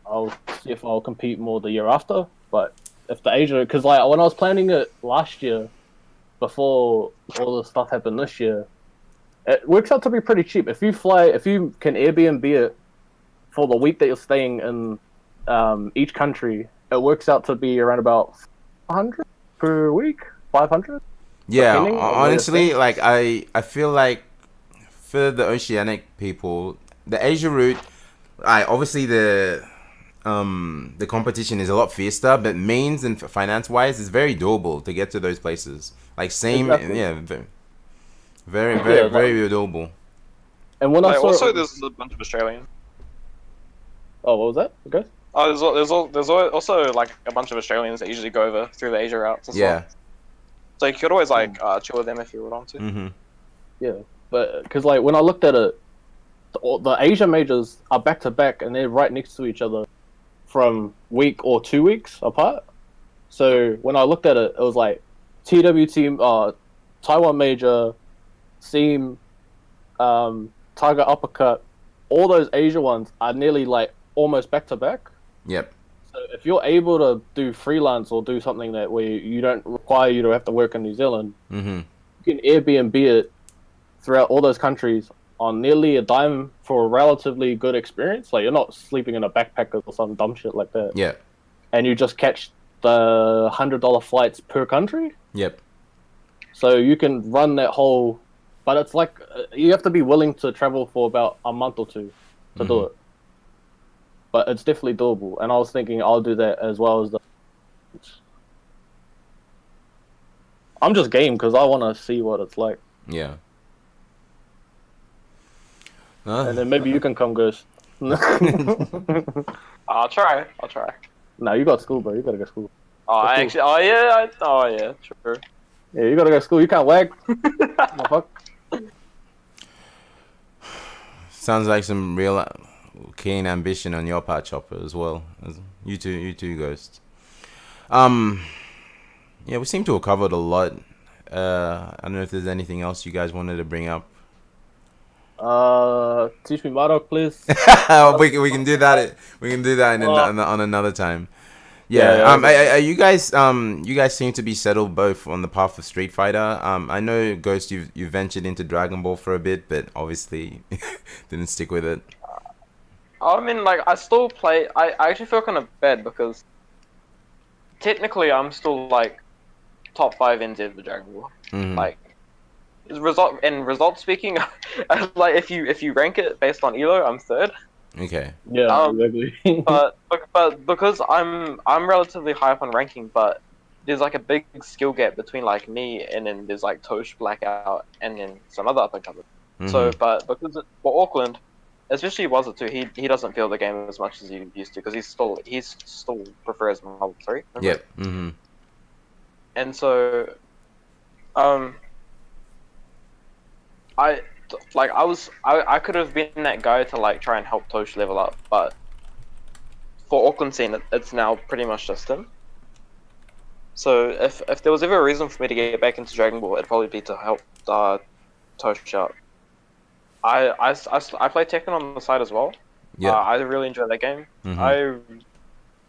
I'll see if I'll compete more the year after. But if the Asia, because like when I was planning it last year, before all the stuff happened this year, it works out to be pretty cheap. If you can Airbnb it for the week that you're staying in each country, it works out to be around about 500 per week, 500. Yeah, honestly, like I feel like for the Oceanic people, the Asia route, obviously the competition is a lot fiercer, but means and finance wise, it's very doable to get to those places. Like very doable. And when I saw also, there's a bunch of Australians. Oh, what was that? Okay. Oh, there's also like a bunch of Australians that usually go over through the Asia routes as well. So you could always like chill with them if you would want to. Yeah, but because like when I looked at it, the Asia majors are back to back and they're right next to each other from week or 2 weeks apart. So when I looked at it, it was like TWT, Taiwan major, Seam, Tiger uppercut, all those Asia ones are nearly like almost back to back. Yep. So if you're able to do freelance or do something that where you don't require you to have to work in New Zealand, Mm-hmm. you can Airbnb it throughout all those countries on nearly a dime for a relatively good experience. Like you're not sleeping in a backpacker or some dumb shit like that. Yeah. And you just catch the $100 flights per country. Yep. So you can run that whole, but it's like you have to be willing to travel for about a month or two to do it. But it's definitely doable. And I was thinking I'll do that as well as the. I'm just game because I want to see what it's like. Yeah. And then maybe you can come, Ghost. I'll try. Nah, you got school, bro. You gotta go to school. Oh yeah, true. Yeah, you gotta go to school. You can't wag. Fuck. Sounds like some real keen ambition on your part, Chopper, as well. You too, Ghost. Yeah, we seem to have covered a lot. I don't know if there's anything else you guys wanted to bring up. Teach me Marok, please. we can do that. We can do that on another time. Yeah. Are you guys you guys seem to be settled both on the path of Street Fighter. I know Ghost, you ventured into Dragon Ball for a bit, but obviously didn't stick with it. I mean, like, I still play. I actually feel kind of bad because technically I'm still like top 5 NZ for Dragon Ball. Mm-hmm. Like, result speaking, like if you rank it based on elo, I'm 3rd. Okay. Yeah, exactly. but because I'm relatively high up on ranking, but there's like a big skill gap between like me and then there's like Tosh, Blackout, and then some other up and comers. Mm-hmm. So, but because for Auckland, especially was it too, he doesn't feel the game as much as he used to because he still prefers Marvel 3. Yep. Mm-hmm. And so, I could have been that guy to like try and help Tosh level up, but for Auckland scene, it's now pretty much just him. So if there was ever a reason for me to get back into Dragon Ball, it'd probably be to help Tosh out. I play Tekken on the side as well. Yeah. I really enjoy that game. Mm-hmm. I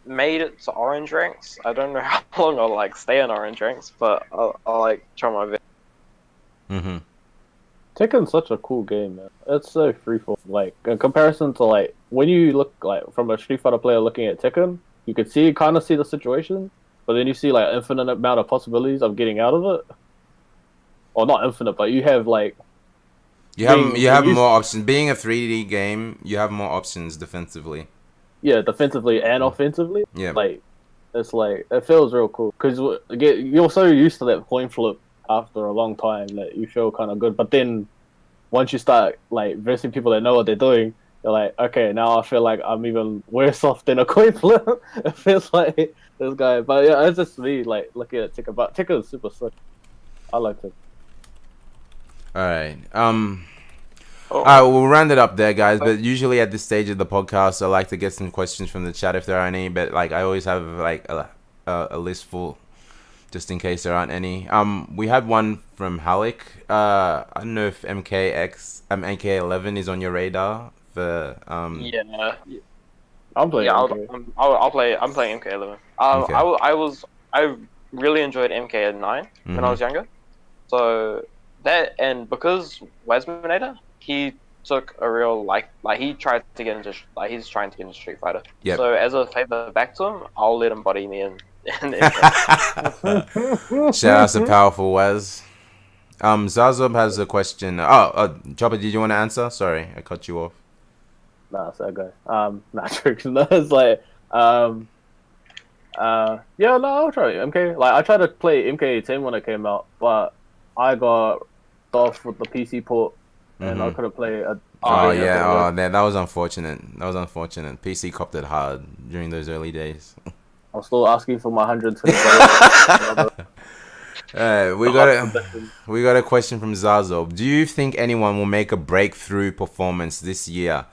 made it to orange ranks. I don't know how long I'll like stay in orange ranks, but I'll like try my best. Mm-hmm. Tekken's such a cool game, man. It's so freeform. Like in comparison to like when you look like from a Street Fighter player looking at Tekken, you could kind of see the situation, but then you see like infinite amount of possibilities of getting out of it. Or not infinite, but you have like you have more options. Being a 3D game, you have more options defensively. Yeah, defensively and offensively. Yeah. Like it's like it feels real cool because you're so used to that coin flip after a long time that you feel kind of good, but then once you start like versing people that know what they're doing, you're like, okay, now I feel like I'm even worse off than a coin flip. It feels like this guy, but yeah, it's just me like looking at Ticker. But Ticker is super sick. I like it. All right. All right, we'll round it up there, guys. But usually at this stage of the podcast, I like to get some questions from the chat if there are any. But like, I always have like a list full, just in case there aren't any. We had one from Halleck. I don't know if MK11 is on your radar for Yeah. I'm playing. Yeah, MK. I'll play. I'm playing MK11. Okay. I really enjoyed MK9 when I was younger. So that, and because Wasminator, he took a real he's trying to get into Street Fighter. Yep. So as a favor back to him, I'll let him body me in. Shout out to powerful Wes. Zazob has a question. Chopper, did you want to answer? Sorry, I cut you off. Nah, it's that guy. Not true. No, it's like, yeah, no, I'll try MK. Like, I tried to play MK10 when it came out, but I got off with the PC port, and I couldn't play it. Man, that was unfortunate. PC copped it hard during those early days. I'm still asking for my 120. We got a question from Zazo. Do you think anyone will make a breakthrough performance this year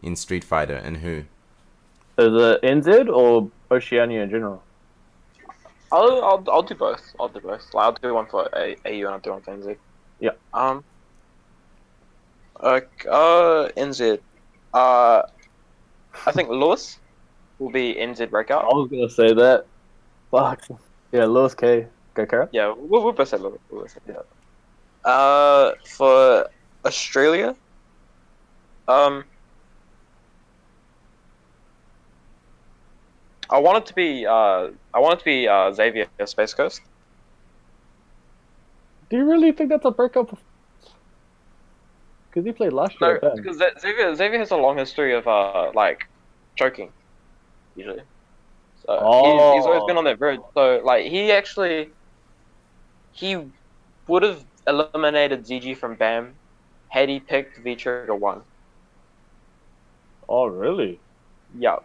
in Street Fighter, and who? Is it NZ or Oceania in general? I'll do both. Like, I'll do one for AU and I'll do one for NZ. Yeah. NZ. I think Lewis will be NZ I breakout. was gonna say that. Fuck. Yeah, Lewis K. Go Kara. Yeah, we'll both say Lewis. Yeah. For Australia, I want it to be Xavier Space Coast. Do you really think that's a breakup? Because he played last year. No, because Xavier has a long history of like choking, usually. So he's always been on that verge. So like he would have eliminated ZG from BAM had he picked V Trigger 1. Oh, really? Yeah.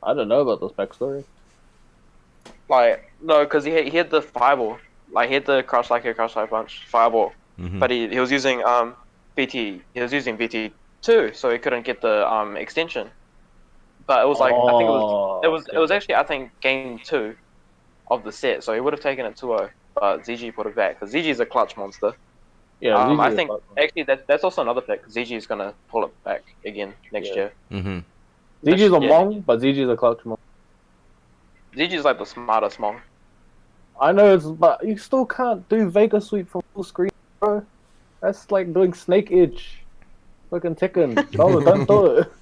I don't know about this backstory. Like no, because he had the fireball. Like he had the crush like a punch fireball, but he was using BT. He was using BT2, so he couldn't get the extension. But it was like I think it was actually I think game 2 of the set, so he would have taken it 2-0, but ZG put it back because ZG is a clutch monster. Yeah, I think actually that's also another pick. ZG is gonna pull it back again next year. ZG is a Mong, but ZG is a clutch Mong. ZG is like the smartest Mong. I know, but you still can't do Vega Sweep from full screen, bro. That's like doing Snake Edge. Fucking Tekken. No, don't do it.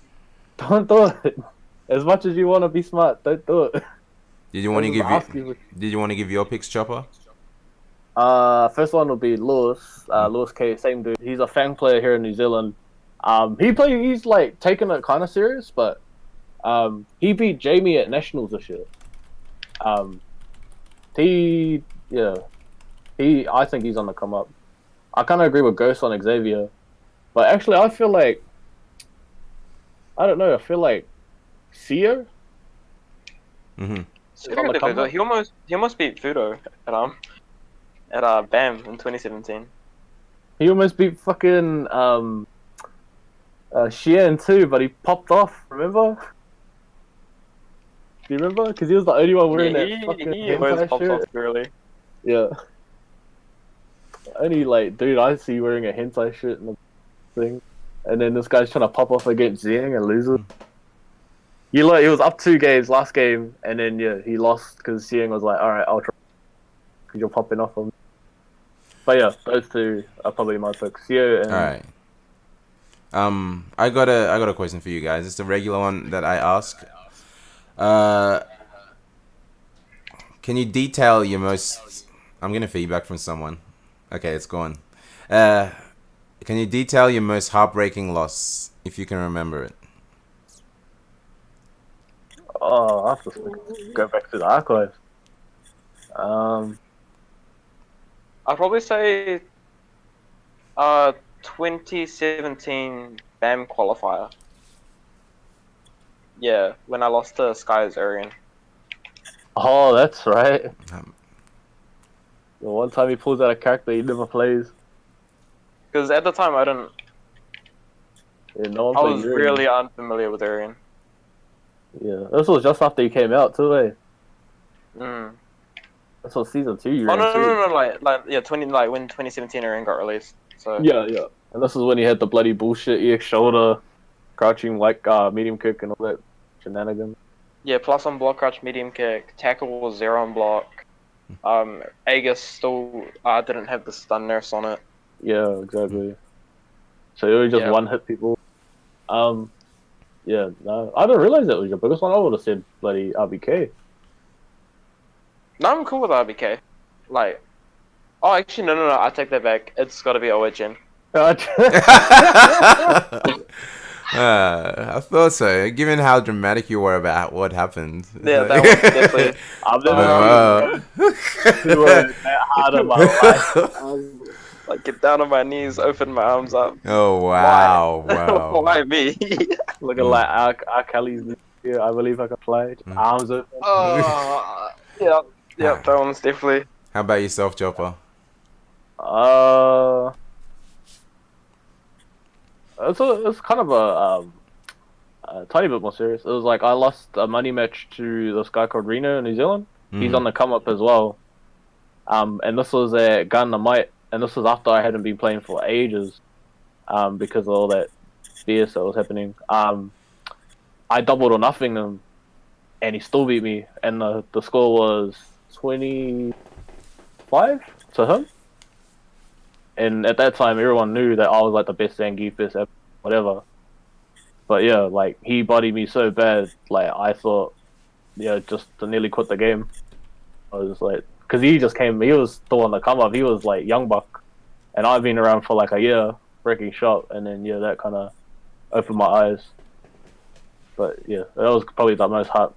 Don't do it. As much as you want to be smart, don't do it. Did you want to give your picks, Chopper? First one would be Lewis. Lewis K, same dude. He's a Fang player here in New Zealand. He's like taking it kind of serious, but he beat Jamie at Nationals this year. I think he's on the come up. I kind of agree with Ghost on Xavier, but actually I feel like I feel like Seo. He almost beat Fudo at BAM in 2017. He almost beat fucking Xian too, but he popped off. Remember? Do you remember? Because he was the only one wearing that fucking hentai shirt. Early. Yeah. Only like, dude, I see wearing a hentai shirt and the thing, and then this guy's trying to pop off against Zhang and lose it. He was up 2 games last game, and then he lost because Zhang was like, "All right, I'll try," because you're popping off him. But yeah, those two are probably my picks. Seo and. All right. I got a question for you guys. It's the regular one that I ask. Can you detail your most... I'm getting feedback from someone. Okay, it's gone. Can you detail your most heartbreaking loss, if you can remember it? Oh, I have to go back to the archive. I'd probably say 2017 BAM qualifier. Yeah, when I lost to Sky's Arian. Oh, that's right. The one time he pulls out a character he never plays. Because at the time I didn't. Yeah, no one I played was Arian. really unfamiliar with Arian. Yeah, this was just after he came out too, eh? Mm. That's what season 2 you Oh ran too. no, when 2017 Arian got released. So Yeah. And this is when he had the bloody bullshit EX shoulder, crouching like medium kick and all that shenanigans. Yeah, plus on block crouch, medium kick, tackle was 0 on block. Aegis still didn't have the stun nurse on it. Yeah, exactly. So he would just one hit people. Yeah, no, I didn't realize that was your biggest one. I would have said bloody RBK. No, I'm cool with RBK. Like, oh, actually, no, I take that back. It's got to be OHN. I thought so. Given how dramatic you were about what happened. Yeah, that was definitely. I've never that hard in my life. Like, get down on my knees, open my arms up. Oh wow! Why? Wow! Why me? Looking like R. Kelly's. Yeah, I believe I can play. Arms open. Yeah, that one's definitely. How about yourself, Chopper? It's kind of a tiny bit more serious. It was like I lost a money match to this guy called Reno in New Zealand. He's on the come up as well. And this was at Gun the Might, and this was after I hadn't been playing for ages, because of all that BS that was happening. I doubled or nothing him, and he still beat me. And the score was 25 to him. And at that time, everyone knew that I was like the best Zangief, best ever, whatever. But yeah, like he bodied me so bad, like I thought, yeah, just to nearly quit the game. I was like, because he was still on the come up. He was like young buck, and I've been around for like a year, breaking shot, and then yeah, that kind of opened my eyes. But yeah, that was probably the most hard.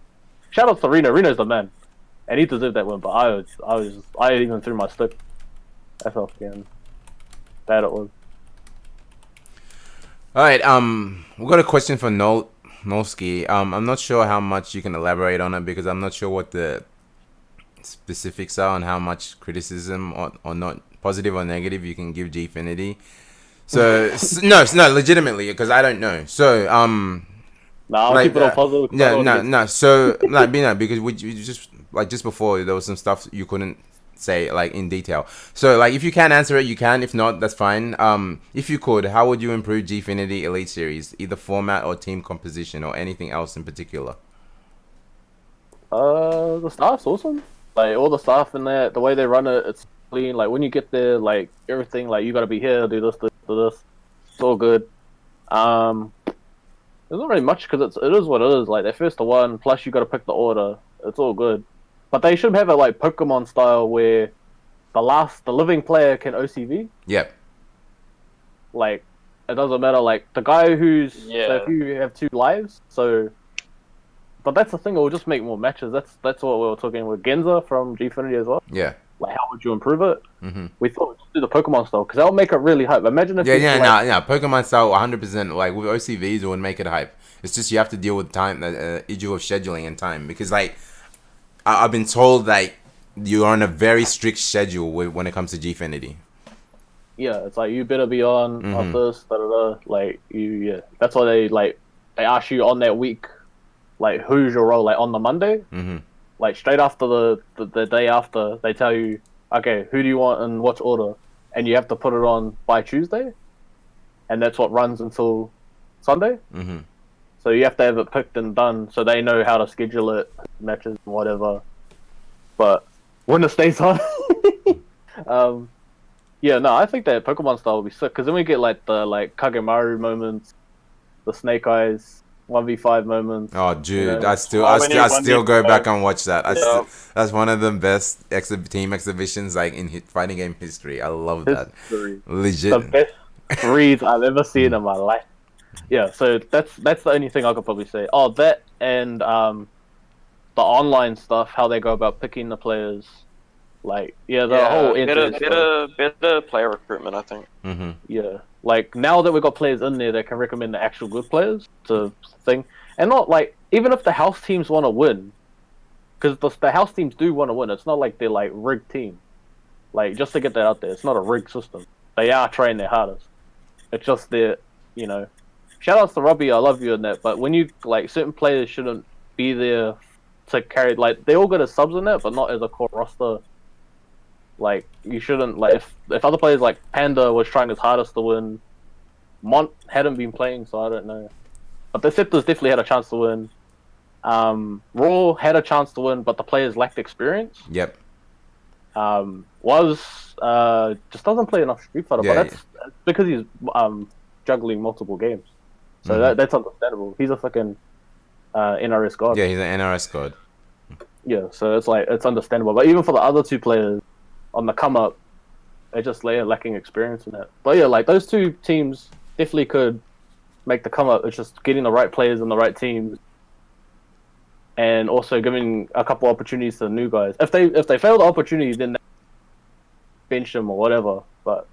Shout out to Reno. Reno's the man, and he deserved that win. But I even threw my stick. That's how fucking bad it was. All right. We got a question for Nolski. I'm not sure how much you can elaborate on it because I'm not sure what the specifics are on how much criticism or not positive or negative you can give Gfinity. So no, legitimately because I don't know. So I'll keep it on positive. No. So like, because we just like just before there was some stuff you couldn't say like in detail. So like if you can answer it, you can. If not, that's fine. If you could, how would you improve Gfinity Elite Series, either format or team composition or anything else in particular? The staff's awesome. Like all the staff in there, the way they run it, it's clean. Like when you get there, like everything, like you gotta be here, do this, do this. It's all good. There's not really much because it is what it is. Like they're first to one, plus you gotta pick the order. It's all good. But they should have it like Pokemon style where the living player can OCV. Yep. Like it doesn't matter. Like the guy who's so if you have 2 lives, so. But that's the thing. It will just make more matches. That's what we were talking with Genza from Gfinity as well. Yeah. Like how would you improve it? Mm-hmm. We thought we'd just do the Pokemon style because that'll make it really hype. Imagine if Pokemon style 100%. Like with OCVs, it would make it hype. It's just you have to deal with time, the issue of scheduling and time because like. I've been told that you're on a very strict schedule when it comes to Gfinity. Yeah, it's like you better be on this, like that's why they ask you on that week, like who's your role, like on the Monday, like straight after the day after they tell you, okay, who do you want in what order, and you have to put it on by Tuesday, and that's what runs until Sunday. So you have to have it picked and done so they know how to schedule it, matches, whatever. But when it stays on, I think that Pokemon style will be sick because then we get like the Kagemaru moments, the Snake Eyes 1v5 moments. Oh, dude, I still go back and watch that. That's one of the best team exhibitions like in fighting game history. I love that. Legit, the best 3s I've ever seen in my life. Yeah, so that's the only thing I could probably say. Oh, that and the online stuff, how they go about picking the players, like whole better player recruitment, I think. Yeah, like now that we've got players in there that can recommend the actual good players to thing, and not like even if the house teams want to win, because the house teams do want to win. It's not like they're like rigged team. Like just to get that out there, it's not a rigged system. They are trying their hardest. It's just their Shout outs to Robbie, I love you in that. But when you certain players shouldn't be there to carry. Like they all got as subs in that, but not as a core roster. Like you shouldn't if other players like Panda was trying his hardest to win. Mont hadn't been playing, so I don't know. But the Scepters definitely had a chance to win. Raw had a chance to win, but the players lacked experience. Yep. Just doesn't play enough Street Fighter, but that's because he's juggling multiple games. So that's understandable. He's a fucking NRS god. Yeah, he's an NRS god. Yeah, so it's understandable. But even for the other 2 players on the come up, they just lacking experience in that. But yeah, like those 2 teams definitely could make the come up. It's just getting the right players and the right teams, and also giving a couple opportunities to the new guys. If they fail the opportunity, then they bench them or whatever. But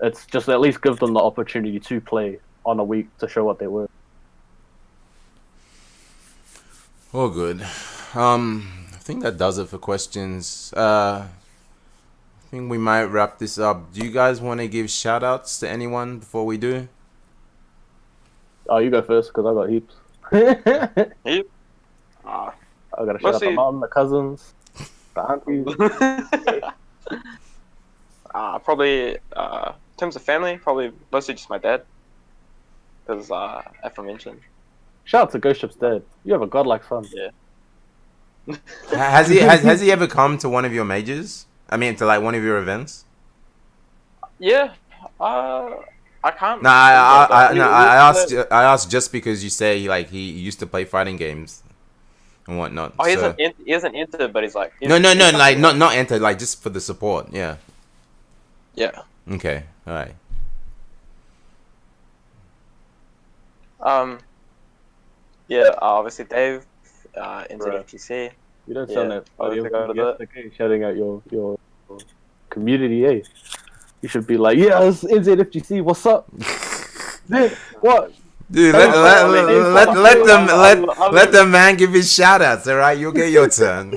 it's just at least give them the opportunity to play on a week to show what they were. All good. I think that does it for questions. I think we might wrap this up. Do you guys want to give shout outs to anyone before we do? Oh, you go first because I got heaps. Heap? I gotta shout out the mom, the cousins, the aunties. Probably in terms of family, probably mostly just my dad. because aforementioned. Shout out to GhostChips Dead. You have a godlike son. Yeah. Has he ever come to one of your majors? I mean, to like one of your events? Yeah. I can't. No, I asked just because you say like he used to play fighting games and whatnot. Oh, he so. hasn't entered, but he's like. No, like not entered, like just for the support. Yeah. Yeah. Okay. All right. Yeah. Obviously, Dave. NZ FGC. You don't sound that funny. That. Okay, shouting out your community, eh? You should be like, yeah, it's NZ FGC. What's up? Dude, what? Dude, let the man give his shout outs, all right? You'll get your turn.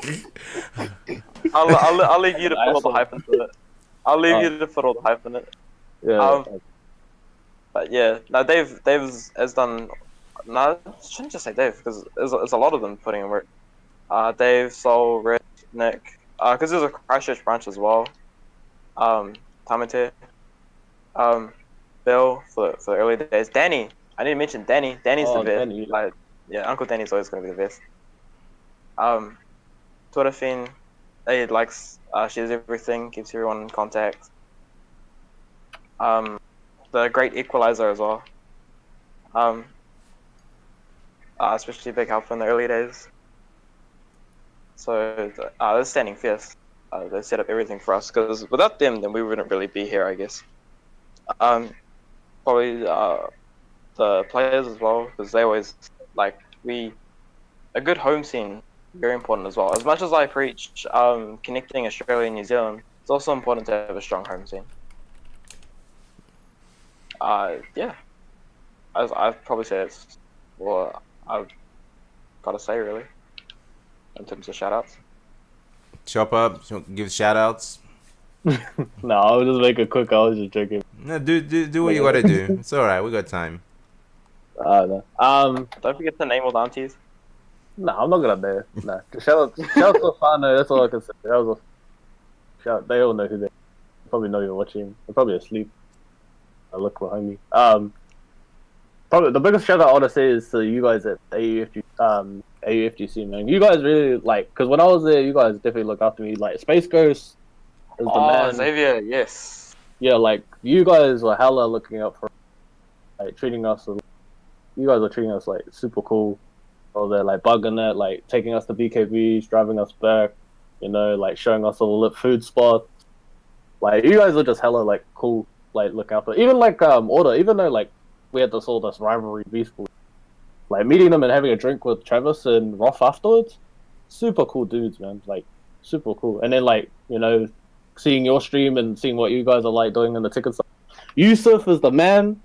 I'll leave you to put all the hype into it. I'll leave you to put all the hype in it. Yeah. But yeah, no, Dave has done. No, I shouldn't just say Dave because there's a lot of them putting in work. Dave, Sol, Red, Nick, because there's a Christchurch branch as well. Tamate, Bill for the early days. Danny, I didn't mention Danny. Danny's the best. Danny. Like, yeah, Uncle Danny's always gonna be the best. Twitterfin, he likes shares everything, keeps everyone in contact. The great equalizer as well. Especially a big help in the early days. So they're standing fierce. They set up everything for us because without them, then we wouldn't really be here, I guess. Probably the players as well because they always like a good home scene, very important as well. As much as I preach connecting Australia and New Zealand, it's also important to have a strong home scene. Yeah, I'd probably say it's what I've got to say really in terms of shoutouts. Choppa, give shout outs. No, I'll just make it quick. I was just joking. No, do what you gotta do. It's alright, we got time. No. Don't forget to name all the aunties. No, I'm not gonna dare. Nah. Shout out to Fano. That's all I can say. That was a shout. They all know who they probably know you're watching. They're probably asleep. I look behind me. Probably the biggest shout out I want to say is to you guys at AUFGC, man. You guys really like, because when I was there, you guys definitely look after me. Like Space Ghost is the man. Xavier, yes. Yeah, like you guys were hella looking out for, like treating us. You guys are treating us like super cool. Or they're like bugging it, like taking us to BKBs, driving us back. You know, like showing us all the food spots. Like you guys are just hella like cool. Like look out for even like Order, even though like we had this rivalry beef, like meeting them and having a drink with Travis and Roth afterwards, super cool dudes, man, like super cool. And then like, you know, seeing your stream and seeing what you guys are like doing in the tickets. Yusuf is the man,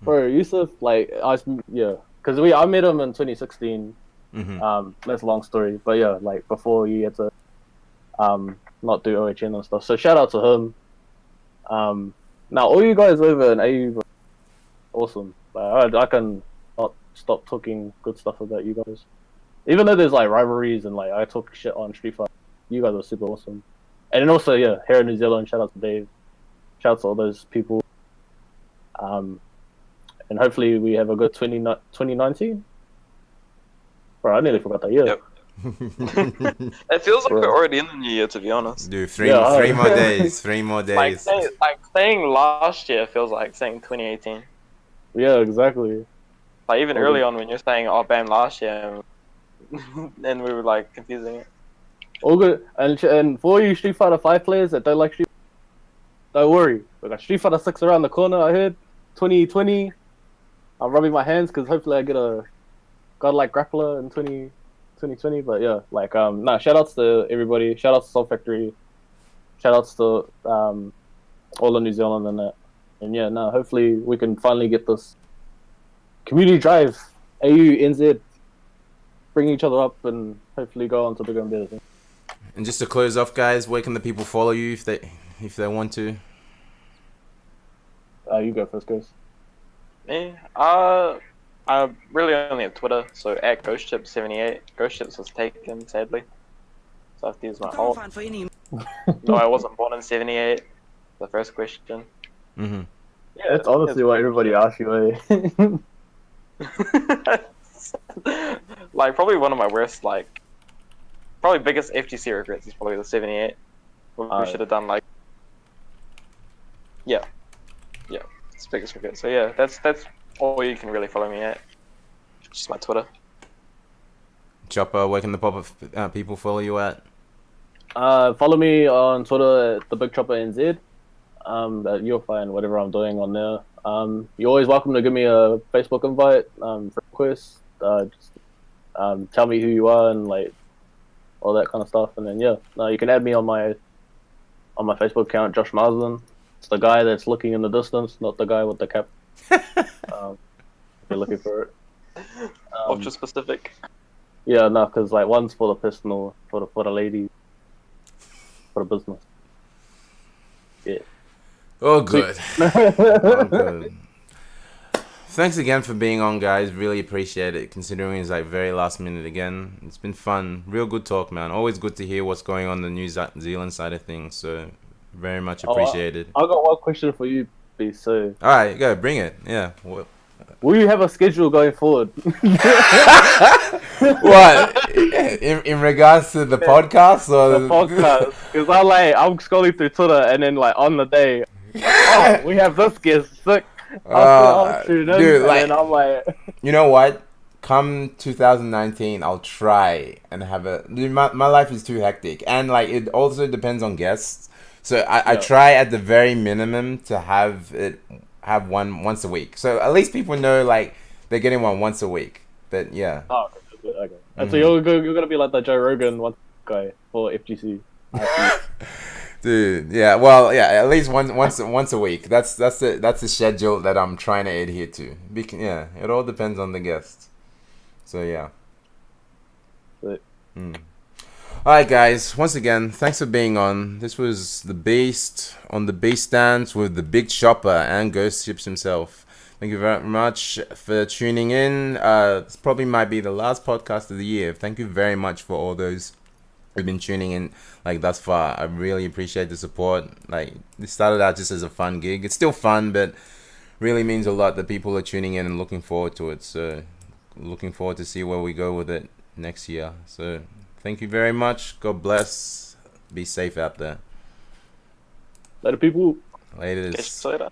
bro. Yusuf, like because I met him in 2016. That's a long story, but yeah, like before you had to not do OHN and stuff. So shout out to him. Now all you guys over in AU, awesome. I can not stop talking good stuff about you guys, even though there's like rivalries and like I talk shit on Street Fighter. You guys are super awesome. And then also here in New Zealand, shout out to Dave, shout out to all those people. And hopefully we have a good 2019. Bro, I nearly forgot that year. Yep. It feels like we're already in the new year, to be honest. Dude, three more days. 3 more days. Like saying last year feels like saying 2018. Yeah, exactly. Like even early on when you're saying bam last year, and we were like confusing it. All good. And for you Street Fighter 5 players that don't like Street, don't worry. We got Street Fighter 6 around the corner. I heard 2020. I'm rubbing my hands because hopefully I get a godlike grappler in 2020. But yeah, like shout outs to everybody. Shout outs to Soul Factory. Shout outs to all of New Zealand and that. And yeah, hopefully we can finally get this community drive, AU, NZ, bring each other up and hopefully go on to bigger and better things. And just to close off, guys, where can the people follow you if they want to? You go first, guys. Me? I really only have Twitter, so at GhostChips78. GhostChips was taken, sadly. So I have to use my old. No, I wasn't born in 78. The first question. Mm-hmm. Yeah, that's honestly what everybody asks you. Like probably one of my worst, like probably biggest FGC regrets is probably the 78. We should have done like yeah, it's the biggest regret. So yeah, that's all you can really follow me at. Just my Twitter. Chopper, where can the people follow you at? Follow me on Twitter at DaBigChoppa NZ. You'll find whatever I'm doing on there. You're always welcome to give me a Facebook invite, for requests. Just tell me who you are and like all that kind of stuff. And then you can add me on my Facebook account, Josh Marsden. It's the guy that's looking in the distance, not the guy with the cap. If you're looking for it. Ultra specific. Yeah, no, because like one's for the personal, for the lady, for the business. Yeah. Oh, good. Oh, good. Thanks again for being on, guys. Really appreciate it, considering it's like very last minute again. It's been fun. Real good talk, man. Always good to hear what's going on the New Zealand side of things. So, very much appreciated. I got one question for you, B. So. All right, go bring it. Yeah. Will you have a schedule going forward? What? In regards to the podcast or the podcast? Because I'm scrolling through Twitter and then like on the day, we have this guest sick. I'll tune in, dude, and then I'm like, you know what? Come 2019, I'll try and have a. Dude, my life is too hectic, and like it also depends on guests. So I try at the very minimum to have one once a week. So at least people know like they're getting one once a week. But yeah. Oh, okay. And so you're gonna be like the Joe Rogan one guy for FGC. Dude, yeah. Well, yeah. At least once a week. That's the schedule that I'm trying to adhere to. Yeah. It all depends on the guest. So yeah. Alright, guys. Once again, thanks for being on. This was the Beast on the Beast Stands with the Big Chopper and GhostChips himself. Thank you very much for tuning in. This probably might be the last podcast of the year. Thank you very much for all those who've been tuning in like thus far. I really appreciate the support. Like, this started out just as a fun gig. It's still fun, but really means a lot that people are tuning in and looking forward to it. So looking forward to see where we go with it next year. So thank you very much. God bless. Be safe out there. Later, people. Later. Catch you later.